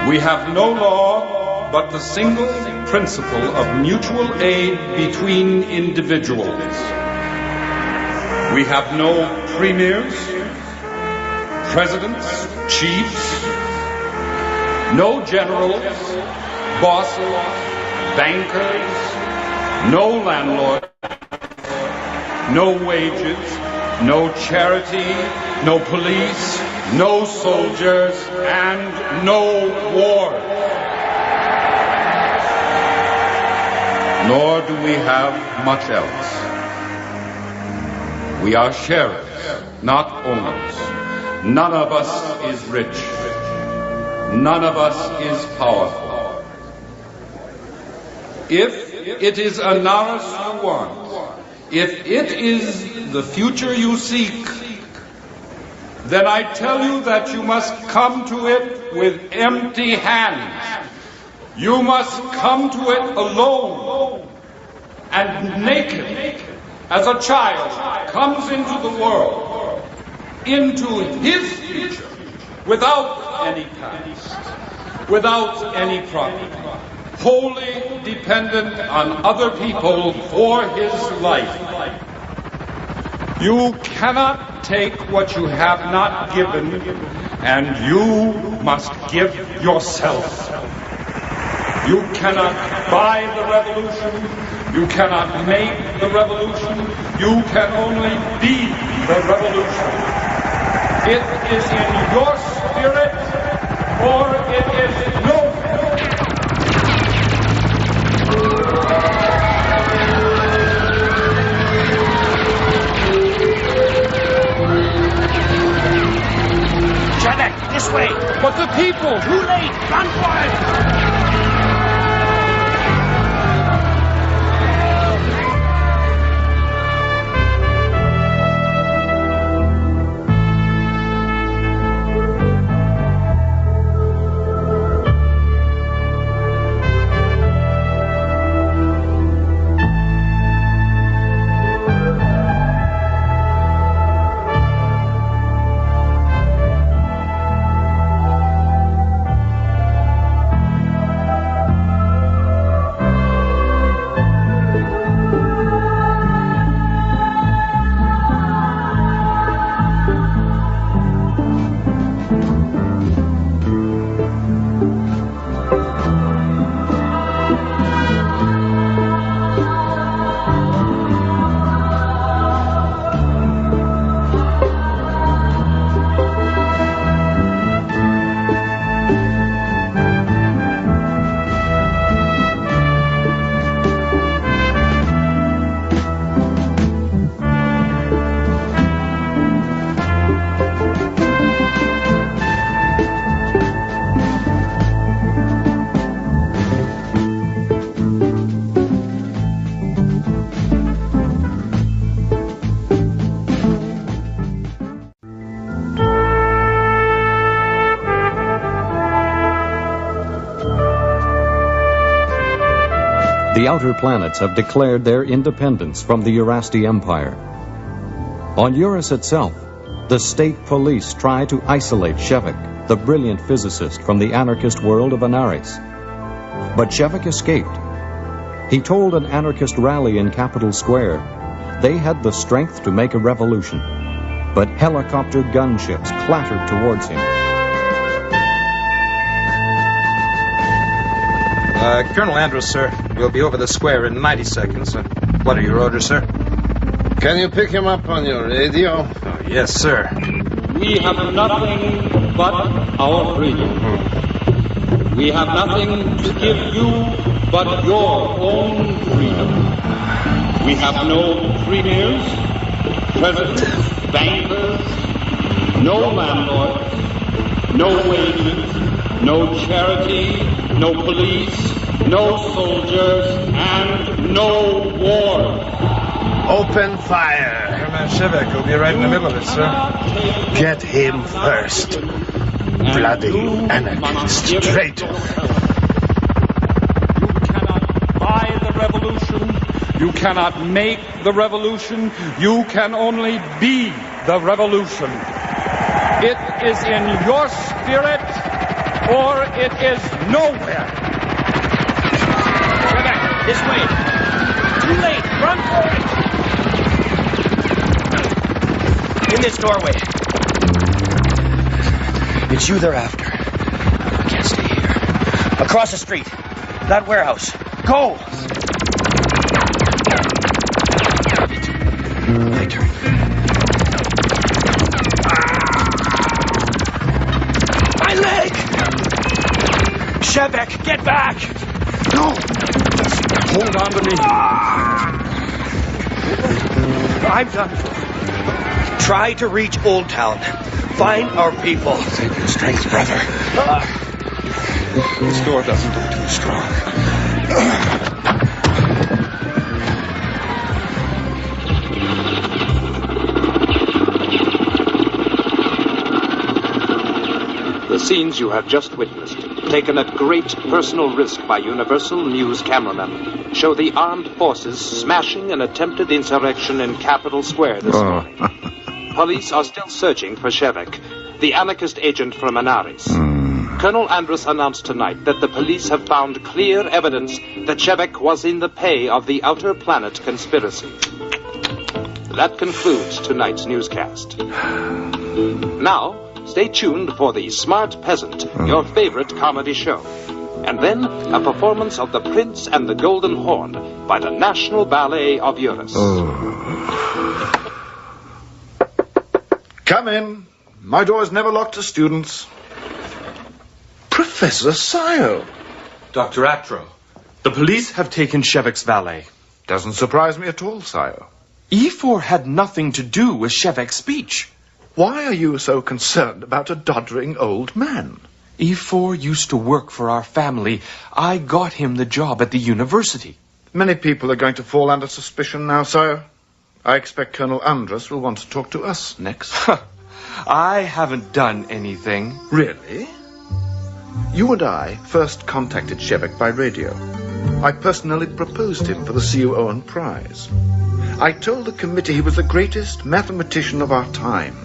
We have no law but the single principle of mutual aid between individuals. We have no premiers, presidents, chiefs, no generals, bosses, bankers, no landlord, no wages, no charity, no police, no soldiers, and no war. Nor do we have much else. We are sheriffs, not owners. None of us is rich. None of us is powerful. If it is Anaris you want, if it is the future you seek, then I tell you that you must come to it with empty hands. You must come to it alone. and naked as a child comes into the world, into his future, without any past, without any property, wholly dependent on other people for his life. You cannot take what you have not given, and you must give yourself. You cannot buy the revolution. You cannot make the revolution. You can only be the revolution. It is in your spirit, or it is nowhere. Shevek, this way! But the people! Too late! Run for it! The outer planets have declared their independence from the Urasti Empire. On Eurus itself, the state police try to isolate Shevek, the brilliant physicist, from the anarchist world of Anaris. But Shevek escaped. He told an anarchist rally in Capitol Square they had the strength to make a revolution, but helicopter gunships clattered towards him. Colonel Andrews, sir. We'll be over the square in 90 seconds. What are your orders, sir? Can you pick him up on your radio? Oh, yes, sir. We have nothing but our freedom. We have nothing to give you but your own freedom. We have no premiers, presidents, bankers, no landlords, no wages, no charity, no police, no soldiers, and no war. Open fire. Airman Shevek will be right in the middle of it, sir. Get him first. Bloody anarchist traitor. You cannot buy the revolution. You cannot make the revolution. You can only be the revolution. It is in your spirit, or it is nowhere. Shevek, this way! Too late! Run for it! In this doorway. It's you they're after. I can't stay here. Across the street. That warehouse. Go! My turn. My leg! Shevek, get back! No! Hold on to me. I'm done. Try to reach Old Town. Find our people. Save your strength, brother. This door doesn't look too strong. The scenes you have just witnessed, taken at great personal risk by Universal News cameramen, show the armed forces smashing an attempted insurrection in Capitol Square this morning. Police are still searching for Shevik, the anarchist agent from Anaris. Colonel Andrus announced tonight that the police have found clear evidence that Shevik was in the pay of the Outer Planet conspiracy. That concludes tonight's newscast. Now, stay tuned for The Smart Peasant, your favorite comedy show. And then, a performance of The Prince and the Golden Horn by the National Ballet of Eurus. Come in. My door is never locked to students. Professor Sile. Dr. Atro, the police have taken Shevik's valet. Doesn't surprise me at all, Sire. E4 had nothing to do with Shevik's speech. Why are you so concerned about a doddering old man? E4 used to work for our family. I got him the job at the university. Many people are going to fall under suspicion now, Sire. I expect Colonel Andrus will want to talk to us next. I haven't done anything. Really? You and I first contacted Shevik by radio. I personally proposed him for the C.U. Owen Prize. I told the committee he was the greatest mathematician of our time.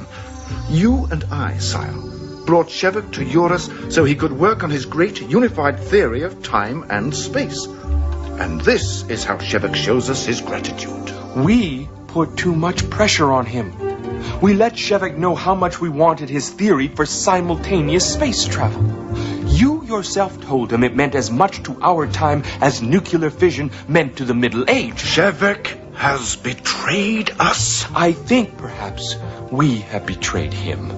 You and I, Sire, brought Shevik to Eurus so he could work on his great unified theory of time and space. And this is how Shevik shows us his gratitude. We put too much pressure on him. We let Shevik know how much we wanted his theory for simultaneous space travel. You yourself told him it meant as much to our time as nuclear fission meant to the Middle Age. Shevik has betrayed us. I think perhaps we have betrayed him.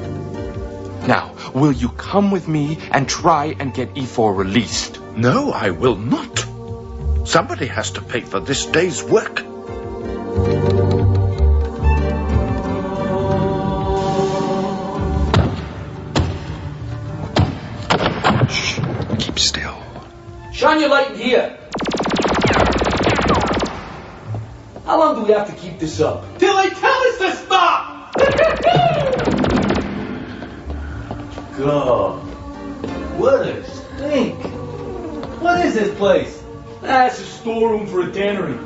Now, will you come with me and try and get E4 released? No, I will not. Somebody has to pay for this day's work. Shh. Keep still. Shine your light in here. How long do we have to keep this up? Till they tell us to stop! God. What a stink. What is this place? It's a storeroom for a tannery.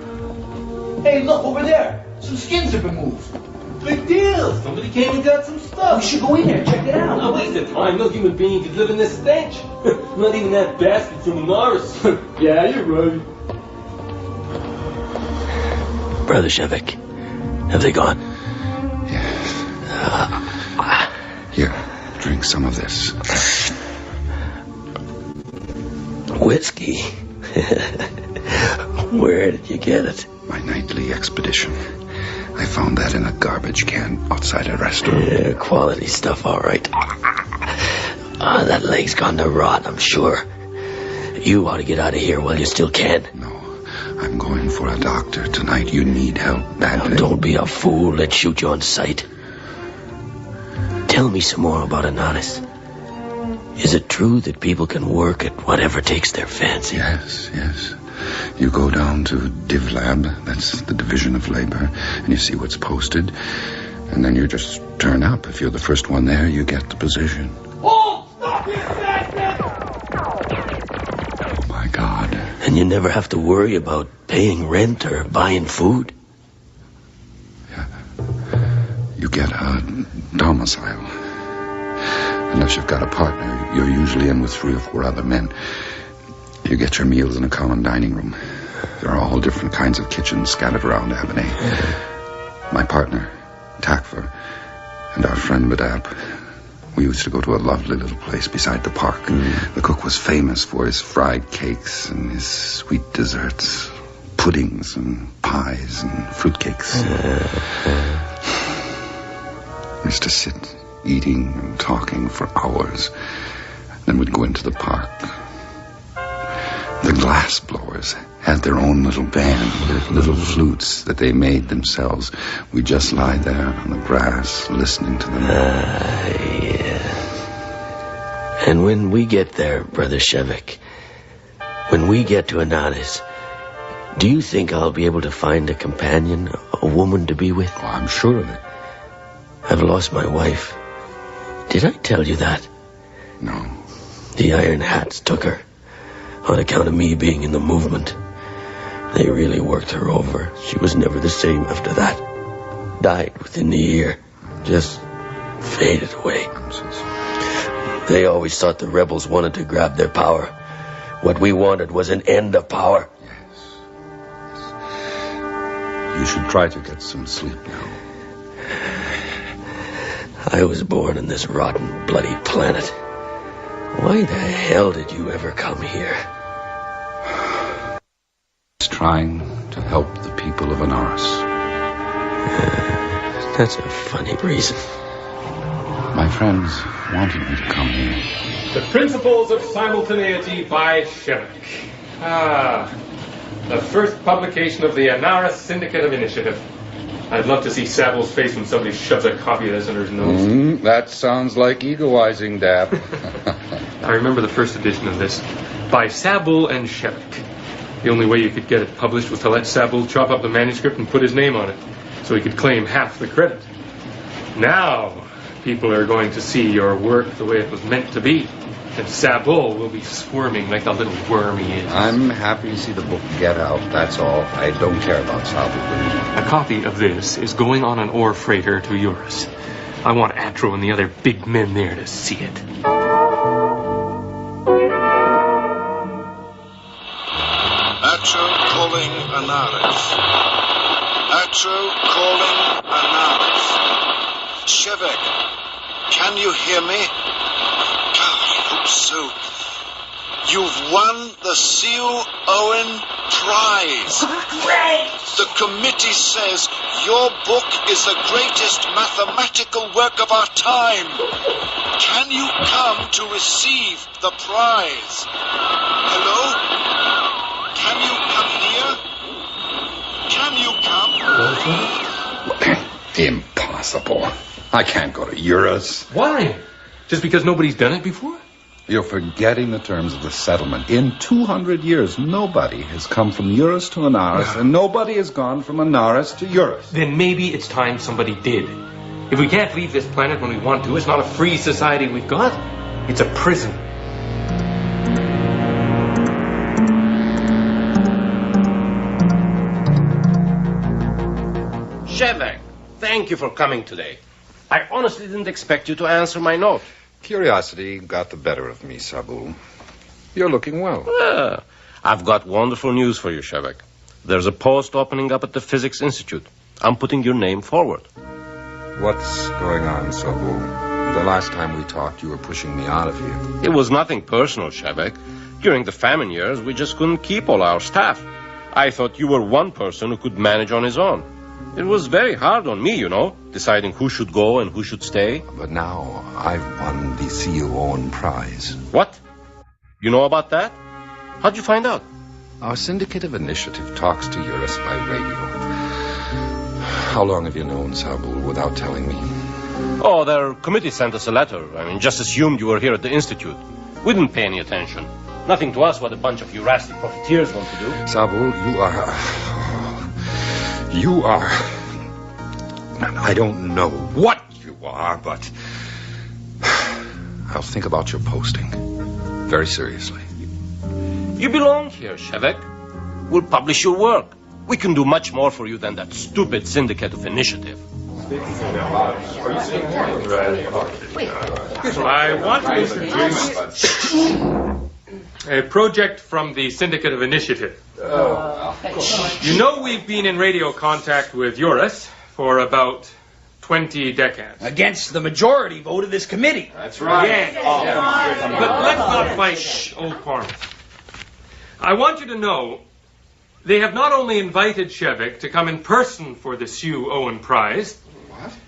Hey, look, over there. Some skins have been moved. Big deal. Somebody came and got some stuff. We should go in there and check it out. Now, waste of time. No human being could live in this stench. Not even that bastard from Mars. Yeah, you're right. Brother Shevik, have they gone? Yes. Here, drink some of this. Whiskey? Where did you get it? My nightly expedition. I found that in a garbage can outside a restaurant. Yeah, quality stuff, all right. That leg's gone to rot, I'm sure. You ought to get out of here while you still can. No, I'm going for a doctor tonight. You need help badly. Now, don't be a fool. Let's shoot you on sight. Tell me some more about Anaris. Is it true that people can work at whatever takes their fancy? Yes. You go down to DivLab, that's the Division of Labor, and you see what's posted. And then you just turn up. If you're the first one there, you get the position. Hold! Stop, you bastard! Oh, my God. And you never have to worry about paying rent or buying food? Yeah. You get a domicile. Unless you've got a partner, you're usually in with 3 or 4 other men. You get your meals in a common dining room. There are all different kinds of kitchens scattered around Abernay. My partner, Takver, and our friend Badab, we used to go to a lovely little place beside the park. The cook was famous for his fried cakes and his sweet desserts, puddings and pies and fruitcakes. We used to sit eating and talking for hours. Then we'd go into the park. The glass blowers had their own little band with little flutes that they made themselves. We'd just lie there on the grass listening to them. Yeah. And when we get there, Brother Shevik, when we get to Anaris, do you think I'll be able to find a companion, a woman to be with? Oh, I'm sure of it. I've lost my wife. Did I tell you that? No. The Iron Hats took her, on account of me being in the movement. They really worked her over. She was never the same after that. Died within the year. Just faded away. They always thought the rebels wanted to grab their power. What we wanted was an end of power. You should try to get some sleep now. I was born on this rotten, bloody planet. Why the hell did you ever come here? He's trying to help the people of Anaris. That's a funny reason. My friends wanted me to come here. The Principles of Simultaneity by Shevik. The first publication of the Anaris Syndicate of Initiative. I'd love to see Sable's face when somebody shoves a copy of this under his nose. That sounds like egoizing, Dab. I remember the first edition of this, by Sable and Shevik. The only way you could get it published was to let Sable chop up the manuscript and put his name on it, so he could claim half the credit. Now, people are going to see your work the way it was meant to be, and Sable will be squirming like the little worm he is. I'm happy to see the book get out, that's all. I don't care about Sable. A copy of this is going on an ore freighter to Eurus. I want Atro and the other big men there to see it. Atro calling Anaris. Atro calling Anaris. Shevik, can you hear me? God, I hope so. You've won the C.U. Owen Prize. Great! The committee says your book is the greatest mathematical work of our time. Can you come to receive the prize? Hello? Can you come here? Can you come? Impossible. I can't go to Eurus. Why? Just because nobody's done it before? You're forgetting the terms of the settlement. In 200 years, nobody has come from Eurus to Anaris, and nobody has gone from Anaris to Eurus. Then maybe it's time somebody did. If we can't leave this planet when we want to, it's not a free society we've got. It's a prison. Shevik, thank you for coming today. I honestly didn't expect you to answer my note. Curiosity got the better of me, Sabu. You're looking well. I've got wonderful news for you, Shevik. There's a post opening up at the Physics Institute. I'm putting your name forward. What's going on, Sabu? The last time we talked, you were pushing me out of here. It was nothing personal, Shevik. During the famine years, we just couldn't keep all our staff. I thought you were one person who could manage on his own. It was very hard on me, deciding who should go and who should stay. But now I've won the C.U. Owen Prize. What? You know about that? How'd you find out? Our Syndicate of Initiative talks to Eurus by radio. How long have you known Sabu without telling me? Oh, their committee sent us a letter. Just assumed you were here at the Institute. We didn't pay any attention. Nothing to us what a bunch of Eurastic profiteers want to do. Sabu, you are... I don't know what you are, but... I'll think about your posting. Very seriously. You belong here, Shevik. We'll publish your work. We can do much more for you than that stupid Syndicate of Initiative. I want to introduce a project from the Syndicate of Initiative. You know we've been in radio contact with Eurus for about 20 decades. Against the majority vote of this committee. That's right. Yes. But let's not fight old quarrels. I want you to know they have not only invited Shevik to come in person for the C.U. Owen Prize,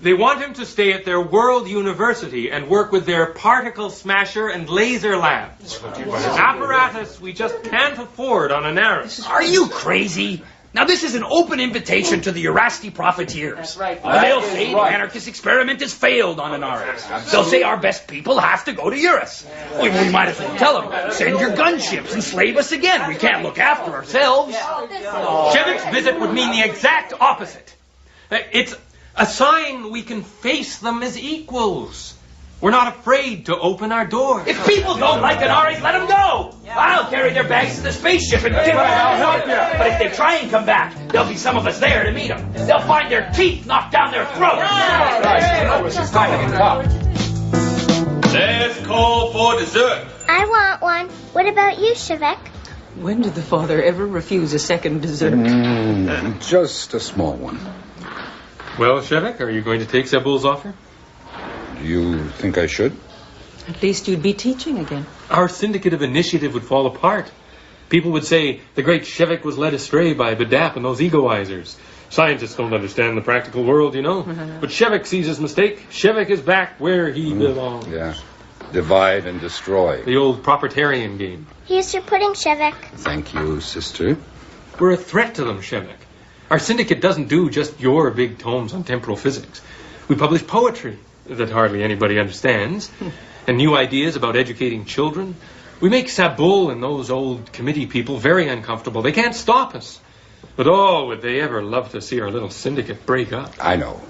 they want him to stay at their World University and work with their particle smasher and laser labs. Apparatus we just can't afford on Anaris. Are you crazy? Now, this is an open invitation to the Eurasti profiteers. That's right. They'll say the anarchist experiment has failed on Anaris. They'll say our best people have to go to Eurus. We might as well tell them, send your gunships and slave us again. We can't look after ourselves. Shevik's visit would mean the exact opposite. It's a sign we can face them as equals. We're not afraid to open our doors. If people don't like Anaris, let them go. I'll carry their bags to the spaceship and give them. I'll help you. But if they try and come back, there'll be some of us there to meet them. They'll find their teeth knocked down their throats. Let's call for dessert. I want one. What about you, Shevek? When did the father ever refuse a second dessert? Just a small one. Well, Shevek, are you going to take Zabul's offer? Do you think I should? At least you'd be teaching again. Our syndicate of initiative would fall apart. People would say the great Shevek was led astray by Badap and those egoizers. Scientists don't understand the practical world, you know. But Shevek sees his mistake. Shevek is back where he belongs. Yeah. Divide and destroy. The old proprietarian game. Here's your pudding, Shevek. Thank you, sister. We're a threat to them, Shevek. Our syndicate doesn't do just your big tomes on temporal physics. We publish poetry that hardly anybody understands, and new ideas about educating children. We make Sabul and those old committee people very uncomfortable. They can't stop us. But oh, would they ever love to see our little syndicate break up. I know.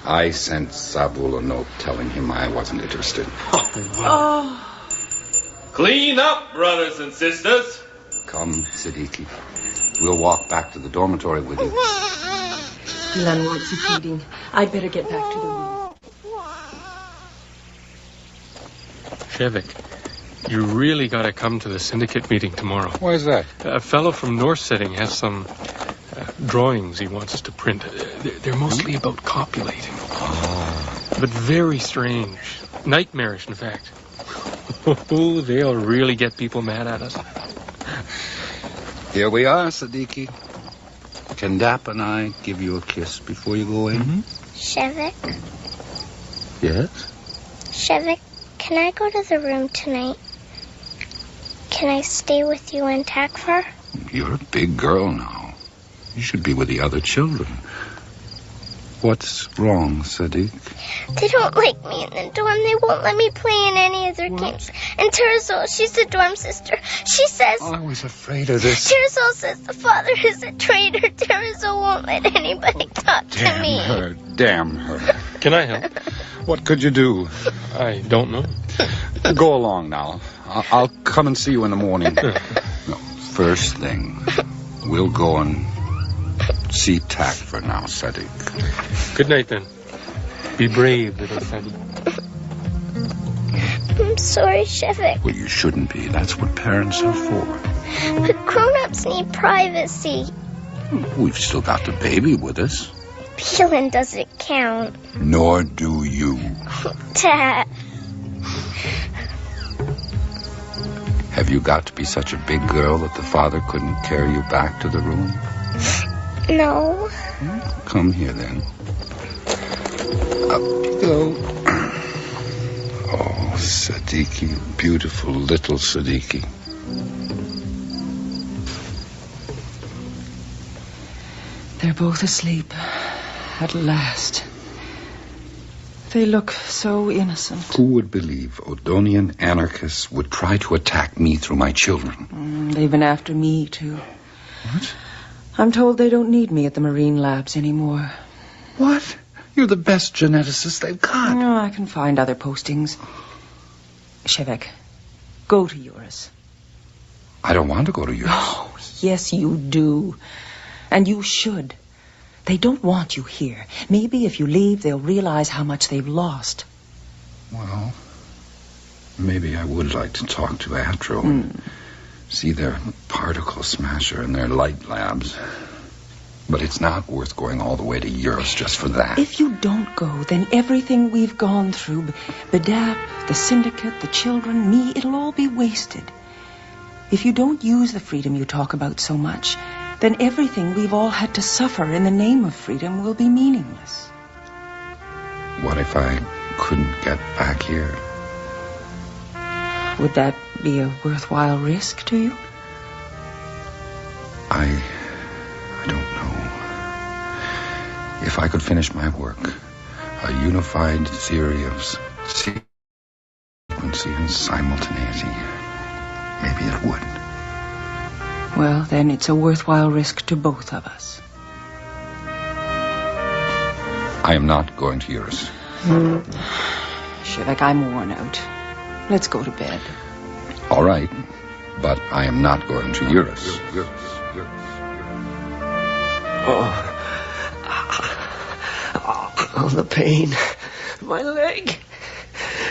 I sent Sabul a note telling him I wasn't interested. Clean up, brothers and sisters. Come, Siddiqui. We'll walk back to the dormitory with you. Dylan wants a feeding. I'd better get back to the room. Shevek, you really got to come to the syndicate meeting tomorrow. Why is that? A fellow from North Setting has some drawings he wants us to print. They're mostly about copulating. But very strange. Nightmarish, in fact. Oh, they'll really get people mad at us. Here we are, Siddiqui. Can Dap and I give you a kiss before you go in? Shevek? Yes? Shevek, can I go to the room tonight? Can I stay with you and Takfar? You're a big girl now. You should be with the other children. What's wrong, Sadiq? They don't like me in the dorm. They won't let me play in any of their games. And Terzol, she's the dorm sister. She says... I was afraid of this. Terzol says the father is a traitor. Terzol won't let anybody talk to me. Damn her. Can I help? What could you do? I don't know. Go along now. I'll come and see you in the morning. No, first thing, we'll go and see Tak for now, Sadiq. Good night, then. Be brave, little Sadiq. I'm sorry, Shevek. Well, you shouldn't be. That's what parents are for. But grown-ups need privacy. We've still got the baby with us. Peeling doesn't count. Nor do you. Dad. Have you got to be such a big girl that the father couldn't carry you back to the room? No. Come here, then. Up you go. Oh, Siddiqui, beautiful little Siddiqui. They're both asleep. At last. They look so innocent. Who would believe Odonian anarchists would try to attack me through my children? They've been after me, too. What? I'm told they don't need me at the marine labs anymore. What? You're the best geneticist they've got. No, I can find other postings. Shevek, go to Eurus. I don't want to go to Eurus. Oh, yes, you do. And you should. They don't want you here. Maybe if you leave, they'll realize how much they've lost. Well, maybe I would like to talk to Atro and see their particle smasher and their light labs. But it's not worth going all the way to Eurus just for that. If you don't go, then everything we've gone through, Badap, the syndicate, the children, me, it'll all be wasted. If you don't use the freedom you talk about so much, then everything we've all had to suffer in the name of freedom will be meaningless. What if I couldn't get back here? Would that be a worthwhile risk to you? I don't know. If I could finish my work, a unified theory of sequency and simultaneity, maybe it would. Well, then it's a worthwhile risk to both of us. I am not going to Eurus. Shevek, I'm worn out. Let's go to bed. All right, but I am not going to Eurus. Oh, the pain. My leg.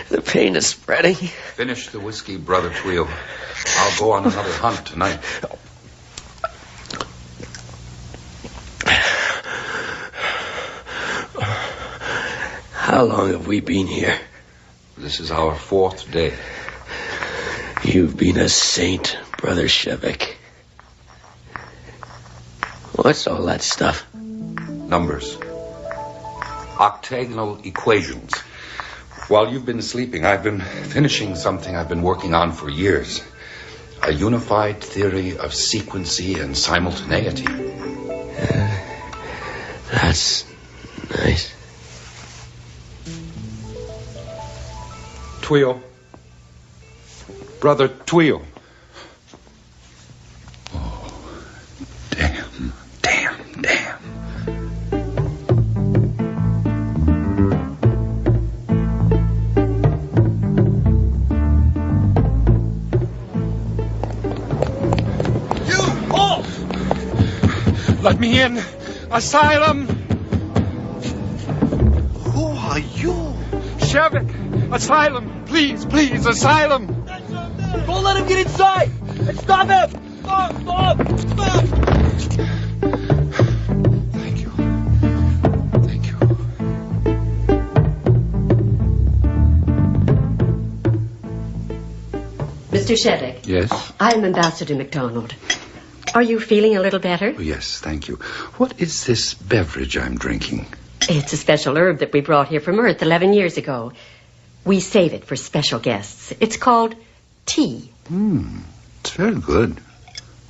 The pain is spreading. Finish the whiskey, Brother Tweel. I'll go on another hunt tonight. How long have we been here? This is our 4th day. You've been a saint, Brother Shevek. What's all that stuff? Numbers. Octagonal equations. While you've been sleeping, I've been finishing something I've been working on for years. A unified theory of sequency and simultaneity. That's nice. Tweel. Brother Tweel. Damn. Let me in. Asylum. Who are you? Shevik. Asylum. Please, asylum. Don't let him get inside. And stop him. Stop. Thank you. Mr. Shevik. Yes? I'm Ambassador MacDonald. Are you feeling a little better? Oh, yes, thank you. What is this beverage I'm drinking? It's a special herb that we brought here from Earth 11 years ago. We save it for special guests. It's called tea. It's very good.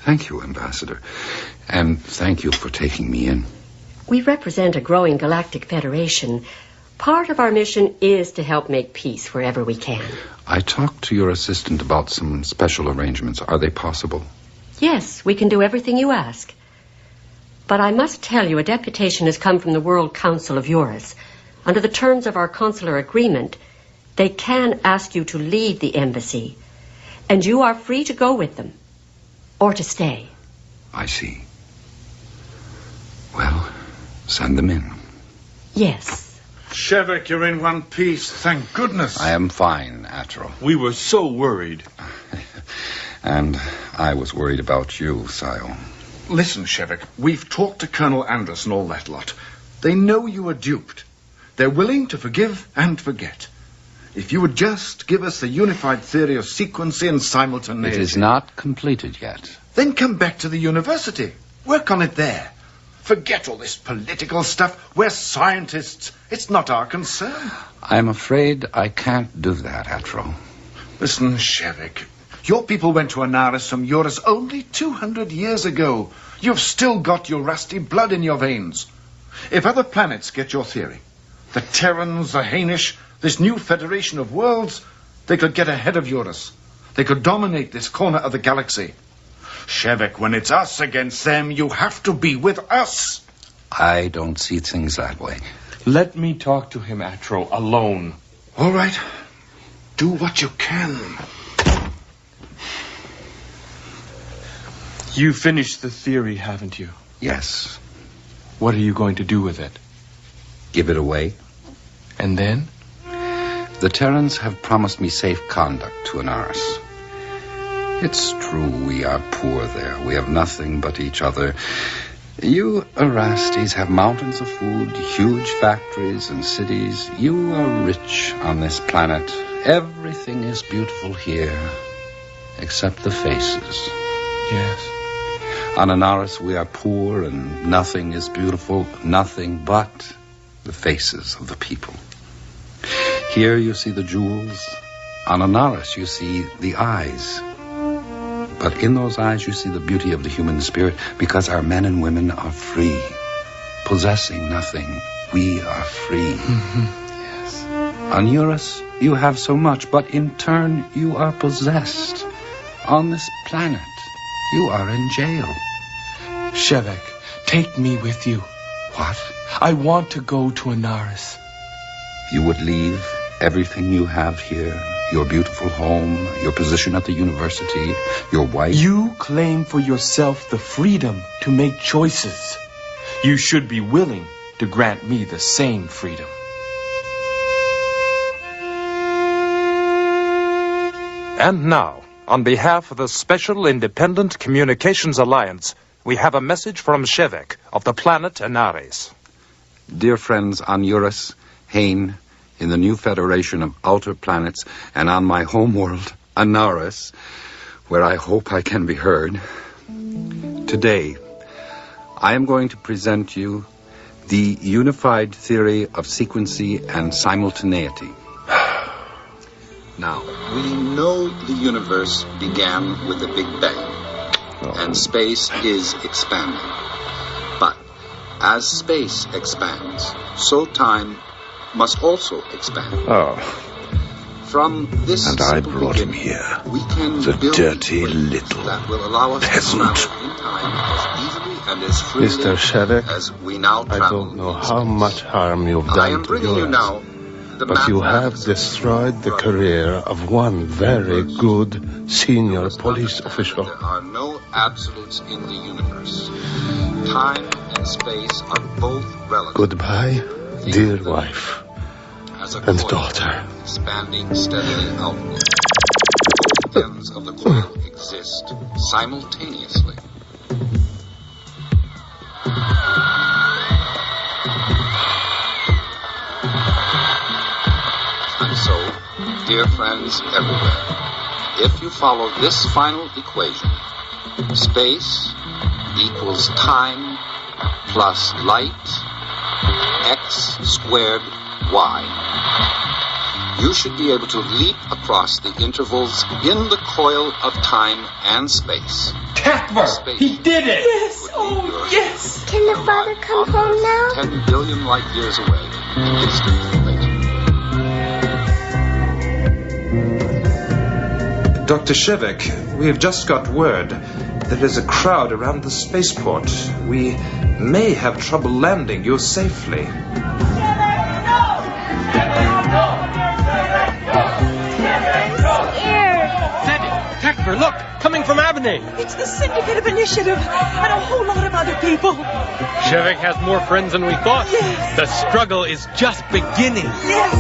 Thank you, Ambassador. And thank you for taking me in. We represent a growing galactic federation. Part of our mission is to help make peace wherever we can. I talked to your assistant about some special arrangements. Are they possible? Yes, we can do everything you ask. But I must tell you, a deputation has come from the World Council of Eurus. Under the terms of our consular agreement, they can ask you to leave the embassy, and you are free to go with them, or to stay. I see. Well, send them in. Yes. Shevik, you're in one piece. Thank goodness. I am fine, Atro. We were so worried. And I was worried about you, Sio. Listen, Shevik, we've talked to Colonel Andrus and all that lot. They know you were duped. They're willing to forgive and forget. If you would just give us the unified theory of sequency and simultaneity... It is not completed yet. Then come back to the university. Work on it there. Forget all this political stuff. We're scientists. It's not our concern. I'm afraid I can't do that, Atro. Listen, Shevik, your people went to Anaris from Eurus only 200 years ago. You've still got your rusty blood in your veins. If other planets get your theory, the Terrans, the Hainish, this new federation of worlds, they could get ahead of Eurus. They could dominate this corner of the galaxy. Shevik, when it's us against them, you have to be with us. I don't see things that way. Let me talk to him, Atro, alone. All right. Do what you can. You finished the theory, haven't you? Yes. What are you going to do with it? Give it away. And then? The Terrans have promised me safe conduct to Anaris. It's true we are poor there. We have nothing but each other. You Erastes have mountains of food, huge factories and cities. You are rich on this planet. Everything is beautiful here, except the faces. Yes. On Anaris we are poor and nothing is beautiful, nothing but the faces of the people. Here you see the jewels. On Anaris you see the eyes. But in those eyes you see the beauty of the human spirit, because our men and women are free. Possessing nothing, we are free. Yes. On Eurus you have so much, but in turn you are possessed. On this planet you are in jail. Shevik, take me with you. What? I want to go to Anaris. You would leave Everything you have here, your beautiful home, your position at the university, your wife... You claim for yourself the freedom to make choices. You should be willing to grant me the same freedom. And now, on behalf of the Special Independent Communications Alliance, we have a message from Shevek of the planet Anaris. Dear friends on Eurus, Hain, in the new Federation of Outer Planets, and on my homeworld, Anaris, where I hope I can be heard, today, I am going to present you the unified theory of sequency and simultaneity. Now, we know the universe began with the Big Bang, and space is expanding. But as space expands, so time must also expand. From this and I brought him here, we can the build dirty little that will allow us peasant. to travel in time as easily and as freely Mr. Shevek, as we now I travel. don't know how much harm you've I done am to bringing you yours, now the but you have mathematics destroyed the career of one very good senior police official. There are no absolutes in the universe. Time and space are both relative. Goodbye, dear wife As a and coil daughter. expanding steadily outward. Both ends of the coil exist simultaneously. And so, dear friends everywhere, if you follow this final equation, space equals time plus light x squared y. You should be able to leap across the intervals in the coil of time and space. Cuthbert! He did it! Yes! Oh, yes! Can the father come home now? 10 billion light years away. An instant later. Dr. Shevek, we have just got word that there's a crowd around the spaceport. We may have trouble landing you safely. Cuthbert, look! Coming from Abernay! It's the Syndicate of Initiative and a whole lot of other people. Shevek has more friends than we thought. Yes. The struggle is just beginning. Yes.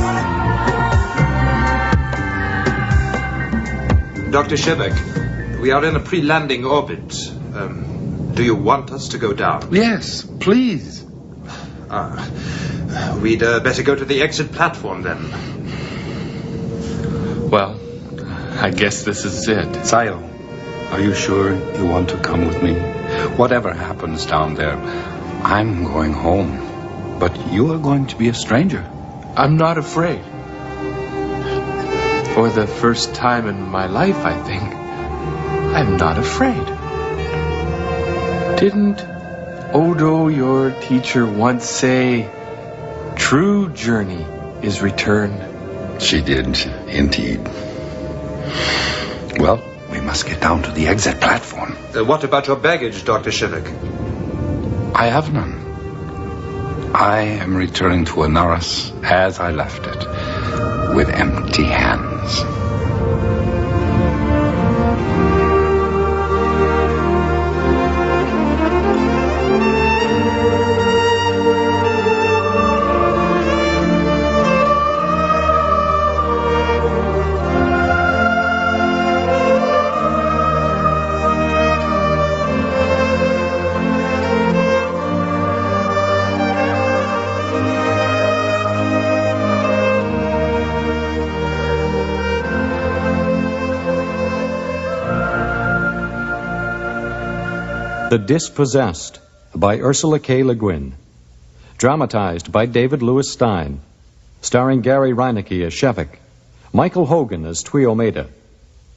Dr. Shevek, we are in a pre-landing orbit. Do you want us to go down? Yes, please. We'd better go to the exit platform then. Well, I guess this is it. Sayo, are you sure you want to come with me? Whatever happens down there, I'm going home. But you are going to be a stranger. I'm not afraid. For the first time in my life, I think, I'm not afraid. Didn't Odo, your teacher, once say, true journey is return? She did, indeed. Well, we must get down to the exit platform. What about your baggage, Dr. Shevek? I have none. I am returning to Anaris as I left it, with empty hands. The Dispossessed by Ursula K. Le Guin. Dramatized by David Lewis Stein. Starring Gary Reinecke as Shevek, Michael Hogan as Twee Omeda,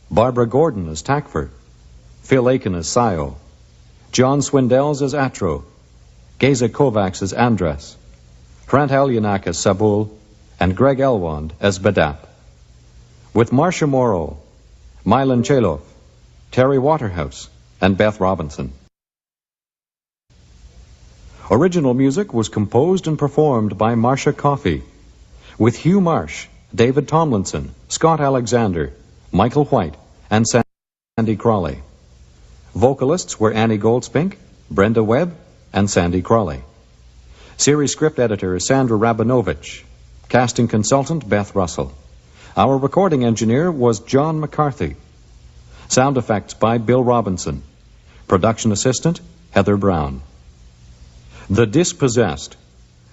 Barbara Gordon as Takfur, Phil Aiken as Sayo, John Swindells as Atro, Geza Kovacs as Andres, Hrant Alyanak as Sabul, and Greg Elwand as Badap. With Marcia Morrow, Milan Chelov, Terry Waterhouse, and Beth Robinson. Original music was composed and performed by Marcia Coffey, with Hugh Marsh David Tomlinson, Scott Alexander, Michael White, and Sandy Crawley. Vocalists were Annie Goldspink, Brenda Webb, and Sandy Crawley. Series script editor Sandra Rabinovich. Casting consultant Beth Russell. Our recording engineer was John McCarthy. Sound effects by Bill Robinson. Production assistant Heather Brown. The Dispossessed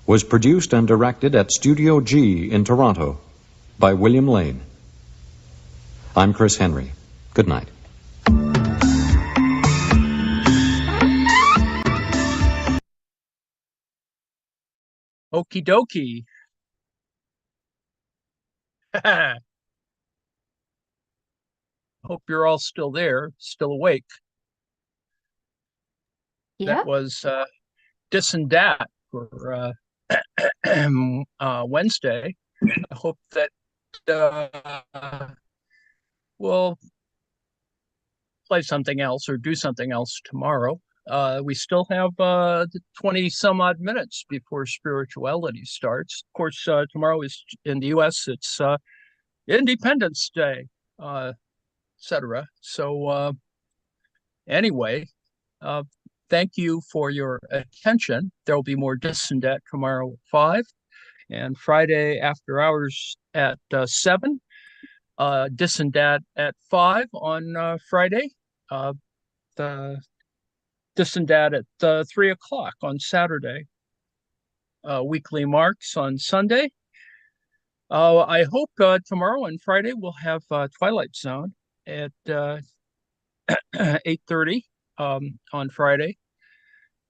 was produced and directed at Studio G in Toronto by William Lane. I'm Chris Henry. Good night. Okie dokie. Hope you're all still there, still awake. Yeah. That was Dis and Dat for Wednesday. I hope that we'll play something else or do something else tomorrow. We still have 20 some odd minutes before spirituality starts. Of course, tomorrow is in the U.S. It's Independence Day, etc. So anyway, thank you for your attention. There will be more Dis and Dat tomorrow at 5, and Friday after hours at 7. Dis and Dat at 5 on Friday. The Dis and Dat at 3 o'clock on Saturday. Weekly Marks on Sunday. I hope tomorrow and Friday we'll have Twilight Zone at 8:30 on Friday.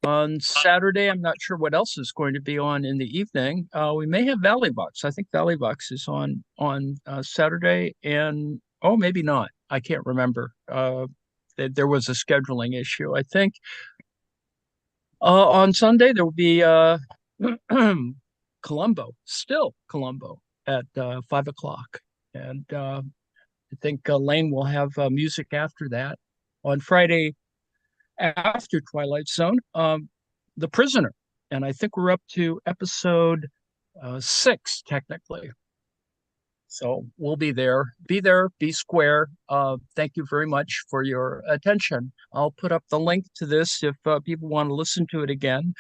On Saturday, I'm not sure what else is going to be on in the evening. We may have Valley Box. I think Valley Box is on Saturday, and maybe not. I can't remember. There was a scheduling issue. I think on Sunday there will be Columbo at 5 o'clock, and I think Lane will have music after that. On Friday after Twilight Zone, The Prisoner, and I think we're up to episode 6 technically. So we'll be there. Be there, be square. Thank you very much for your attention. I'll put up the link to this if people want to listen to it again.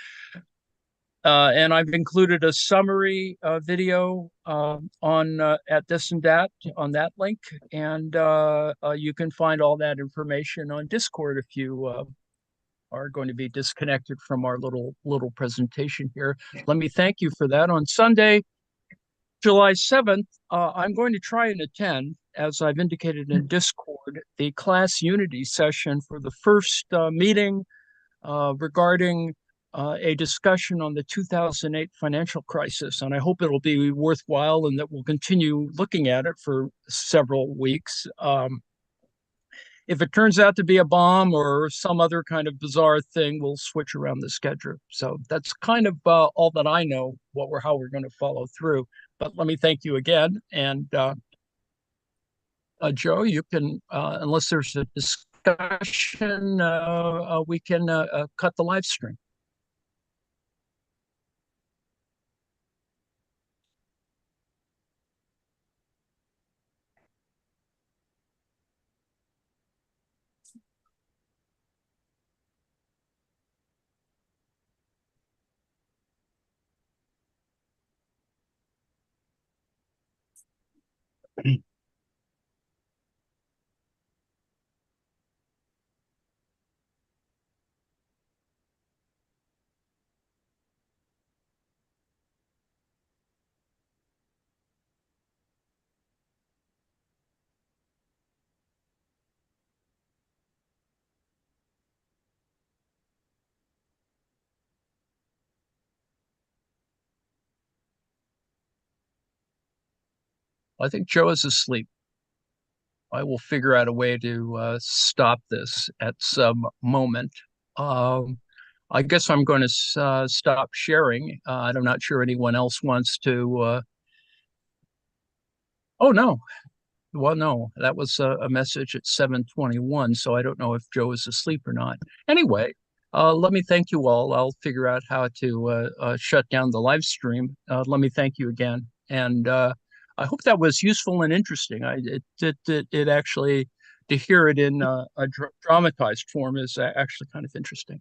And I've included a summary video on at Dis and Dat on that link, and you can find all that information on Discord if you are going to be disconnected from our little presentation here. Let me thank you for that. On Sunday, July 7th, I'm going to try and attend, as I've indicated in Discord, the class unity session for the first meeting regarding a discussion on the 2008 financial crisis. And I hope it'll be worthwhile and that we'll continue looking at it for several weeks. If it turns out to be a bomb or some other kind of bizarre thing, we'll switch around the schedule. So that's kind of all that I know, how we're going to follow through. But let me thank you again. And Joe, you can, unless there's a discussion, we can cut the live stream. I think Joe is asleep. I will figure out a way to stop this at some moment. I guess I'm going to stop sharing. I'm not sure anyone else wants to. Oh, no. Well, no, that was a message at 7:21, so I don't know if Joe is asleep or not. Anyway, let me thank you all. I'll figure out how to shut down the live stream. Let me thank you again. And I hope that was useful and interesting. It actually, to hear it in a dramatized form is actually kind of interesting.